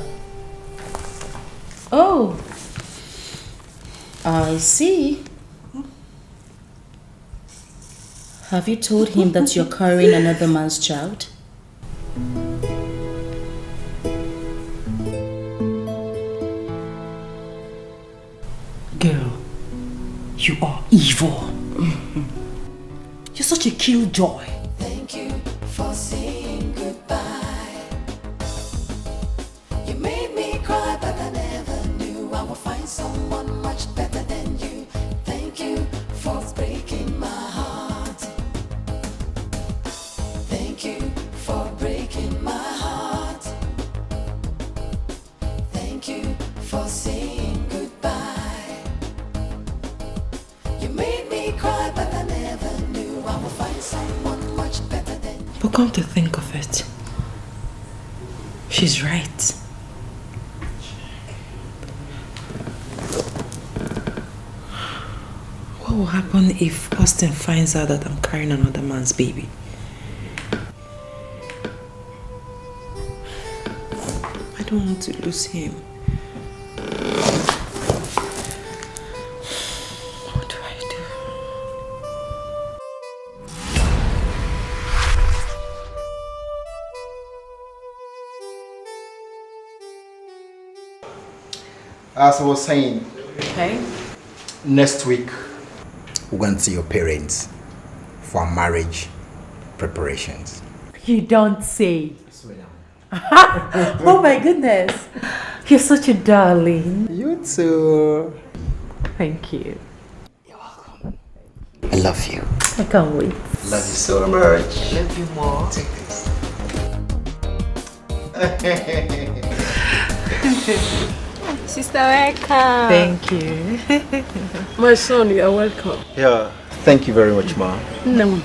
Oh, I see. Have you told him that you're carrying another man's child? Girl, you are evil. You're such a killjoy. Thank you for saying goodbye. You made me cry, but I never someone much better than you. Thank you for breaking my heart. Thank you for breaking my heart. Thank you for saying goodbye. You made me cry, but I never knew I would find someone much better than you. But come to think of it, she's right. What will happen if Austin finds out that I'm carrying another man's baby? I don't want to lose him. What do I do? As I was saying, Okay. next week we're going to see your parents for our marriage preparations. You don't say. Oh my goodness. You're such a darling. You too. Thank you. I love you. I can't wait. Love you so much. I love you more. Take this. Sister, welcome. Thank you. My son, you are welcome. Yeah, thank you very much, Ma. No,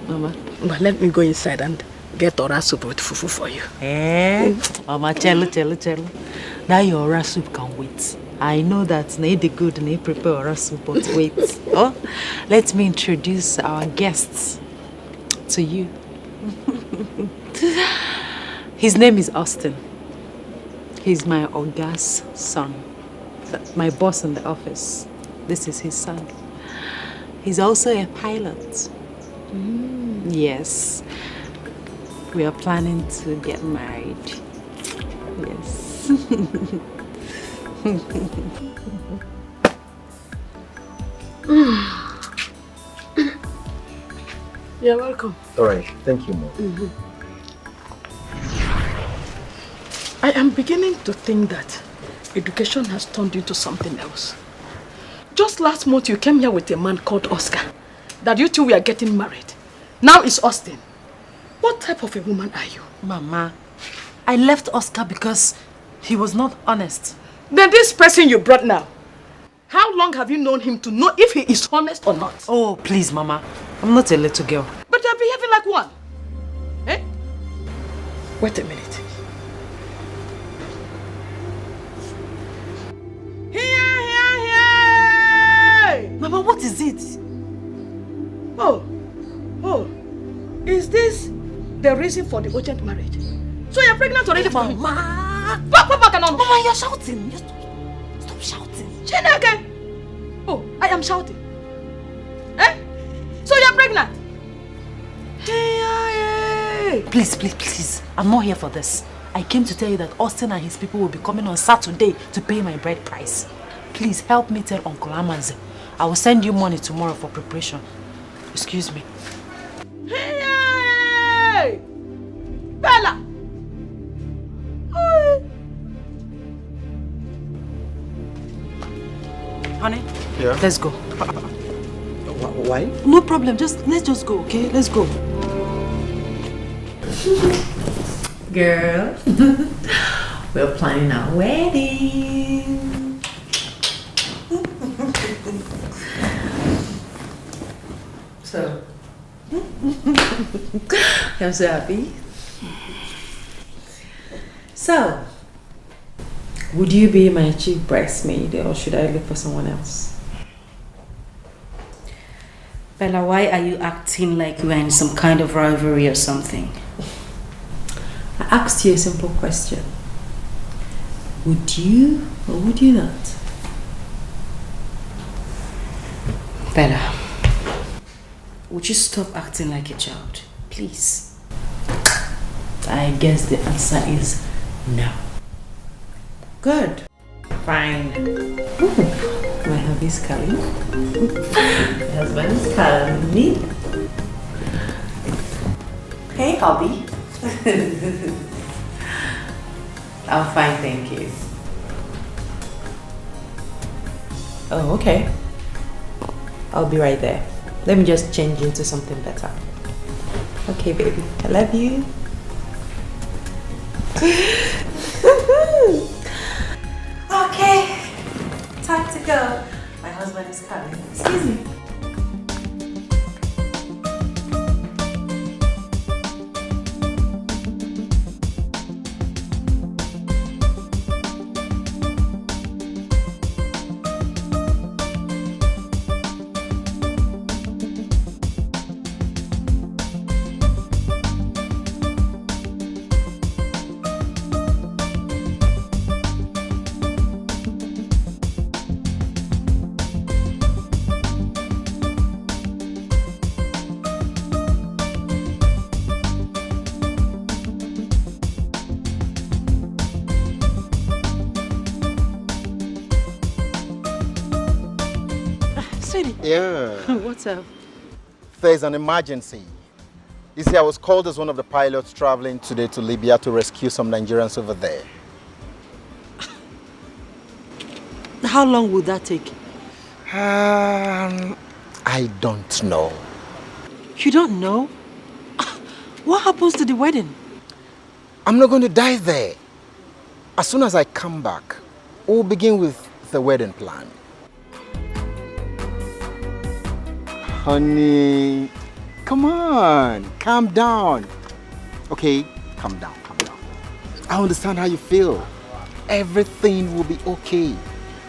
Mama, but let me go inside and get ora soup with fufu for you. Mama, cello. That your ora soup can wait. I know that na the good na prepare ora soup, but wait. Oh, let me introduce our guests to you. His name is Austin. He's my Oga's son. My boss in the office. This is his son. He's also a pilot. Yes. We are planning to get married. Yes. You're welcome. All right, thank you, Ma. I am beginning to think that education has turned into something else. Just last month you came here with a man called Oscar. That you two were getting married. Now it's Austin. What type of a woman are you? Mama, I left Oscar because he was not honest. Then this person you brought now, how long have you known him to know if he is honest or not? Oh, please, Mama. I'm not a little girl. But you're behaving like one. Eh? Wait a minute. Mama, what is it? Oh, is this the reason for the urgent marriage? So you're pregnant already for him? Mama, you're shouting. Stop shouting. Chineke! Oh, I am shouting. Eh? So you're pregnant? Hey. Please. I'm not here for this. I came to tell you that Austin and his people will be coming on Saturday to pay my bride price. Please help me tell Uncle Amaze. I will send you money tomorrow for preparation. Excuse me. Hey! Bella! Honey? Yeah? Let's go. Why? No problem. Let's just go, okay? Let's go. Girl, we're planning our wedding. So, I'm so happy. So, would you be my chief bridesmaid or should I look for someone else? Bella, why are you acting like we're in some kind of rivalry or something? I asked you a simple question. Would you or would you not? Bella, would you stop acting like a child, please? I guess the answer is no. Good. Fine. Ooh, my hubby's calling. My husband is calling me. Hey, hubby. I'm fine, thank you. Oh, okay. I'll be right there. Let me just change into something better. Okay, baby. I love you. Okay. Time to go. My husband is coming. Excuse me. Yeah. What's up? There's an emergency. You see, I was called as one of the pilots traveling today to Libya to rescue some Nigerians over there. How long would that take? I don't know. You don't know? What happens to the wedding? I'm not going to die there. As soon as I come back, we'll begin with the wedding plan. Honey, come on, calm down. Okay, calm down, calm down. I understand how you feel. Everything will be okay.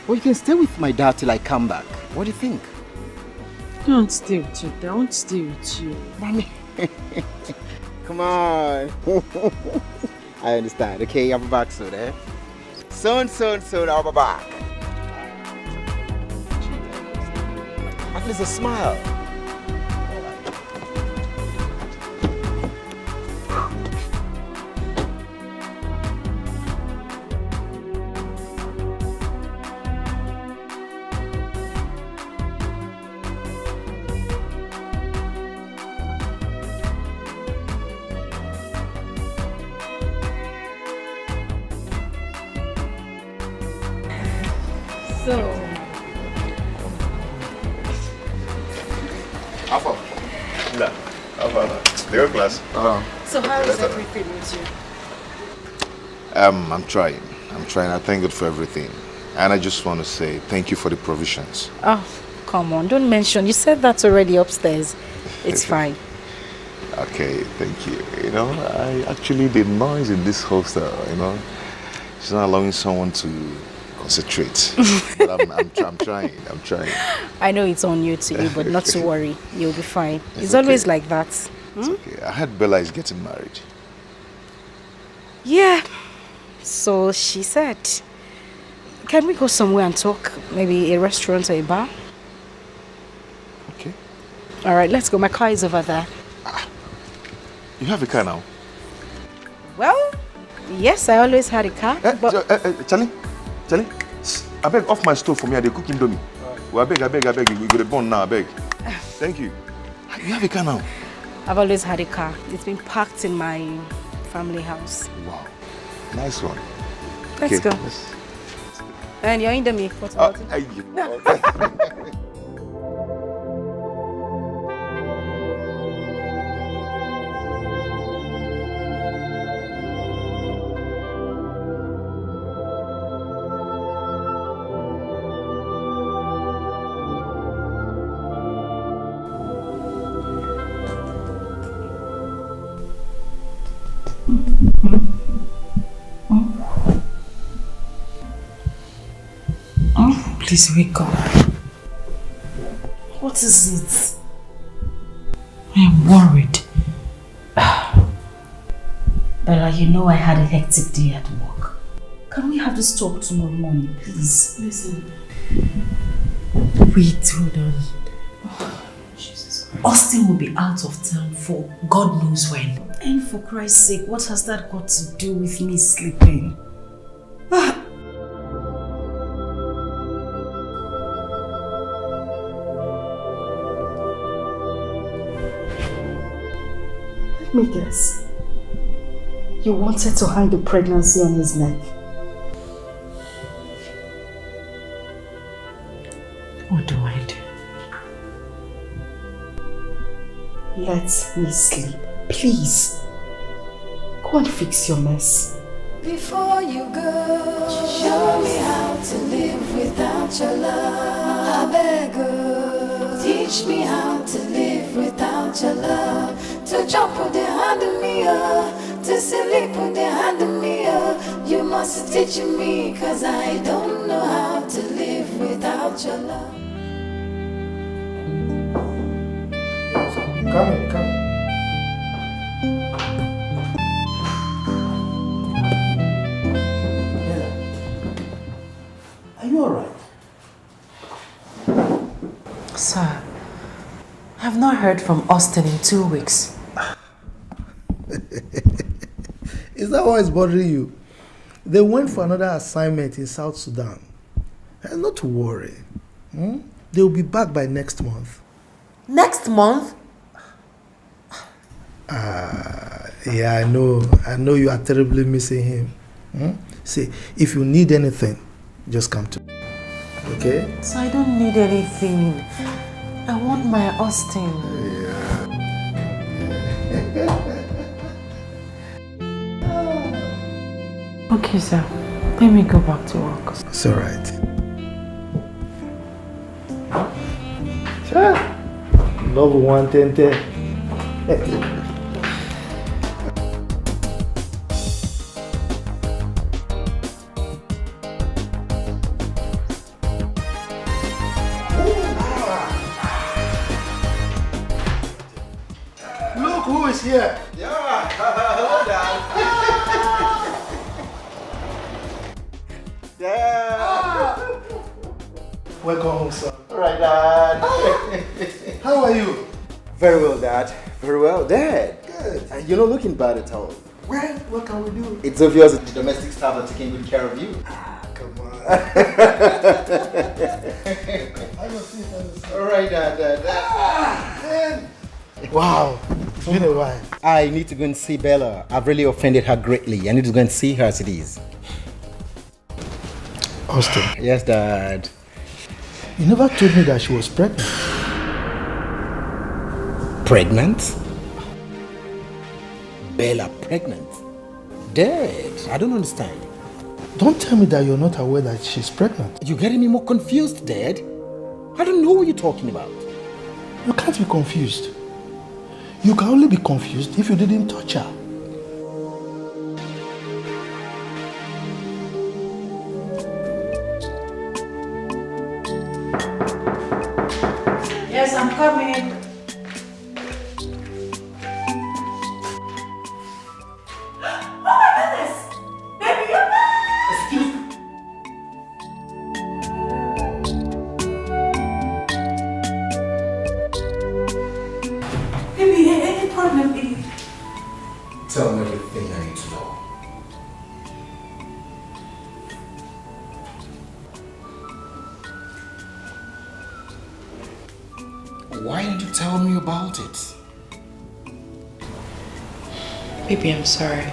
Well, you can stay with my dad till I come back. What do you think? Don't stay with you. Don't stay with you. Mommy. Come on. I understand. Okay, I'll be back soon, eh? Soon, I'll be back. At least a smile. Class. So how is everything with you? I'm trying. I thank God for everything. And I just want to say thank you for the provisions. Oh, come on. Don't mention. You said that already upstairs. It's fine. Okay, thank you. You know, the noise in this hostel, you know, it's not allowing someone to concentrate. But I'm trying. I know it's on you to you, but not to worry. You'll be fine. It's always like that. It's okay. I heard Bella is getting married. Yeah. So she said, can we go somewhere and talk? Maybe a restaurant or a bar? Okay. All right, let's go. My car is over there. You have a car now? Well, yes, I always had a car. Charlie, I beg off my stove for me. They cook indomie. Well, I beg. We go to burn now. I beg. Thank you. You have a car now? I've always had a car. It's been parked in my family house. Wow. Nice one. Let's go. And you're in the me. What about it? Please wake up. What is it? I am worried. Bella, you know I had a hectic day at work. Can we have this talk tomorrow morning, please? Listen. Wait, hold on. Jesus Christ. Austin will be out of town for God knows when. And for Christ's sake, what has that got to do with me sleeping? Let me guess. You wanted to hang the pregnancy on his neck. Let me sleep. Please. Go and fix your mess. Before you go, show me how to live without your love. I beg you, teach me how to live without your love. To jump with the hand of me, to sleep with the hand of me. You must teach me, cause I don't know how to live without your love. Come in, come in. Are you alright? Sir, I've not heard from Austin in 2 weeks. Is that why it's bothering you? They went for another assignment in South Sudan. And not to worry. They'll be back by next month. Next month? Yeah, I know. I know you are terribly missing him. See, if you need anything, just come to me. Okay? So I don't need anything. I want my Austin. Okay, sir. Let me go back to work. It's alright. Sure. Love 110. Look who is here. Yeah, hello, Dad. Yeah. Welcome home, sir. All right, Dad. How are you? Very well, Dad. Very well, Dad. Good. You're not looking bad at all. Well, what can we do? It's obvious that the domestic staff are taking good care of you. Come on. All right, Dad. Wow. It's been a while. I need to go and see Bella. I've really offended her greatly. I need to go and see her as it is. Austin. Yes, Dad. You never told me that she was pregnant. Pregnant? Bella pregnant? Dad, I don't understand. Don't tell me that you're not aware that she's pregnant. You're getting me more confused, Dad. I don't know what you're talking about. You can't be confused. You can only be confused if you didn't touch her. Yes, I'm coming. Tell me everything I need to know. Why didn't you tell me about it? Baby, I'm sorry.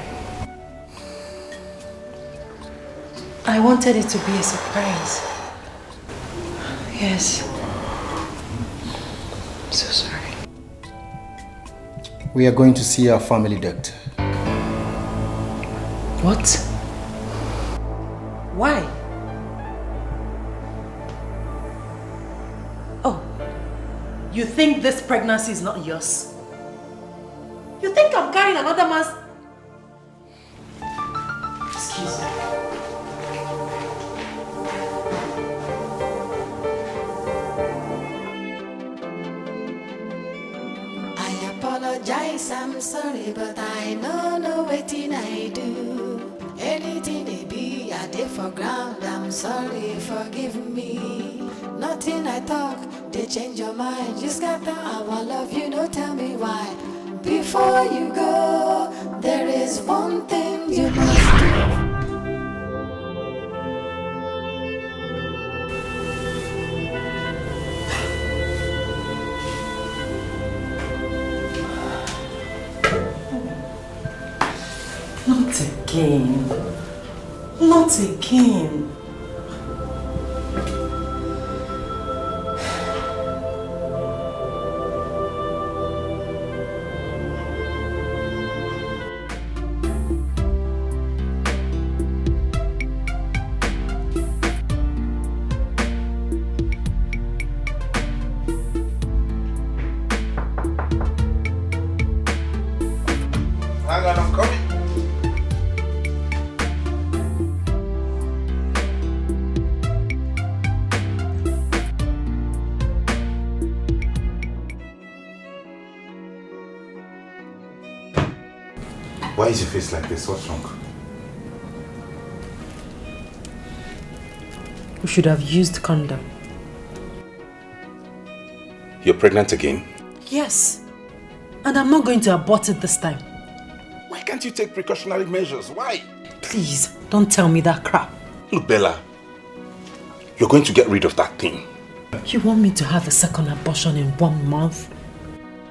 I wanted it to be a surprise. Yes. I'm so sorry. We are going to see our family doctor. What? Why? Oh, you think this pregnancy is not yours? You think I'm carrying another man's... Excuse me. I apologize, I'm sorry, but I know wetin I do. Anything they be, I did for ground, I'm sorry, forgive me. Nothing I talk, they change your mind. You scatter our love, you know, tell me why. Before you go, there is one thing you must do. Not again. Not again. Why is your face like this? What's wrong? We should have used condom. You're pregnant again? Yes. And I'm not going to abort it this time. Why can't you take precautionary measures? Why? Please, don't tell me that crap. Look, Bella, you're going to get rid of that thing. You want me to have a second abortion in 1 month?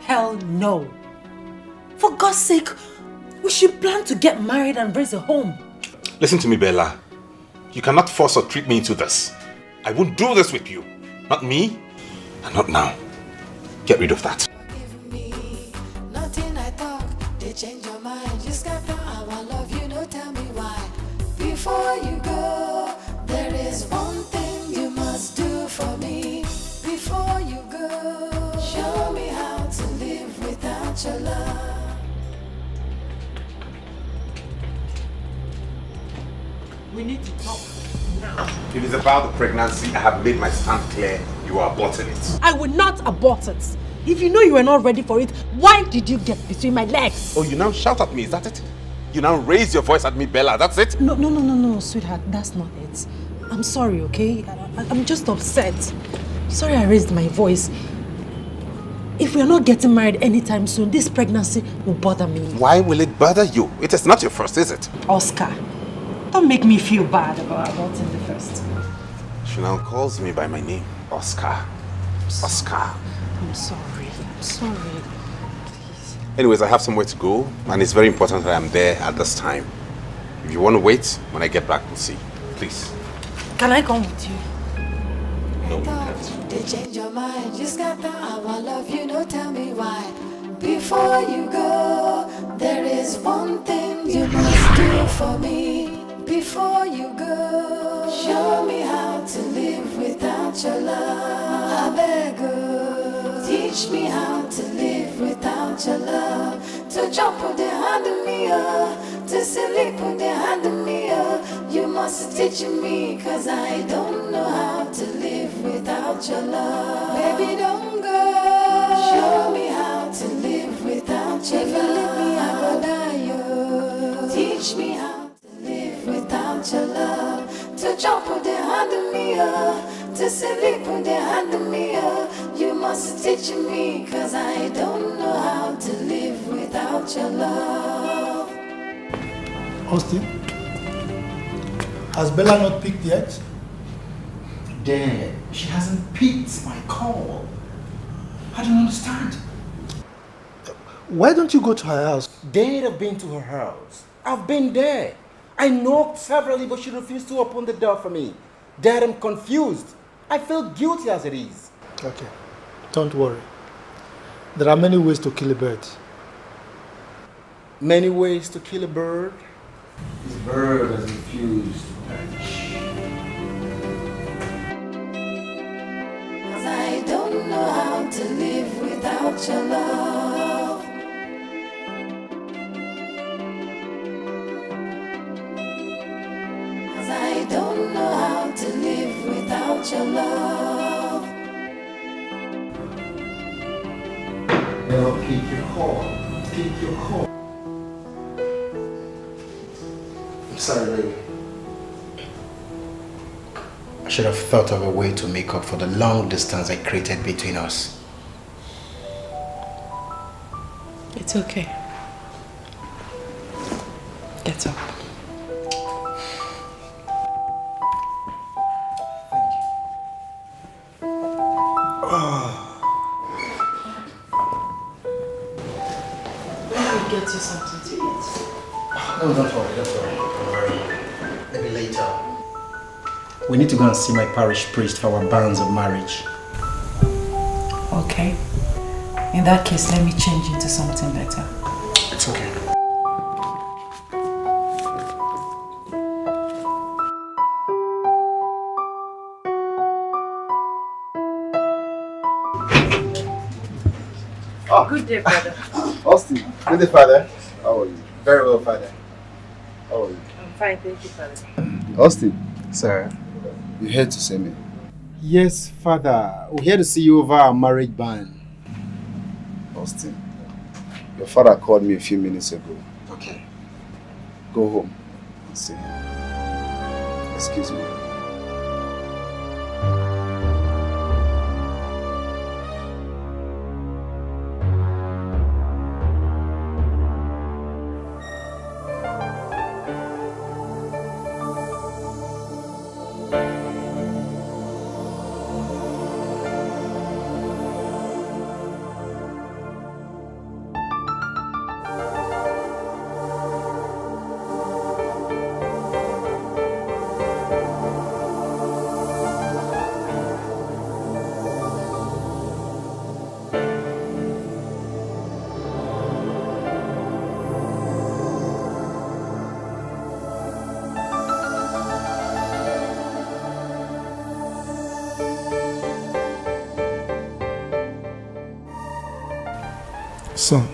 Hell no. For God's sake, we should plan to get married and raise a home. Listen to me, Bella. You cannot force or trick me into this. I won't do this with you. Not me, and not now. Get rid of that. Nothing I talk, they change your mind. Just got the I love you, no tell me why. Before you go, there is one thing you must do for me. Before you go, show me how to live without your love. We need to talk now. If it's about the pregnancy, I have made my stand clear. You are aborting it. I will not abort it. If you know you were not ready for it, why did you get between my legs? Oh, you now shout at me, is that it? You now raise your voice at me, Bella, that's it? No, sweetheart, that's not it. I'm sorry, okay? I'm just upset. Sorry I raised my voice. If we're not getting married anytime soon, this pregnancy will bother me. Why will it bother you? It is not your first, is it? Oscar, don't make me feel bad about aborting the first. She now calls me by my name, Oscar. Oscar. I'm sorry. Anyways, I have somewhere to go, and it's very important that I'm there at this time. If you want to wait, when I get back, we'll see. Please. Can I come with you? No, you can't. They change your mind. Just got the I love you, no tell me why. Before you go, there is one thing you must do for me. Before you go, show me how to live without your love. I beg you, teach me how to live without your love. To jump with the hand of me, to sleep with the hand of me. You must teach me, cause I don't know how to live without your love. Baby, don't go. Show me how to live without your love. If you leave me, I go die, yo. Teach me how to live without your love. To jump with the hand of me, to sleep with the hand of me. You must teach me, cause I don't know how to live without your love. Austin, has Bella not picked yet? Dad, she hasn't picked my call. I don't understand. Why don't you go to her house? Dad, I've been to her house. I've been there. I knocked severally, but she refused to open the door for me. Dad, I'm confused. I feel guilty as it is. Okay, don't worry. There are many ways to kill a bird. Many ways to kill a bird? This bird has refused to perish. Cause I don't know how to live without your love. Cause I don't know how to live without your love. Now keep your call. Keep your call. I'm sorry, baby. I should have thought of a way to make up for the long distance I created between us. It's okay. Get up. Let me get you something to eat. No, don't worry. Maybe later. We need to go and see my parish priest for our banns of marriage. Okay. In that case, let me change into something better. It's okay. Oh. Good day, brother. Austin, good day, father. How are you? Very well, father. How are you? I'm fine, thank you, father. Austin. Sir. You here to see me? Yes, father. We're here to see you over our marriage ban. Austin, your father called me a few minutes ago. Okay. go home and see him. Excuse me. Son.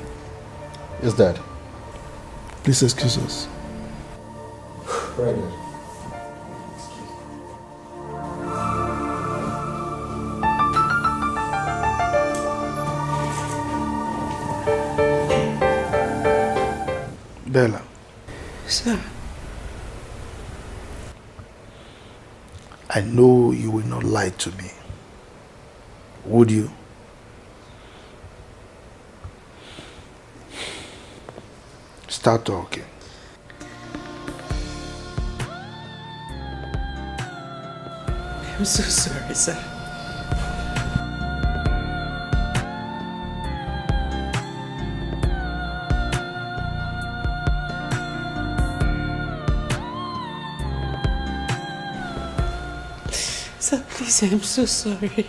Yes, Dad. Please excuse us. Right, Dad. Bella. Sir. I know you will not lie to me. Would you? Start talking. I'm so sorry, sir. Sir, please, I'm so sorry.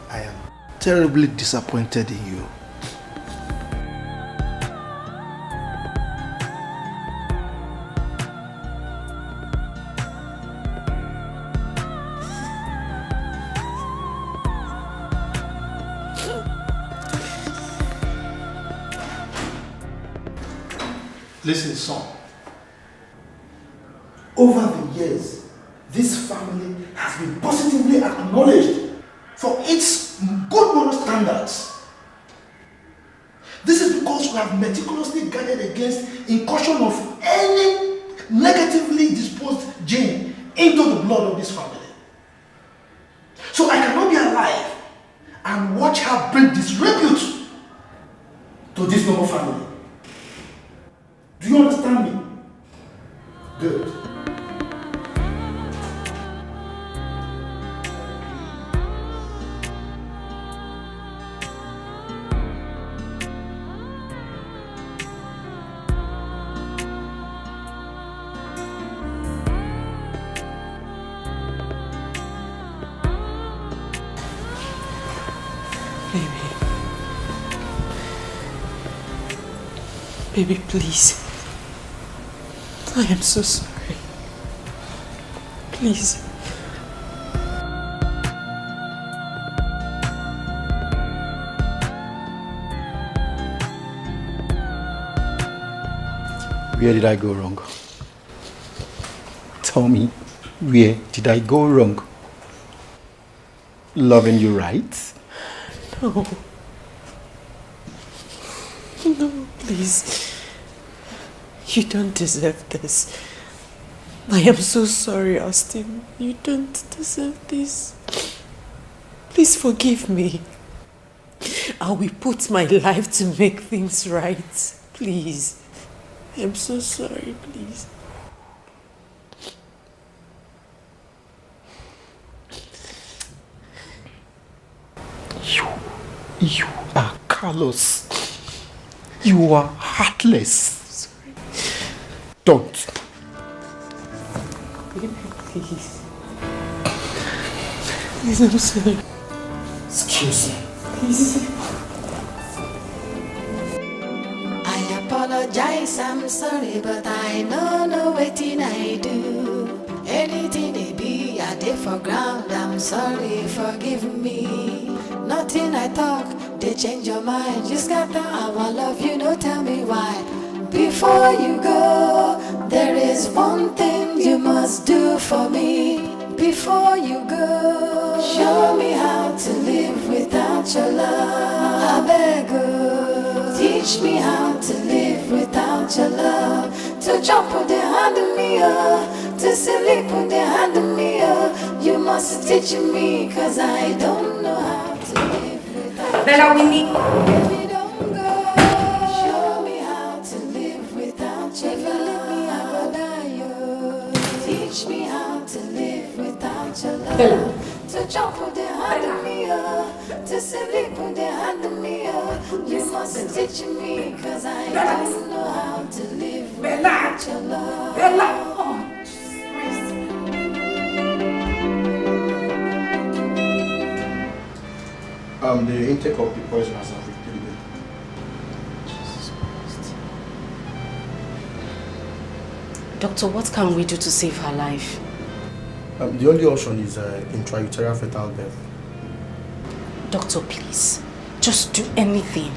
I am terribly disappointed in you. Listen, son. Over the years, this family has been positively acknowledged for its good moral standards. This is because we have meticulously guarded against incursion of any negatively disposed gene into the blood of this family. So I cannot be alive and watch her bring disrepute to this noble family. Do you understand me? Good. Baby, please. I am so sorry. Please. Where did I go wrong? Tell me, where did I go wrong? Loving you right? No. No, please. You don't deserve this. I am so sorry, Austin. You don't deserve this. Please forgive me. I will put my life to make things right. Please. I'm so sorry, please. You are callous. You are heartless. Sorry. Don't. Please. Please, I'm sorry. Excuse me. Please. I apologize, I'm sorry, but I know no waiting I do. Anything they be, I did for ground, I'm sorry, forgive me. Nothing I talk, they change your mind. You scatter our love, you know, tell me why. Before you go, there is one thing you must do for me. Before you go, show me how to live without your love. I beg you, Teach me how to live without your love. To jump with the hand of me, to sleep with the hand of me. You must teach me, cause I don't know how to live without Bella, we need. Baby, don't go. Show me how to live without your love. I will die. Teach me how to live without your love. Bella. To jump with the hand of me, to sleep with the hand of me. You must teach me, cause I don't know how to live without your love. Bella. The intake of the poison has not repeated. Jesus Christ. Doctor, what can we do to save her life? The only option is intrauterine fetal death. Doctor, please. Just do anything.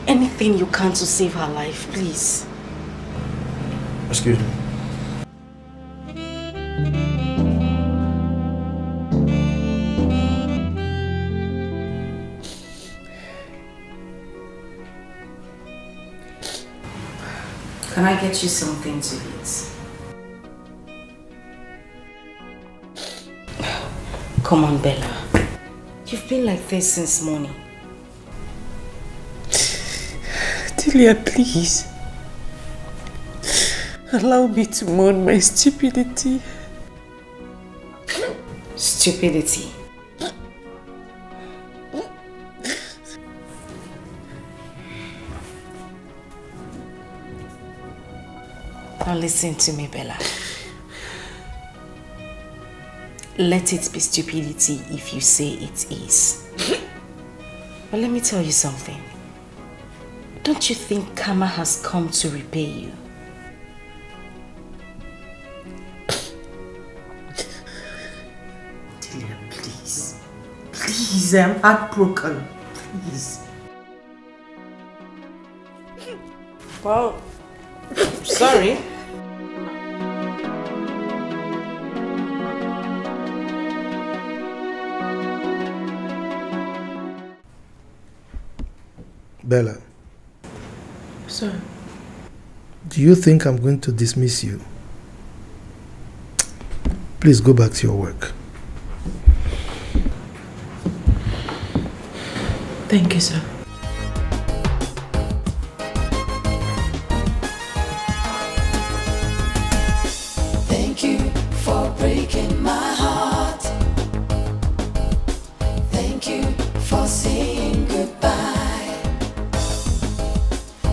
Anything you can to save her life, please. Excuse me. Can I get you something to eat? Come on, Bella. You've been like this since morning. Delia, please. Allow me to mourn my stupidity. Stupidity. Now listen to me, Bella. Let it be stupidity if you say it is. But let me tell you something. Don't you think karma has come to repay you? Delia, please. Please, I'm heartbroken. Please. Well, sorry. Bella. Sir. Do you think I'm going to dismiss you? Please go back to your work. Thank you, sir. Thank you for breaking my heart. Thank you for saying goodbye.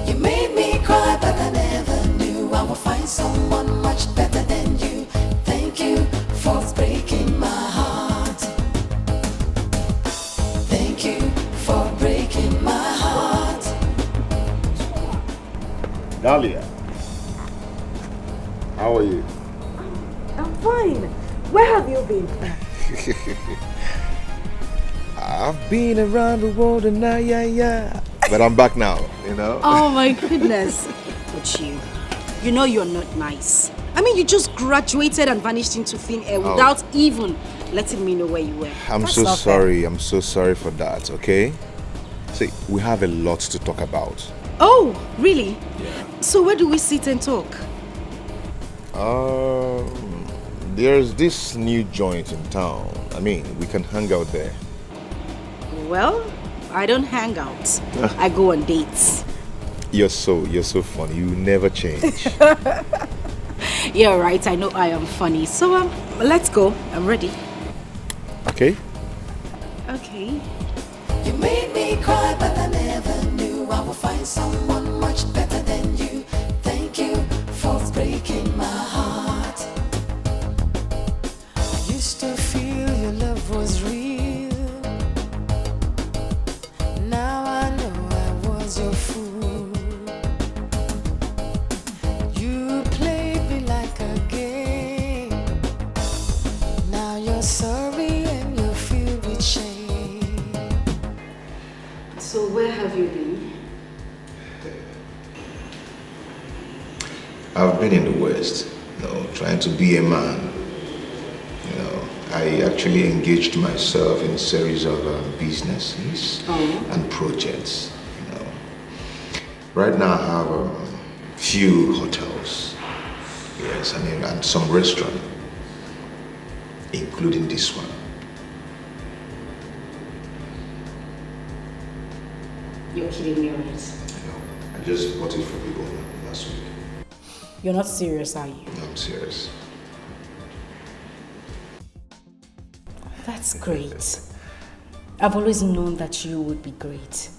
You made me cry, but I never knew I would find someone much better than you. Thank you for breaking my heart. Thank you for breaking my heart. Dahlia, how are you? I'm fine. Where have you been? I've been around the world and yeah. But I'm back now, you know? Oh my goodness. But you know you're not nice. I mean, you just graduated and vanished into thin air without even letting me know where you were. I'm so sorry. I'm so sorry for that, okay? See, we have a lot to talk about. Oh, really? Yeah. So where do we sit and talk? There's this new joint in town. I mean, we can hang out there. Well, I don't hang out. I go on dates. You're so funny. You never change. You're right. I know I am funny. So let's go. I'm ready. Okay. Okay. You made me cry, but I never knew I would find someone much better than you. Thank you for breaking my heart. I used to feel your love was real. Now I know I was your fool. You played me like a game. Now you're sorry and you're filled with shame. So where have you been? I've been in the West, trying to be a man. I actually engaged myself in a series of businesses and projects. Right now I have a few hotels. Yes, and some restaurants, including this one. You're kidding me, right? I just bought it for people last week. You're not serious, are you? No, I'm serious. That's great. I've always known that you would be great.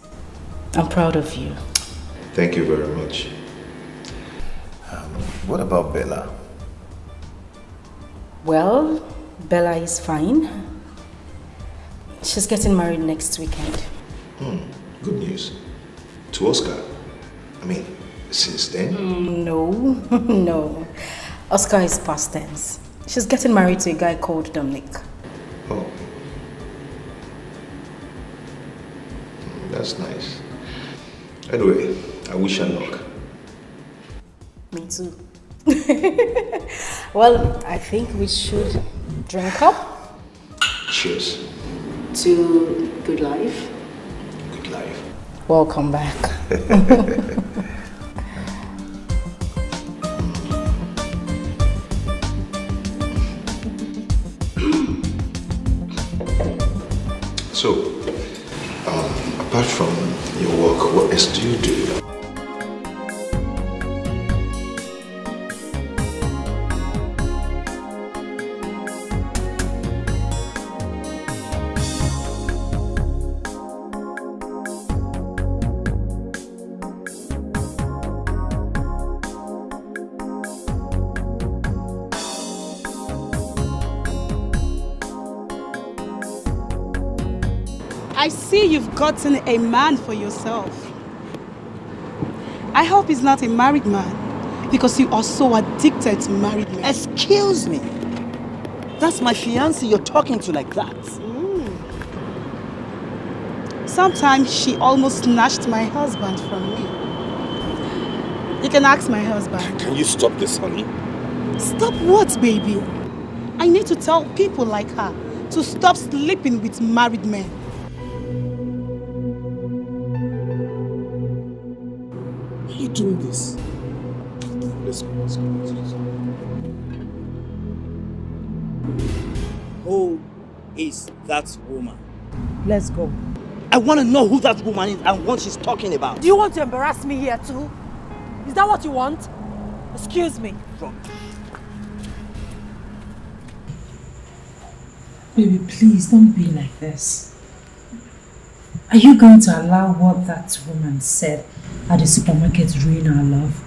I'm proud of you. Thank you very much. What about Bella? Well, Bella is fine. She's getting married next weekend. Good news. To Oscar. I mean, since then? No, no. Oscar is past tense. She's getting married to a guy called Dominic. Oh. That's nice. Anyway, I wish her luck. Me too. Well, I think we should drink up. Cheers. To good life. Good life. Welcome back. So, apart from your work, what else do you do? I see you've gotten a man for yourself. I hope he's not a married man, because you are so addicted to married men. Excuse me. That's my fiancé you're talking to like that. Sometimes she almost snatched my husband from me. You can ask my husband. Can you stop this, honey? Stop what, baby? I need to tell people like her to stop sleeping with married men. Why are you doing this? Let's go, let's go, let's go. Who is that woman? Let's go. I want to know who that woman is and what she's talking about. Do you want to embarrass me here too? Is that what you want? Excuse me. Baby, please don't be like this. Are you going to allow what that woman said at the supermarket ruin our love?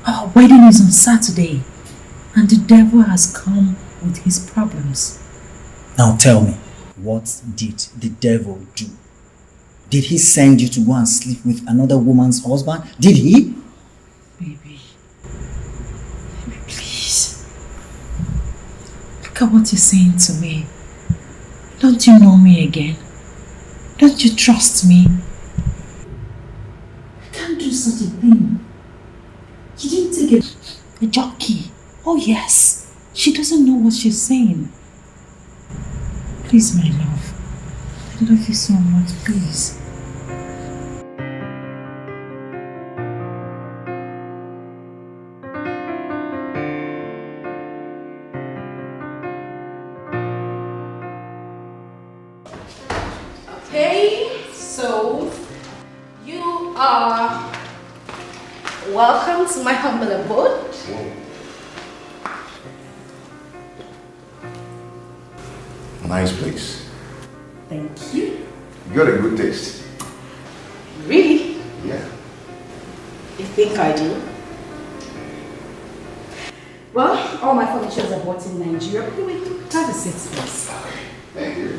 Our wedding is on Saturday, and the devil has come with his problems. Now tell me, what did the devil do? Did he send you to go and sleep with another woman's husband? Did he? Baby, please. Look at what you're saying to me. Don't you know me again? Don't you trust me? I can't do such a thing. You didn't take a jockey. Oh yes, she doesn't know what she's saying. Please, my love. I love you so much, please. Okay, so you are welcome to my humble abode. Nice place. Thank you. You got a good taste. Really? Yeah. You think I do? Well, all my furnitures are bought in Nigeria. Anyway, have a seat, please. Thank you.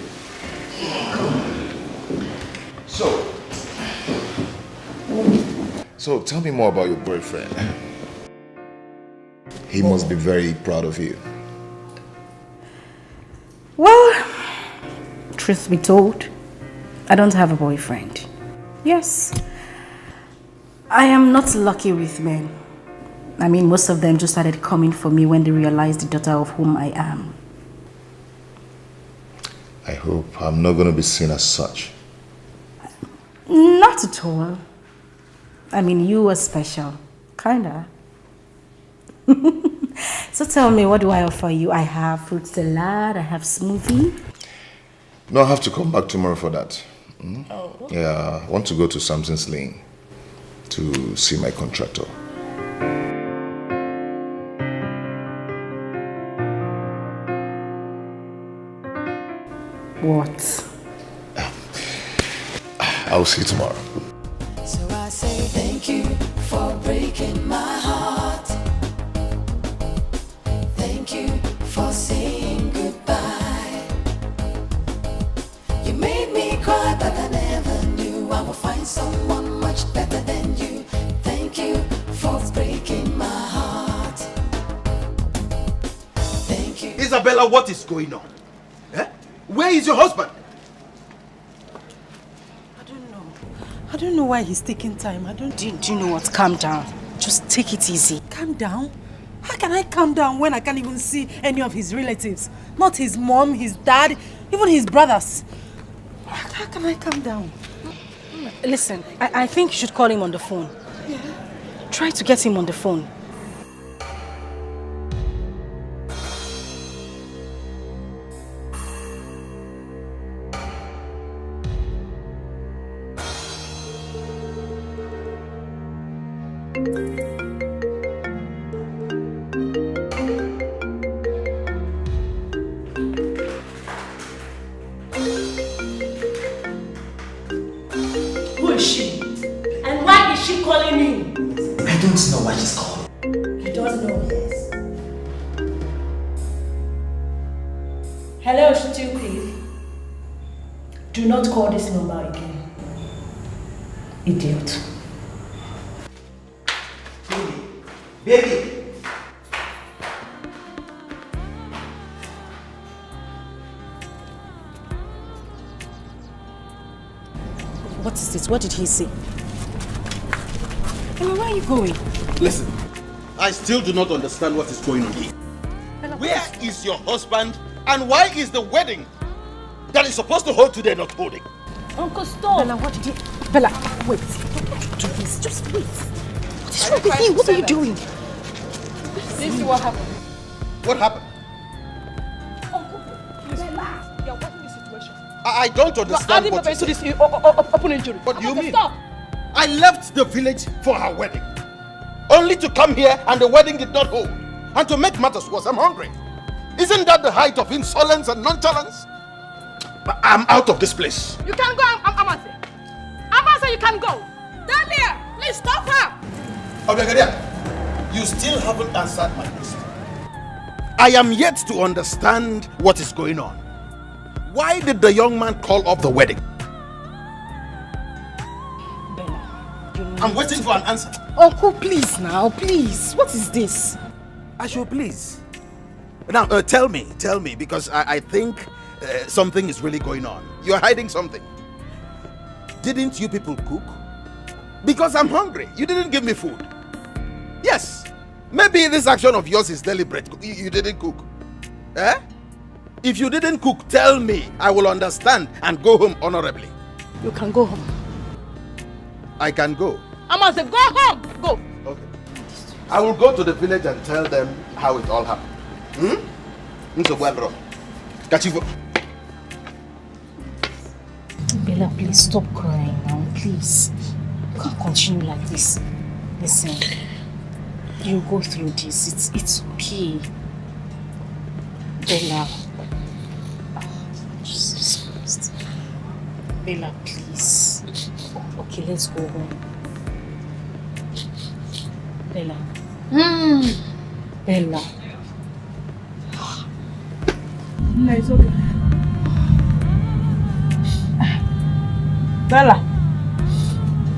So tell me more about your boyfriend. He must be very proud of you. Well, truth be told, I don't have a boyfriend. Yes, I am not lucky with men. I mean, most of them just started coming for me when they realized the daughter of whom I am. I hope I'm not going to be seen as such. Not at all. I mean, you were special. Kinda. So tell me, what do I offer you? I have fruit salad, I have smoothie. No, I have to come back tomorrow for that. Oh. Yeah, I want to go to Samson's Lane to see my contractor. What? I'll see you tomorrow. So I say thank you for breaking my heart. Thank you for saying goodbye. You made me cry, but I never knew I would find someone much better than you. Thank you for breaking my heart. Thank you. Isabella, what is going on? Eh? Where is your husband? I don't know why he's taking time. Do you know what? Calm down. Just take it easy. Calm down? How can I calm down when I can't even see any of his relatives? Not his mom, his dad, even his brothers. How can I calm down? Listen, I think you should call him on the phone. Yeah. Try to get him on the phone. Who is she? And why is she calling you? I don't know why she's calling. You don't know, yes. Hello, stupid. Do not call this number again. Idiot. Baby! What is this? What did he say? Emma, where are you going? Listen, I still do not understand what is going on here. Where is your husband and why is the wedding that is supposed to hold today not holding? Uncle, stop. Bella, what did you... Bella, wait. Don't do this. Just wait. What is wrong with you? What are you doing? This is what happened. What happened? Bella, you're watching the situation. I don't understand what to this open injury. What do you mean? Stop. I left the village for her wedding. Only to come here and the wedding did not hold. And to make matters worse, I'm hungry. Isn't that the height of insolence and nonchalance? But I'm out of this place. You can go, Amase. Amase, you can go. Dahlia, please stop her. Obegadia, you still haven't answered my question. I am yet to understand what is going on. Why did the young man call off the wedding? I'm waiting for an answer. Uncle, please now, please. What is this? I should please. Now, tell me, because I think something is really going on. You're hiding something. Didn't you people cook? Because I'm hungry. You didn't give me food. Yes. Maybe this action of yours is deliberate. You didn't cook. Eh? If you didn't cook, tell me. I will understand and go home honorably. You can go home. I can go. Amase, go home. Go. Okay. I will go to the village and tell them how it all happened. Bella, please stop crying now, please. You can't continue like this. Listen, you go through this. It's okay. Bella. Jesus Christ. Bella, please. Okay, let's go home. Bella. Bella. No, it's okay. Bella,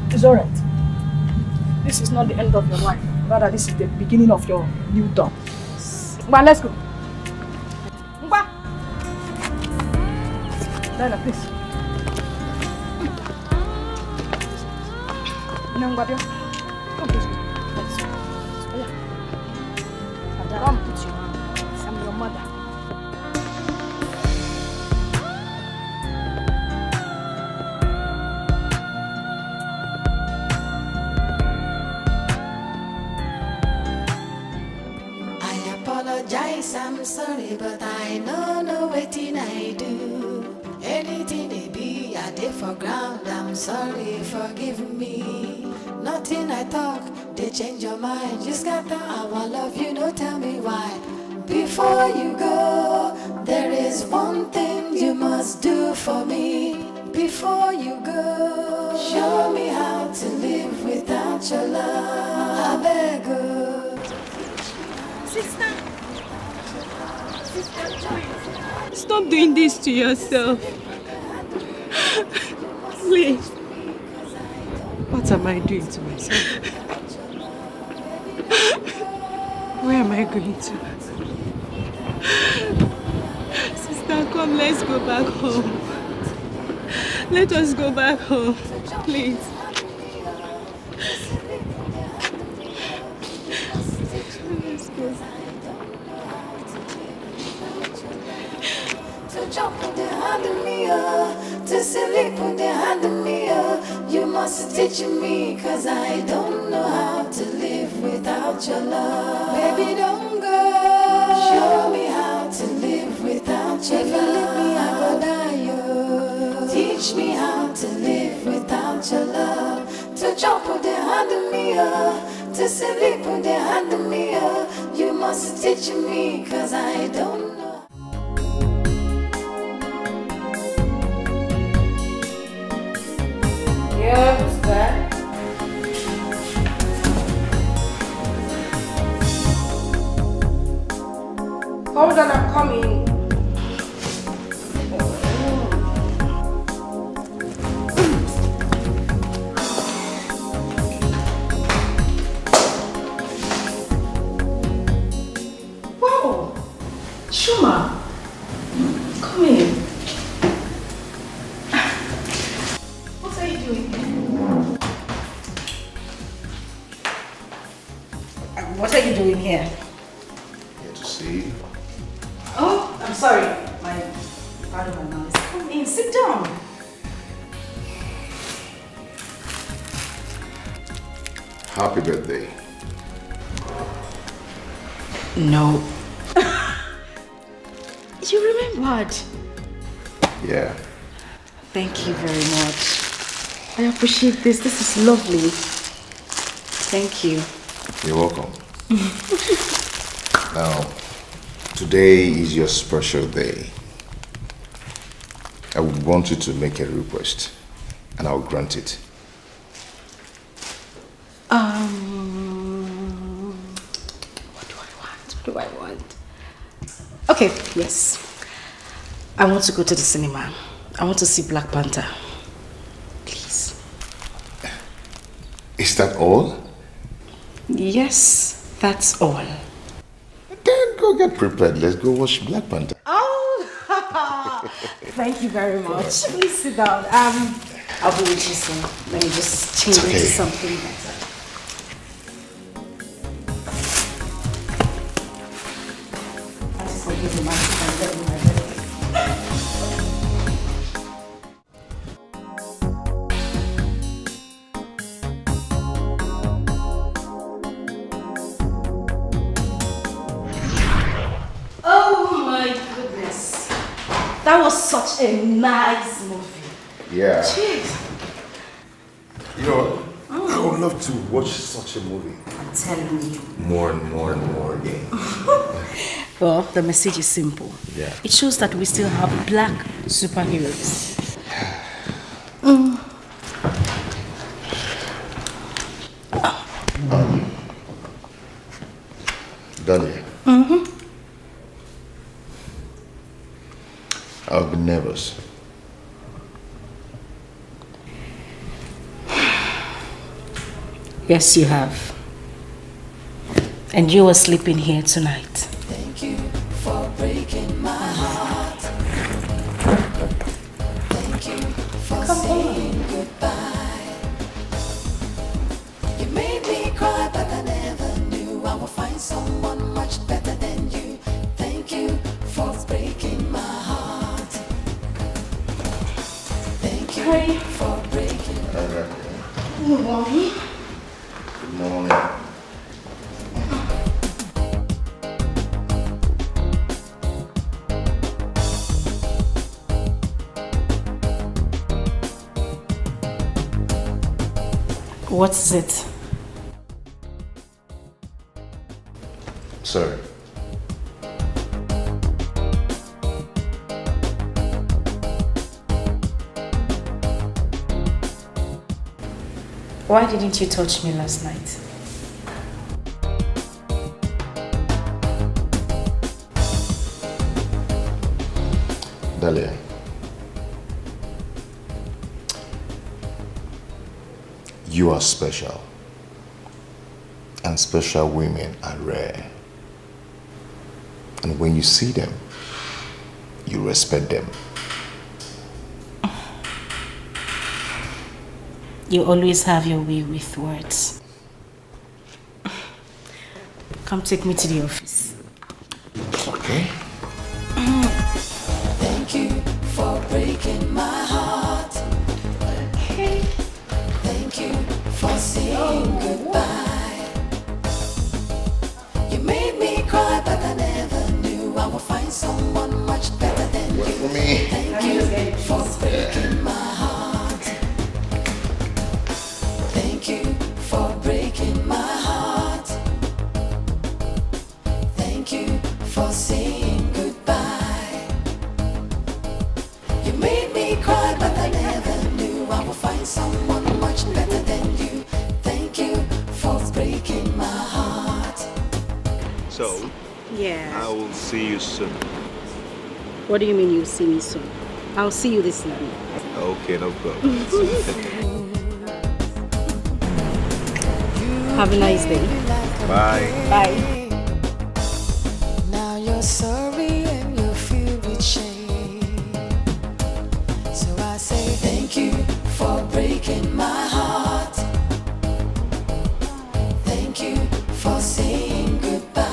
it's alright. This is not the end of your life. Rather, this is the beginning of your new dawn. But let's go. Mba. Bella, please. No, Mba, come, please. Let's go. Come, put your arm. I'm your mother. say, but I know wetin I do. Anything they be, I did for ground. I'm sorry, forgive me. Nothing I talk, they change your mind. You scatter our love, you know, tell me why. Before you go, there is one thing you must do for me. Before you go, show me how to live without your love. I beg you. Sister, stop doing this to yourself. Please. What am I doing to myself? Where am I going to? Sister, come, let's go back home. Let us go back home, please. Let's go. To jump with the hand of me, to sleep with the hand of me, you must teach me, cause I don't know how to live without your love. Baby, don't go. Show me how to live without your love. If you leave me, I go die, yo. Teach me how to live without your love. To jump with the hand of me, to sleep with the hand of me, you must teach me, cause I don't know. Yeah, who's that? Hold on, I'm coming. Wow, Shuma, come in. What are you doing here? What are you doing here? Here to see. Oh, I'm sorry. Pardon my noise. Come in, sit down. Happy birthday. No. You remembered? Yeah. Thank you very much. I appreciate this. This is lovely. Thank you. You're welcome. Now, today is your special day. I would want you to make a request, and I'll grant it. What do I want? Okay, yes. I want to go to the cinema. I want to see Black Panther. Please. Is that all? Yes, that's all. Then go get prepared. Let's go watch Black Panther. Oh, thank you very much. Please sit down. I'll be with you soon. Let me just change into something better. I just forgive you, man. Oh my goodness. That was such a nice movie. Yeah. Jeez. You know what? I would love to watch such a movie. I'm telling you. More and more and more again. Well, the message is simple. Yeah. It shows that we still have black superheroes. Dahlia, I've been nervous. Yes, you have. And you were sleeping here tonight. Thank you for breaking my heart. Thank you for saying goodbye. You made me cry, but I never knew I would find someone much better than you. Thank you for breaking my heart. Thank you for breaking my heart. Good morning. Good morning. What is it? Sorry. Why didn't you touch me last night? Dahlia. You are special. And special women are rare. And when you see them, you respect them. You always have your way with words. Come take me to the office. Okay. Thank you for breaking my heart. Thank you for saying goodbye. You made me cry, but I never knew I would find someone much better than you. For me. Thank you for breaking my heart. Thank you for breaking my heart. Thank you for saying goodbye. You made me cry, but I never knew I would find someone much better than you. Thank you for breaking my heart. So, Yeah. I will see you soon. What do you mean you'll see me soon? I'll see you this evening. Okay, no problem. Have a nice day. Bye. Bye. Now you're sorry and you're filled with shame. So I say thank you for breaking my heart. Thank you for saying goodbye.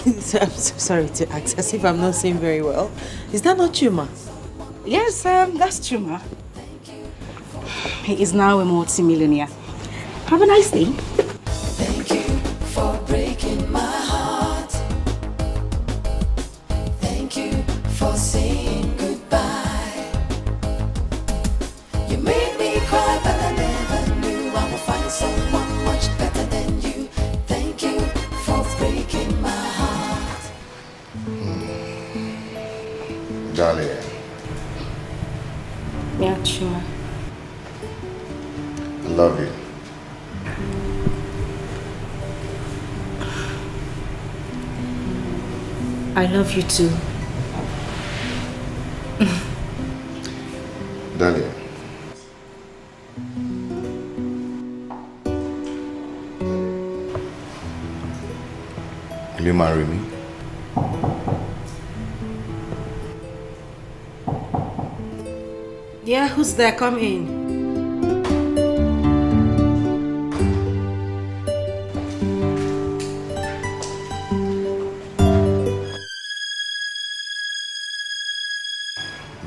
I'm so sorry to ask, as if I'm not saying very well. Is that not you, ma? Yes, that's true, ma. He is now a multi-millionaire. Have a nice day. Thank you for breaking my heart. Thank you for saying goodbye. You made me cry, but I never knew I would find someone much better than you. Thank you for breaking my heart. Dahlia. Yeah, sure. I love you. I love you too. Dahlia. Will you marry me? Yeah, who's there? Come in.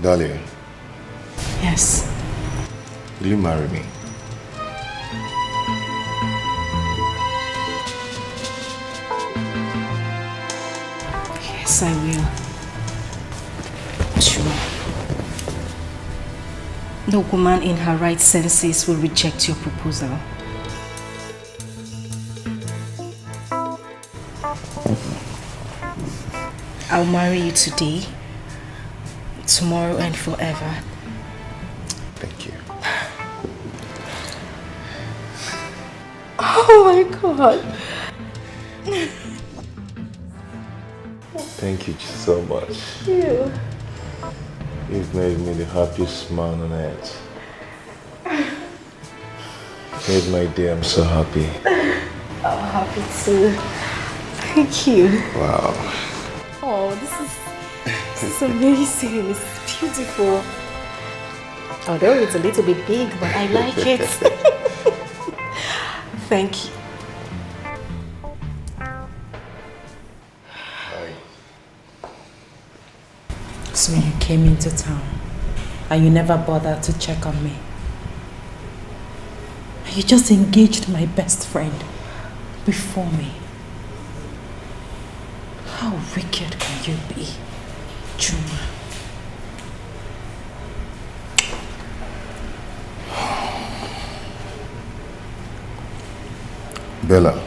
Dahlia, Yes. will you marry me? Yes, I will. Sure. No woman in her right senses will reject your proposal. I'll marry you today, tomorrow, and forever. Thank you. Oh my God. Thank you so much. You. You've made me the happiest man on earth. Made my day, I'm so happy. I'm happy too. Thank you. Wow. Oh, this is amazing. It's beautiful. Although it's a little bit big, but I like it. Thank you. So you came into town and you never bothered to check on me. And you just engaged my best friend before me. How wicked can you be, Juma? Bella,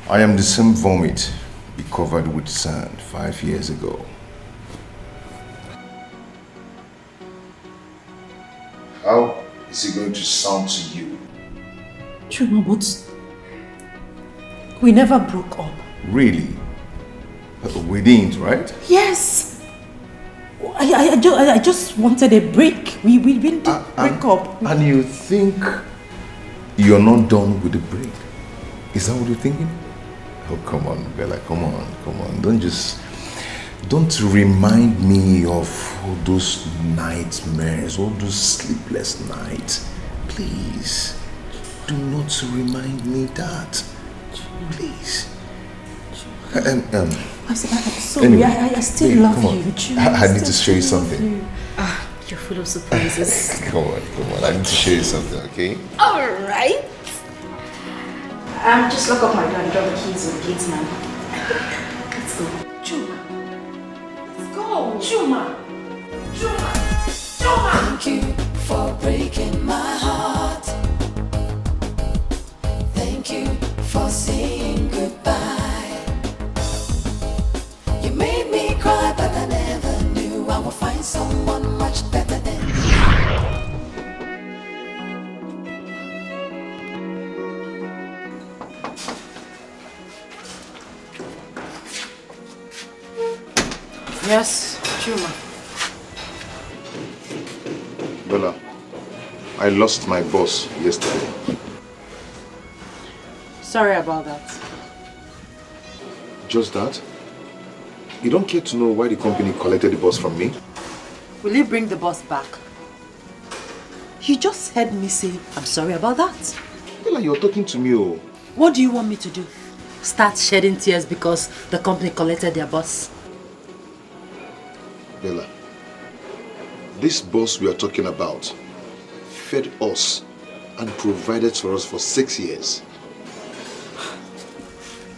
I am the same vomit you covered with sand 5 years ago. How is it going to sound to you? Chuma, but we never broke up. Really? We didn't, right? Yes. I just wanted a break. We didn't break up. And you think you're not done with the break? Is that what you're thinking? Oh, come on, Bella, come on. Don't remind me of all those nightmares, all those sleepless nights. Please, do not remind me that. Please. I'm sorry, anyway, I still babe, love come on. you. I need to show you something. You're full of surprises. Come on. I need to show you something, okay? Alright. Just lock up my door and drop the keys with the gate man. Let's go. Chuma. Let's go. Chuma. Thank you for breaking my heart. Thank you for saying goodbye. You made me cry, but I never knew I would find someone much better than you. Yes, Chuma. Bella, I lost my boss yesterday. Sorry about that. Just that? You don't care to know why the company collected the boss from me? Will you bring the boss back? You just heard me say, I'm sorry about that. Bella, you're talking to me, oh. What do you want me to do? Start shedding tears because the company collected their boss? Bella, this boss we are talking about fed us and provided for us for 6 years.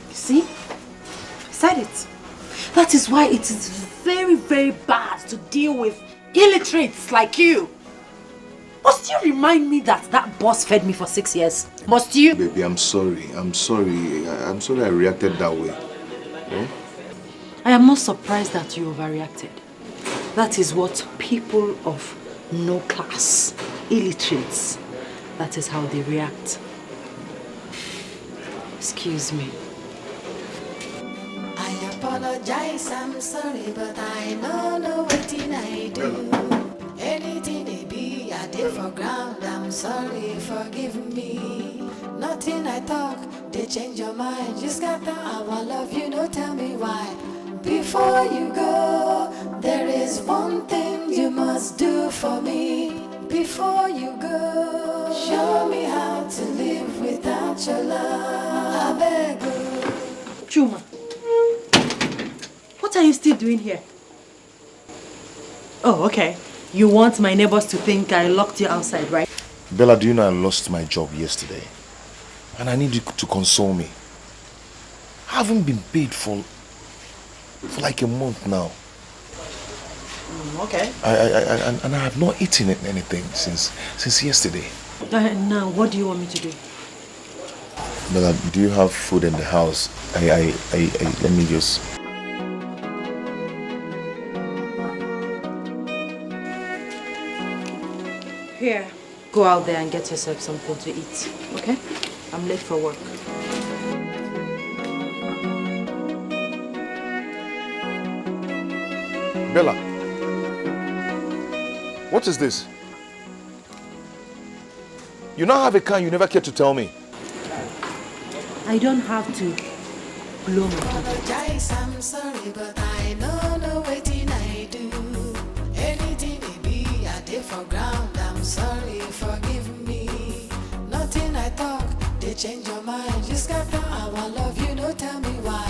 You see? I said it. That is why it is very, very bad to deal with illiterates like you. Must you remind me that that boss fed me for 6 years? Must you? Baby, I'm sorry I reacted that way. Eh? I am not surprised that you overreacted. That is what people of no class, illiterates, that is how they react. Excuse me. I apologize, I'm sorry, but I know no waiting I do. Anything they be, I did for ground, I'm sorry, forgive me. Nothing I talk, they change your mind. Just got the I love you, no tell me why. Before you go, there is one thing you must do for me. Before you go, show me how to live without your love. I beg you. Chuma, what are you still doing here? Oh, okay. You want my neighbors to think I locked you outside, right? Bella, do you know I lost my job yesterday? And I need you to console me. I haven't been paid for like a month now. Okay. And I have not eaten anything since yesterday. Now, what do you want me to do? Bella, do you have food in the house? Let me just... Here, go out there and get yourself something to eat, okay? I'm late for work. Bella, what is this? You now have a car you never cared to tell me. I don't have to blow my Apologize, I'm sorry, but I know no waiting I do. Anything it be, I did for ground, I'm sorry, forgive me. Nothing I talk, they change your mind. Just got the I love you, no tell me why.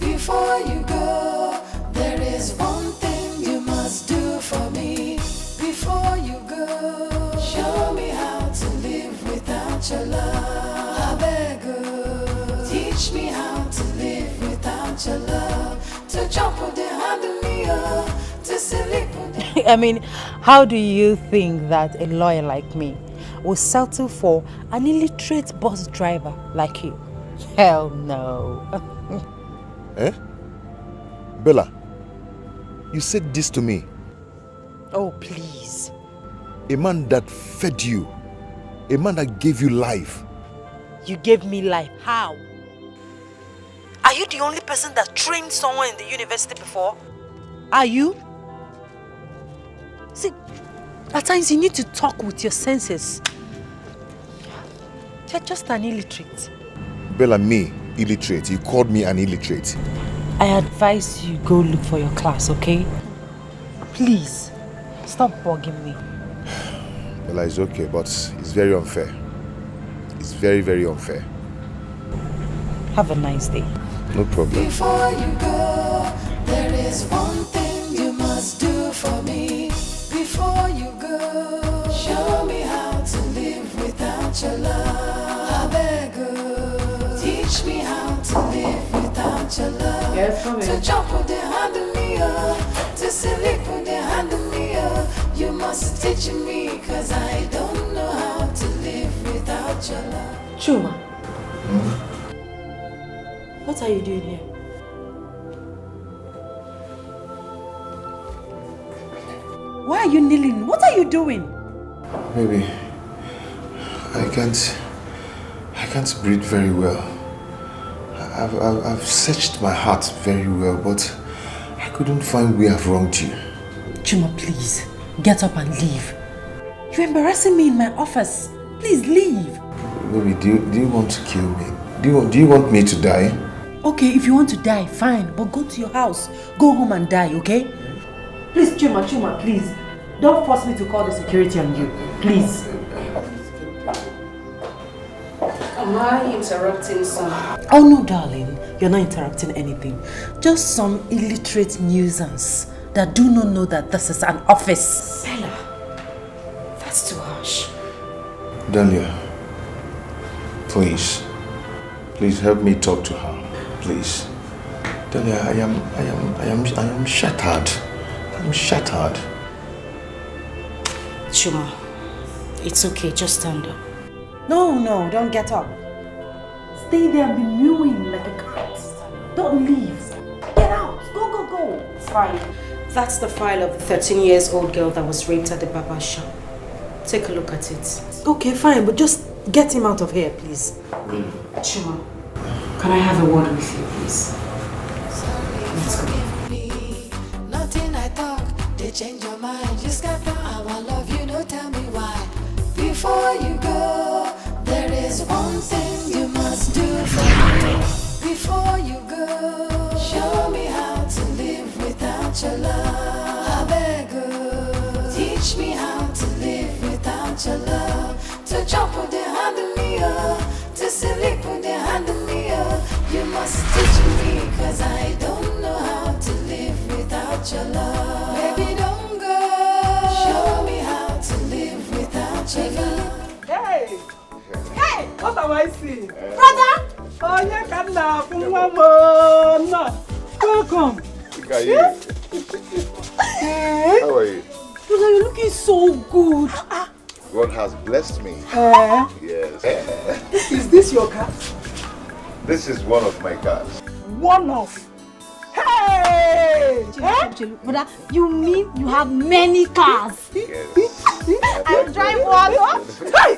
Before you go, there is one thing you must do for me. Before you go, show me how to live without your love. I beg you, teach me how to live without your love. To jump with the hand of me, to sleep with the... I mean, how do you think that a lawyer like me will settle for an illiterate bus driver like you. Hell no. Eh? Bella, you said this to me. Oh, please. A man that fed you. A man that gave you life. You gave me life. How? Are you the only person that trained someone in the university before? Are you? See, at times you need to talk with your senses. You're just an illiterate. Bella, me, illiterate. You called me an illiterate. I advise you go look for your class, okay? Please, stop bugging me. Bella, it's okay, but it's very unfair. It's very, very unfair. Have a nice day. No problem. Before you go, there is one thing you must do for me. Before you go, show me how to live without your love. I beg you, teach me how to live without your love. Yes, come in. To jump with the hand of me, to sleep with the hand of me. You must teach me, cause I don't know how to live without your love. Chuma, what are you doing here? Why are you kneeling? What are you doing? Baby, I can't breathe very well. I've searched my heart very well, but I couldn't find where I've wronged you. Chuma, please, get up and leave. You're embarrassing me in my office. Please leave. Baby, do you want to kill me? Do you want me to die? Okay, if you want to die, fine, but go to your house. Go home and die, okay? Please, Chuma, please. Don't force me to call the security on you. Please. Am I interrupting some? Oh no, darling. You're not interrupting anything. Just some illiterate nuisance that do not know that this is an office. Bella, that's too harsh. Dahlia, please help me talk to her. Please. Dahlia, I am shattered. I'm shattered. Chuma, it's okay, just stand up. No, don't get up. Stay there and be mewing like a cat. Don't leave. Get out. Go. It's fine. That's the file of the 13-year-old girl that was raped at the barber shop. Take a look at it. Okay, fine, but just get him out of here, please. Chuma, can I have a word with you, please? Let's go. Nothing I talk, they change your mind. Just got the I love you, no tell me why. Before you go, there is one thing you must do for me. Before you go, show me how to live without your love. I beg you, teach me how to live without your love. To jump with the hand of me, to sleep with the hand of me. You must teach me, cause I don't know how to live without your love. Baby, don't go. Show me how to live without your love. Hey! Hey! What am I seeing? Brother! Oh, you can now. Welcome. Look at you. How are you? Brother, you're looking so good. God has blessed me. Yes. Is this your car? This is one of my cars. One of. Hey! Brother, you mean you have many cars? Yes. I drive one. Hey!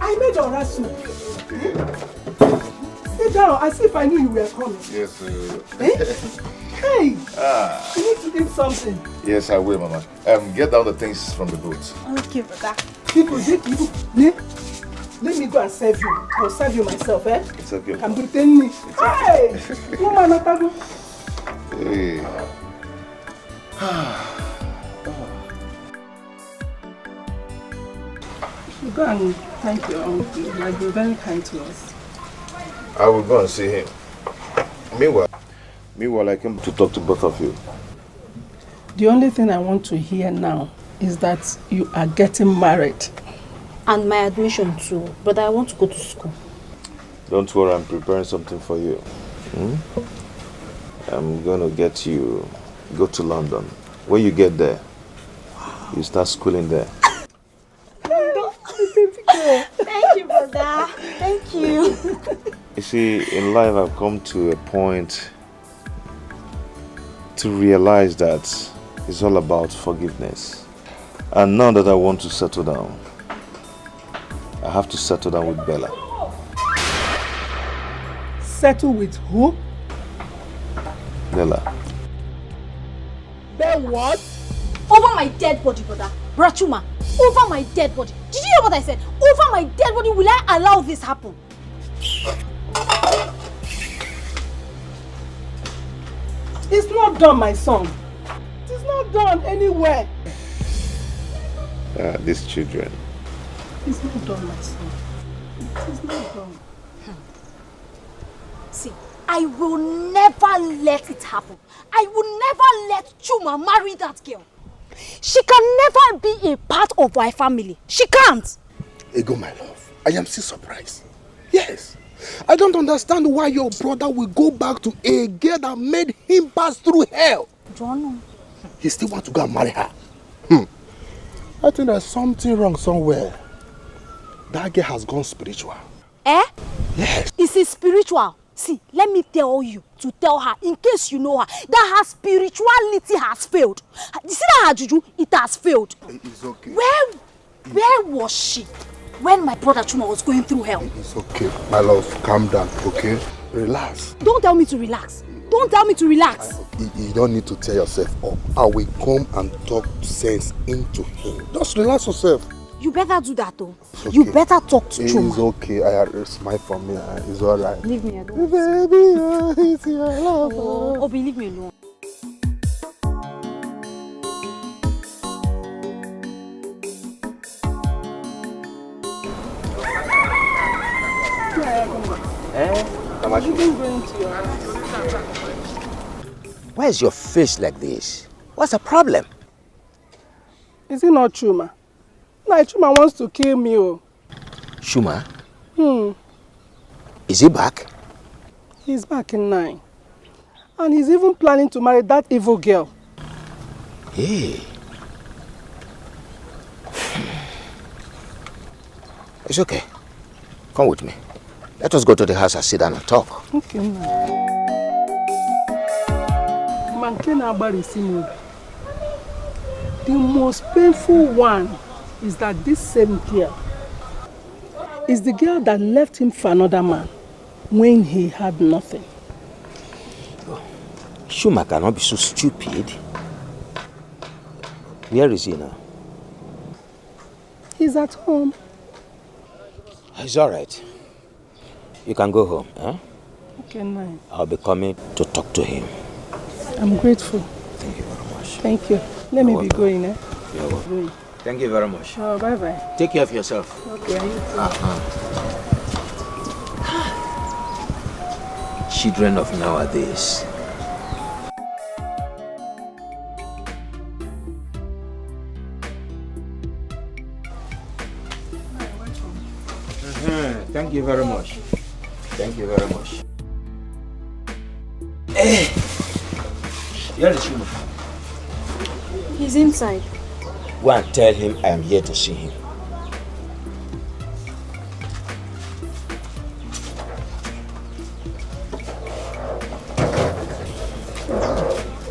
I made your rasu. Sit down, as if I knew you were coming. Yes, sir. Hey! You need to eat something. Yes, I will, Mama. Get down the things from the boat. Okay, brother. Let me go and serve you. I'll serve you myself, eh? It's okay. I'm pretending. Hey! Woman, Otago. Hey. You go and thank your uncle. He has been very kind to us. I will go and see him. Meanwhile, I came to talk to both of you. The only thing I want to hear now is that you are getting married. And my admission too. But I want to go to school. Don't worry, I'm preparing something for you. I'm gonna get you, go to London. When you get there, you start schooling there. Thank you, brother. Thank you. You see, in life I've come to a point to realize that it's all about forgiveness. And now that I want to settle down, I have to settle down with Bella. Settle with who? Bella. Then what? Over my dead body, brother. Rachuma, over my dead body. Did you hear what I said? Over my dead body, will I allow this happen? It's not done, my son. It's not done anywhere. These children. It's not done, my son. It's not done. See, I will never let it happen. I will never let Chuma marry that girl. She can never be a part of my family. She can't. Ego, my love, I am still surprised. Yes. I don't understand why your brother will go back to a girl that made him pass through hell. John. He still wants to go and marry her. I think there's something wrong somewhere. That girl has gone spiritual. Eh? Yes. Is it spiritual? See, let me tell you to tell her, in case you know her, that her spirituality has failed. You see that her juju? It has failed. It's okay. Where was she when my brother Chuma was going through hell? It's okay. My love, calm down, okay? Relax. Don't tell me to relax. Don't tell me to relax. You don't need to tear yourself up. I will come and talk sense into him. Just relax yourself. You better do that though. Okay. You better talk to Chuma. It's okay. It's my family. It's alright. Leave me alone. Baby, it's your love. Oh, Obi, leave me alone. Why is your face like this? What's the problem? Is it not Chuma? No, Chuma wants to kill me. Oh. Chuma? Hmm. Is he back? He's back in 9. And he's even planning to marry that evil girl. Hey. It's okay. Come with me. Let us go to the house and sit down and talk. Okay, man. The most painful one is that this same girl is the girl that left him for another man when he had nothing. Chuma cannot be so stupid. Where is he now? He's at home. It's all right. You can go home. Huh? Okay, nice. I'll be coming to talk to him. I'm grateful. Thank you very much. Thank you. Let me be going, eh? You're welcome. Thank you very much. Oh, bye-bye. Take care of yourself. Okay, you too. Children of nowadays. Thank you very much. Thank you very much. Hey! Where is Chuma? He's inside. Go and tell him I am here to see him.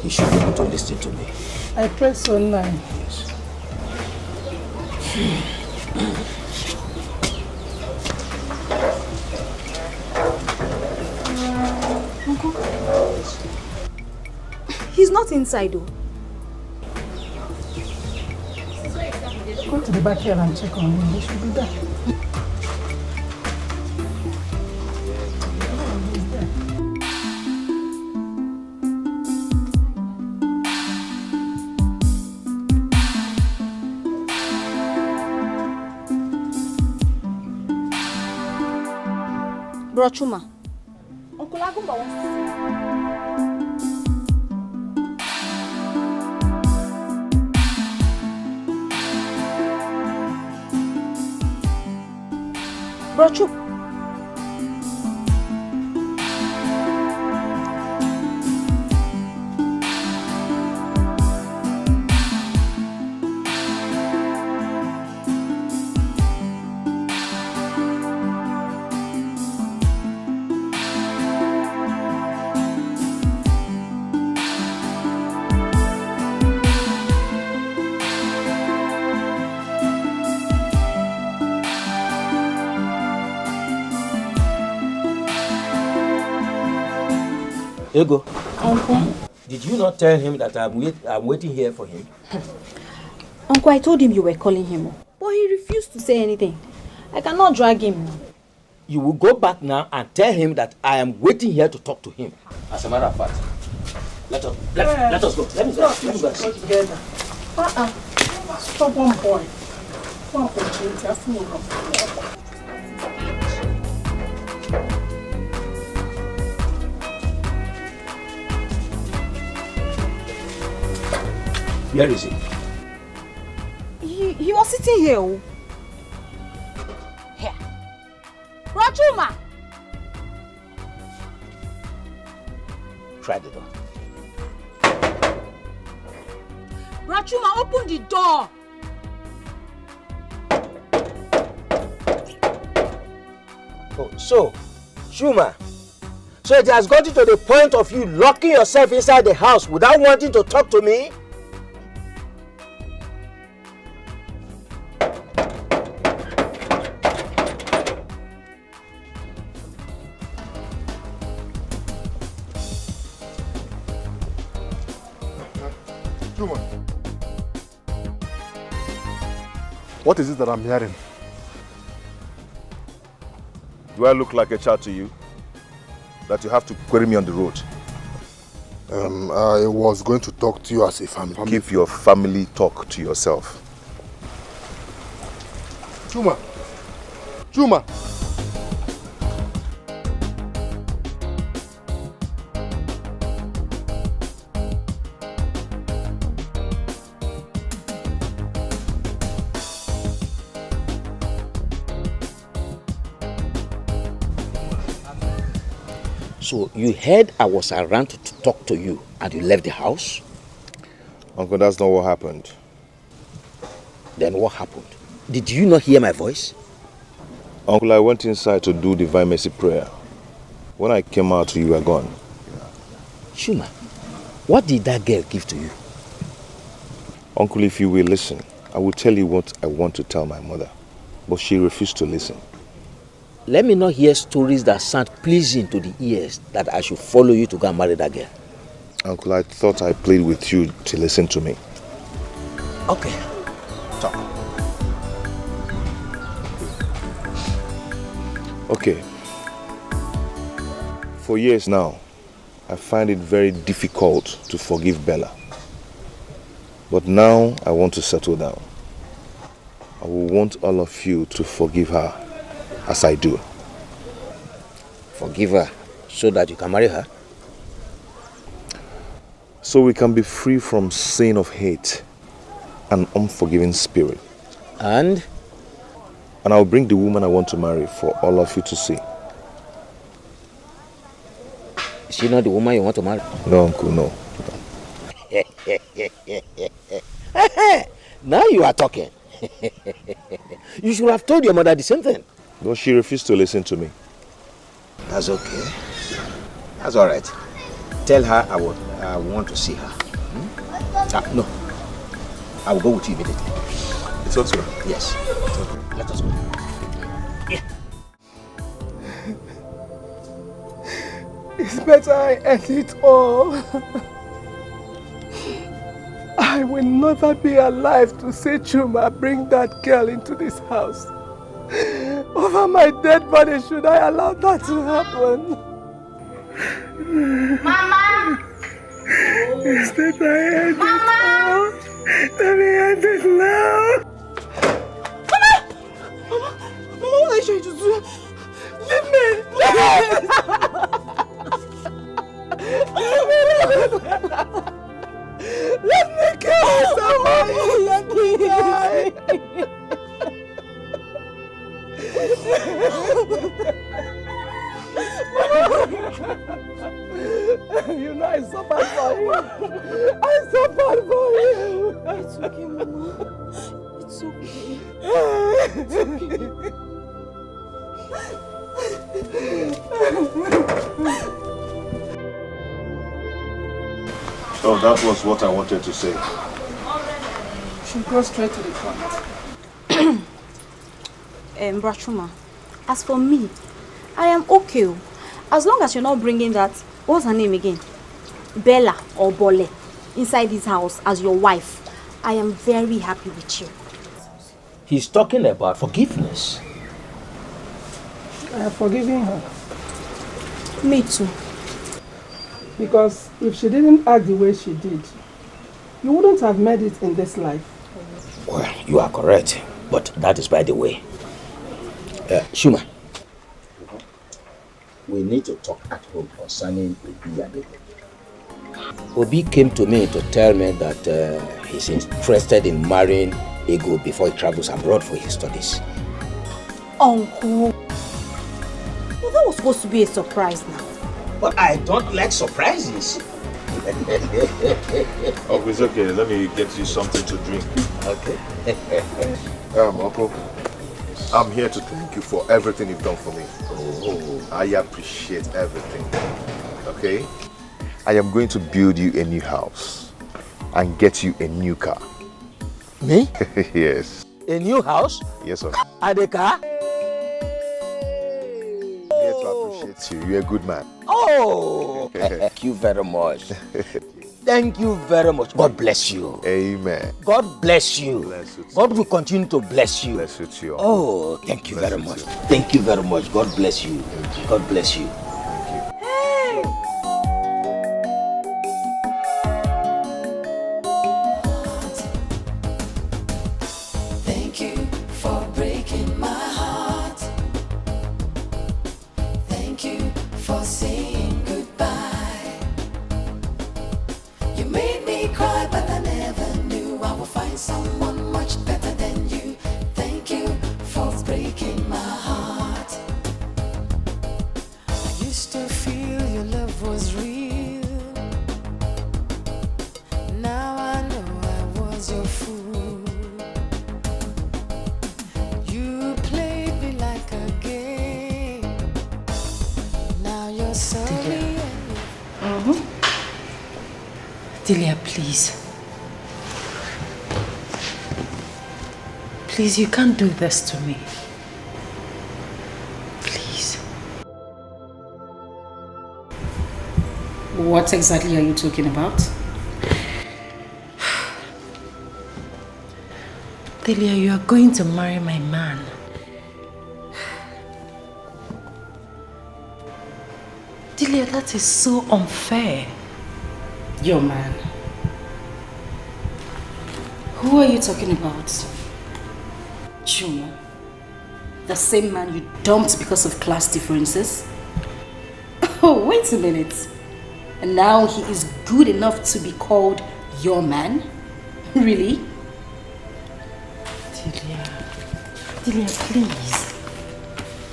He should be able to listen to me. I pray so nice. Uncle. He's not inside though. Go to the back here and check on him. He should be there. Bro Chuma, Uncle Agumba wants to see you. Bro Chuma. Ego. Uncle. Did you not tell him that I'm waiting here for him? Uncle, I told him you were calling him, but he refused to say anything. I cannot drag him. You will go back now and tell him that I am waiting here to talk to him. As a matter of fact, let us go. Let me go. Let me go together. Stop one boy. One boy. Where is he? He was sitting here. Here. Rachuma! Try the door. Rachuma, open the door! Oh, so, Shuma, so it has gotten to the point of you locking yourself inside the house without wanting to talk to me? What is it that I'm hearing? Do I look like a child to you? That you have to query me on the road? I was going to talk to you as a family. Keep your family talk to yourself. Chuma! Chuma! So you heard I was around to talk to you and you left the house? Uncle, that's not what happened. Then what happened? Did you not hear my voice? Uncle, I went inside to do Divine Mercy prayer. When I came out, you were gone. Shuma, what did that girl give to you? Uncle, if you will listen, I will tell you what I want to tell my mother. But she refused to listen. Let me not hear stories that sound pleasing to the ears that I should follow you to go and marry that girl. Uncle, I thought I played with you to listen to me. Okay, talk. Okay. For years now, I find it very difficult to forgive Bella. But now I want to settle down. I will want all of you to forgive her as I do. Forgive her so that you can marry her? So we can be free from sin of hate and unforgiving spirit. And I'll bring the woman I want to marry for all of you to see. Is she not the woman you want to marry? No, Uncle, no. Now you are talking. You should have told your mother the same thing. No, she refused to listen to me. That's okay. That's all right. Tell her I want to see her. No. I will go with you immediately. It's okay. Yes. It's okay. Let us go. Yeah. It's better I end it all. I will never be alive to see Chuma bring that girl into this house. Over my dead body, should I allow that to happen? Mama! It's better I end it all. Let me end it now. Mama, what are you trying to do? Leave me! Let me kill somebody! Let me die! You know I suffered for you. I suffered for you. It's okay, Mama. It's okay. It's So that was what I wanted to say. Should go straight to the point. Rachuma, as for me, I am okay. As long as you're not bringing that what's her name again? Bella or Bole, inside this house as your wife, I am very happy with you. He's talking about forgiveness. I have forgiven her. Me too. Because if she didn't act the way she did, you wouldn't have made it in this life. Well, you are correct, but that is by the way. Shuma, we need to talk at home concerning Obi and Ego. Obi came to me to tell me that he's interested in marrying Ego before he travels abroad for his studies. Uncle, well, that was supposed to be a surprise now. But I don't like surprises. Oh, it's okay. Let me get you something to drink. Okay. Uncle, I'm here to thank you for everything you've done for me. Oh, I appreciate everything. Okay? I am going to build you a new house and get you a new car. Me? Yes. A new house? Yes, sir. And a car? I'm here to appreciate you. You're a good man. Oh! Thank you very much. Thank you very much. God bless you. Amen. God bless you. Bless you too. God will continue to bless you. Bless you too. Oh, thank you very much. Thank you very much. God bless you. God bless you. Hey! Thank you for breaking my heart. Thank you for saying goodbye. You made me cry, but I never knew I would find someone much better than you. Thank you for breaking my heart. I used to feel your love was real. Now I know I was your fool. You played me like a game. Now you're sorry. Delia, please. Please, you can't do this to me. Please. What exactly are you talking about? Delia, you are going to marry my man. Delia, that is so unfair. Your man. Who are you talking about? Chuma. The same man you dumped because of class differences? Oh, wait a minute. And now he is good enough to be called your man? Really? Delia, please.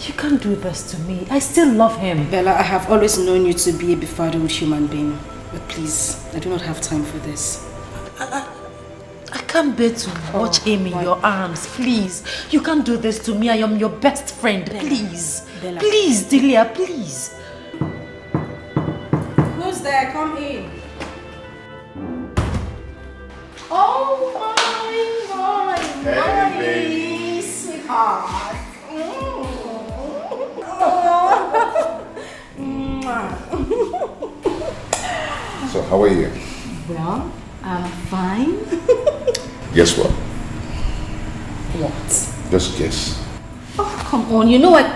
You can't do this to me. I still love him. Bella, I have always known you to be a befuddled human being. But please, I do not have time for this. I can't bear to watch him in your arms. Please. You can't do this to me. I am your best friend. Bella. Please. Bella. Please, Delia, please. Who's there? Come in. Oh my, Hey, baby. sweetheart. So, how are you? Well, I'm fine. Guess what? What? Just guess. Oh, come on. You know what?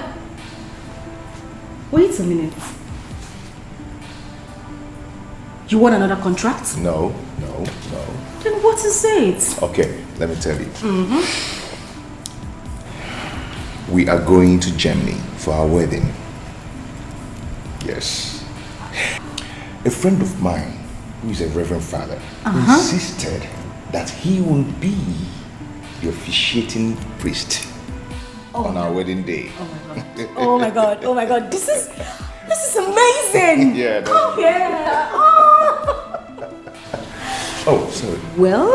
Wait a minute. You want another contract? No. Then what is it? Okay, let me tell you. We are going to Germany for our wedding. Yes. A friend of mine, who is a reverend father, insisted that he will be the officiating priest on our wedding day. Oh my god. Oh my god. This is amazing. Yeah, that's Oh yeah. Oh, sorry. Well,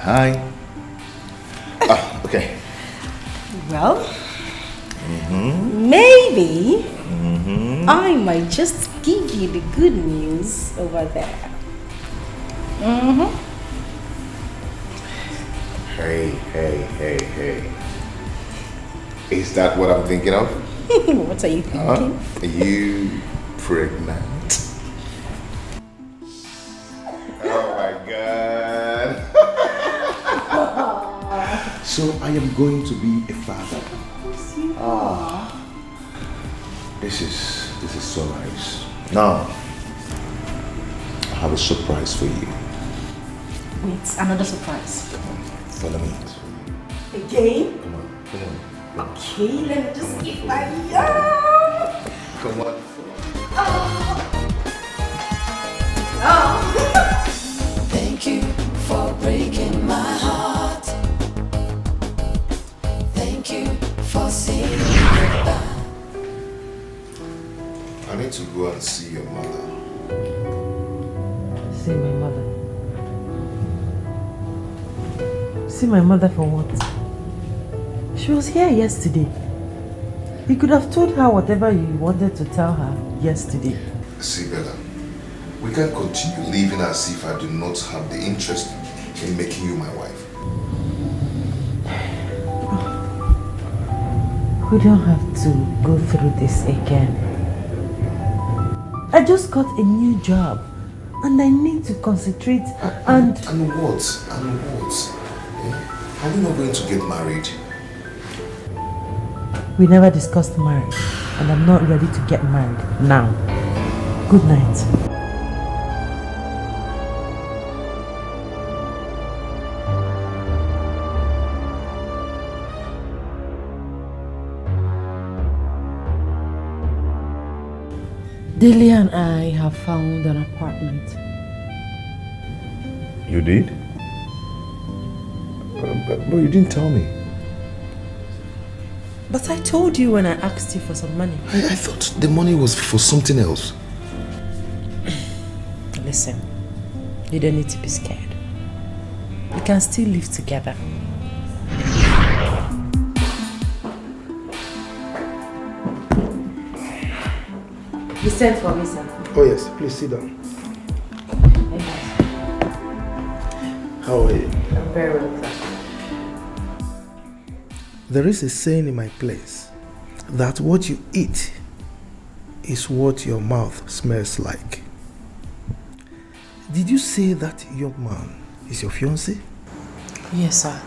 Hi. Okay. well, maybe I might just give you the good news over there. Hey. Is that what I'm thinking of? What are you thinking? Are you pregnant? So I am going to be a father. This is so nice. Now, I have a surprise for you. Wait, another surprise. Follow me. Again? Come on. Okay, let me just give my Come on. Thank you for breaking my heart. Thank you for saying goodbye. I need to go and see your mother. See my mother. See my mother for what? She was here yesterday. You could have told her whatever you wanted to tell her yesterday. See, Bella, we can't continue living as if I do not have the interest in making you my wife. We don't have to go through this again. I just got a new job and I need to concentrate and... And what? And what? Are we not going to get married? We never discussed marriage and I'm not ready to get married now. Good night. Delia and I have found an apartment. You did? But you didn't tell me. But I told you when I asked you for some money. I thought the money was for something else. Listen, you don't need to be scared. We can still live together. You sent for me, sir. Oh yes, please sit down. How are you? I'm very well, sir. There is a saying in my place that what you eat is what your mouth smells like. Did you say that young man is your fiancé? Yes, sir.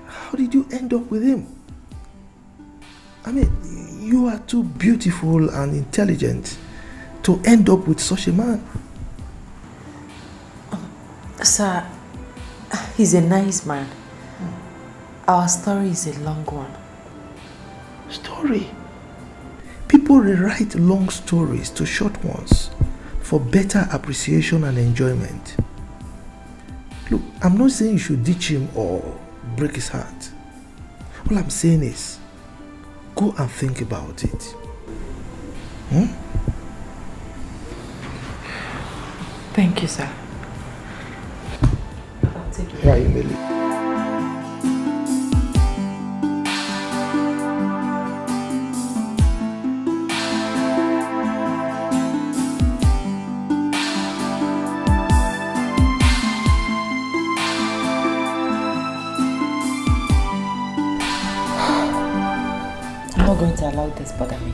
How did you end up with him? I mean, you are too beautiful and intelligent to end up with such a man. Sir, he's a nice man. Our story is a long one. Story? People rewrite long stories to short ones for better appreciation and enjoyment. Look, I'm not saying you should ditch him or break his heart. All I'm saying is, go and think about it. Thank you, sir. I'll take it. Yeah, you may leave. I'm not going to allow this bother me.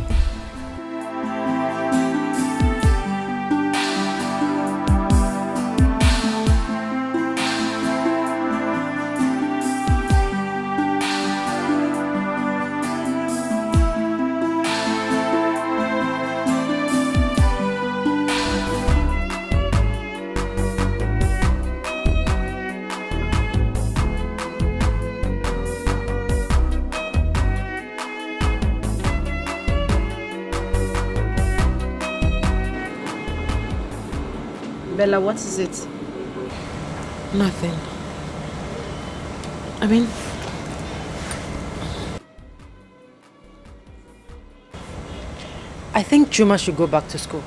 Bella, what is it? Nothing. I mean... I think Juma should go back to school.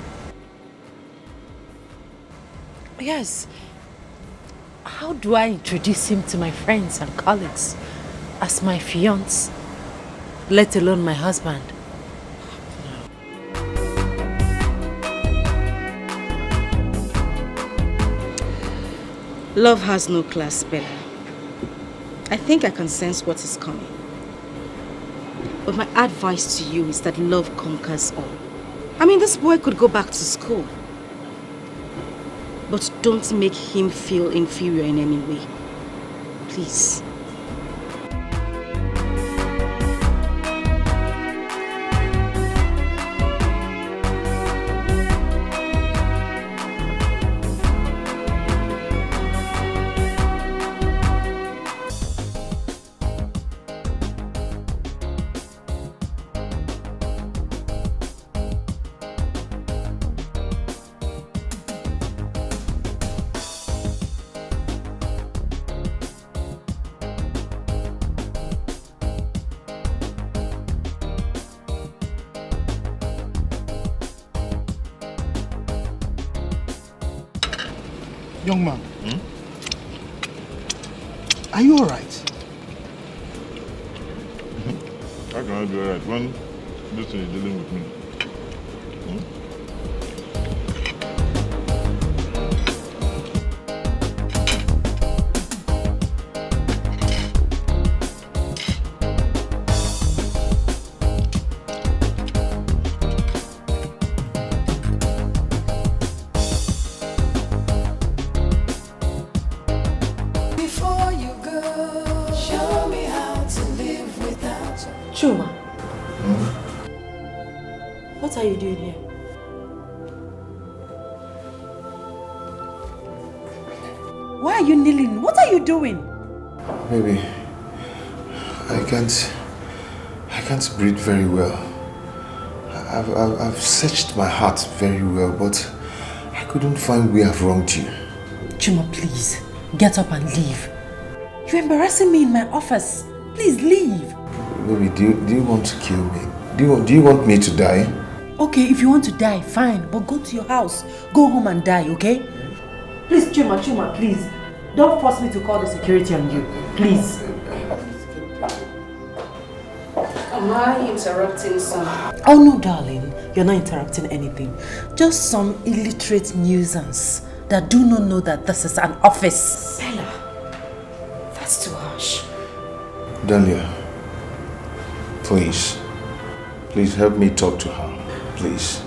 Yes. How do I introduce him to my friends and colleagues as my fiancé, let alone my husband? Love has no class, Bella. I think I can sense what is coming. But my advice to you is that love conquers all. I mean, this boy could go back to school. But don't make him feel inferior in any way. Please. Young man, are you alright? How can I be alright when this thing is dealing with me? Before you go, show me how to live without you. Chuma. What are you doing here? Why are you kneeling? What are you doing? Baby, I can't breathe very well. I've searched my heart very well, but I couldn't find where I've wronged you. Chuma, please, get up and leave. You're embarrassing me in my office. Please leave. Baby, do you want to kill me? Do you want me to die? Okay, if you want to die, fine, but go to your house. Go home and die, okay? Please, Chuma, please. Don't force me to call the security on you. Please. Am I interrupting some? Oh no, darling. You're not interrupting anything. Just some illiterate nuisance that do not know that this is an office. Bella, that's too harsh. Dahlia, please help me talk to her. Please.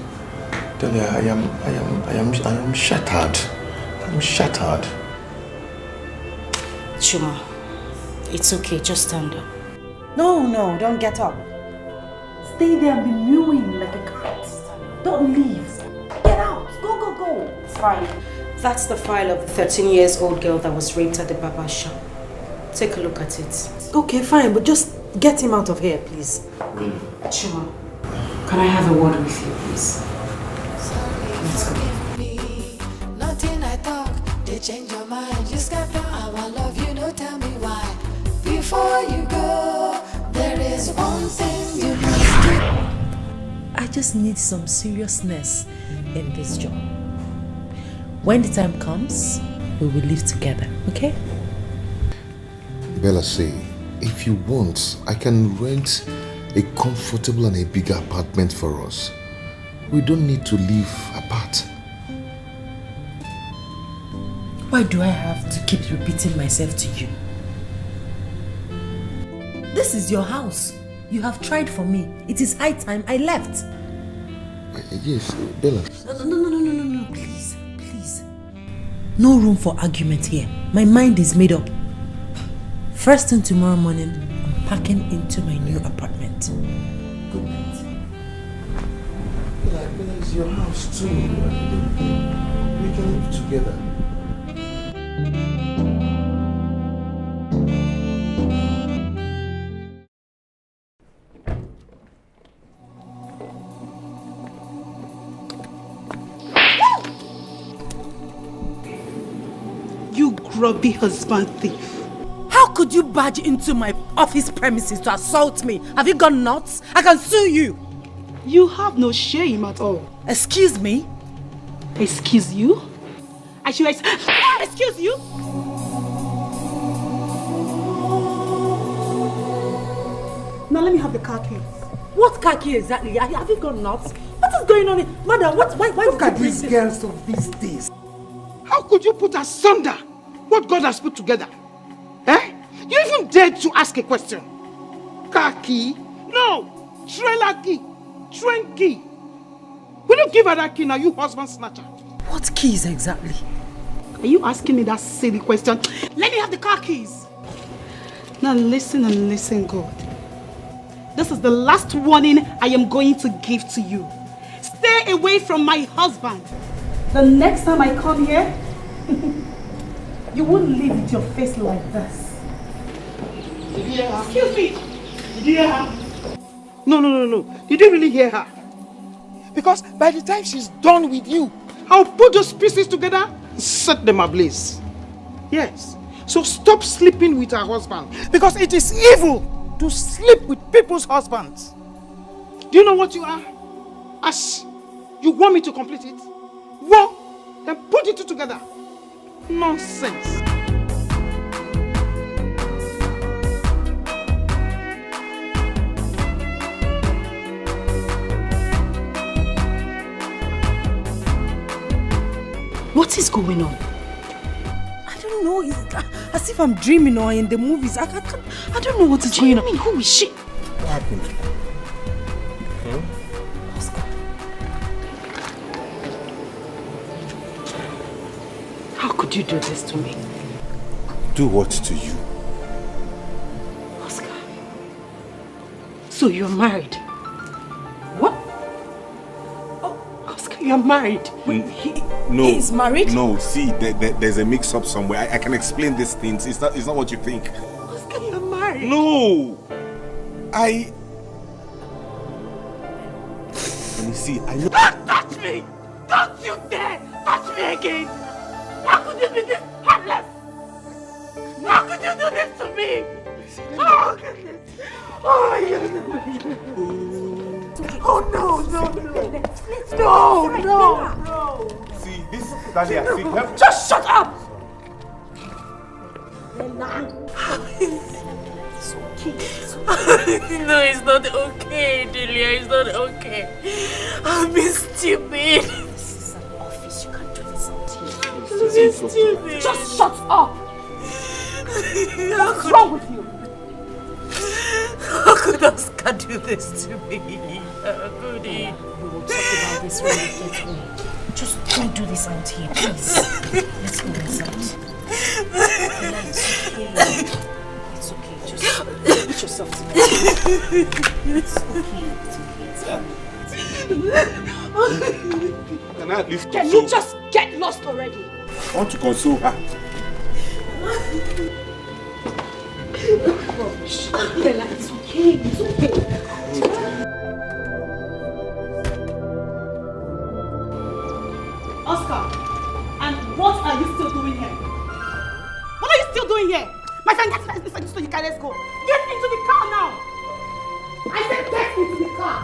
Dahlia, I am shattered. I'm shattered. Chuma, it's okay, just stand up. No, don't get up. Stay there and be mewing like a cat. Don't leave. Get out. Go. It's fine. That's the file of the 13-year-old girl that was raped at the barber shop. Take a look at it. Okay, fine, but just get him out of here, please. Chuma, can I have a word with you, please? Let's go. Nothing I talk, they change your mind. Just got the I love you, no tell me why. Before you go, there is one thing you must do. I just need some seriousness in this job. When the time comes, we will live together, okay? Bella, say, if you want, I can rent a comfortable and a bigger apartment for us. We don't need to live apart. Why do I have to keep repeating myself to you? This is your house. You have tried for me. It is high time I left. Yes, Bella. No, please. No room for argument here. My mind is made up. First thing tomorrow morning, I'm packing into my new apartment. Good night. Bella, it's your house too. We can live together. You grubby husband thief. How could you barge into my office premises to assault me? Have you gone nuts? I can sue you. You have no shame at all. Excuse me? Excuse you? I should excuse you? Now let me have the car keys. What car key exactly? Have you gone nuts? What is going on? Madam, why Look at these girls of these days. How could you put asunder what God has put together? Eh? You even dared to ask a question. Car key? No! Trailer key! Train key! Will you give her that key now, you husband snatcher? What keys exactly? Are you asking me that silly question? Let me have the car keys. Now listen and listen good. This is the last warning I am going to give to you. Stay away from my husband. The next time I come here, you won't leave with your face like this. Yeah. Excuse me. Did you hear her? No. You didn't really hear her. Because by the time she's done with you, I'll put those pieces together and set them ablaze. Yes. So stop sleeping with her husband. Because it is evil to sleep with people's husbands. Do you know what you are? Ash, you want me to complete it? Well, then put it together. Nonsense. What is going on? I don't know. It's as if I'm dreaming or in the movies. I don't know what is going on. What do you mean? Who is she? What happened? Oscar. How could you do this to me? Do what to you? Oscar. So you're married? What? Oh, Oscar, you're married. No. He's married? No, see, there's a mix-up somewhere. I can explain these things. It's not what you think. Oscar, you're married. No! Let me see. I know. Don't touch me! Don't you dare touch me again! How could you be this heartless? How could you do this to me? Oh, goodness. Oh, my goodness. Oh, no. See, this... Talia, see, help. Just shut up! It's okay. No, it's not okay, Delia. It's not okay. I've been stupid. This is an office. You can't do this out here. I've been stupid. Just shut up! What's wrong with you? How could Oscar do this to me? How could he? We will talk about this when we get home. Just don't do this out here, please. Let's go inside. It's okay. Just put yourself together. It's okay. Can I at least Can you just get lost already? I want to console her. Bella, it's okay. It's okay. Oscar, and what are you still doing here? What are you still doing here? My friend, let's so you can let's go. Get into the car now. I said get into the car.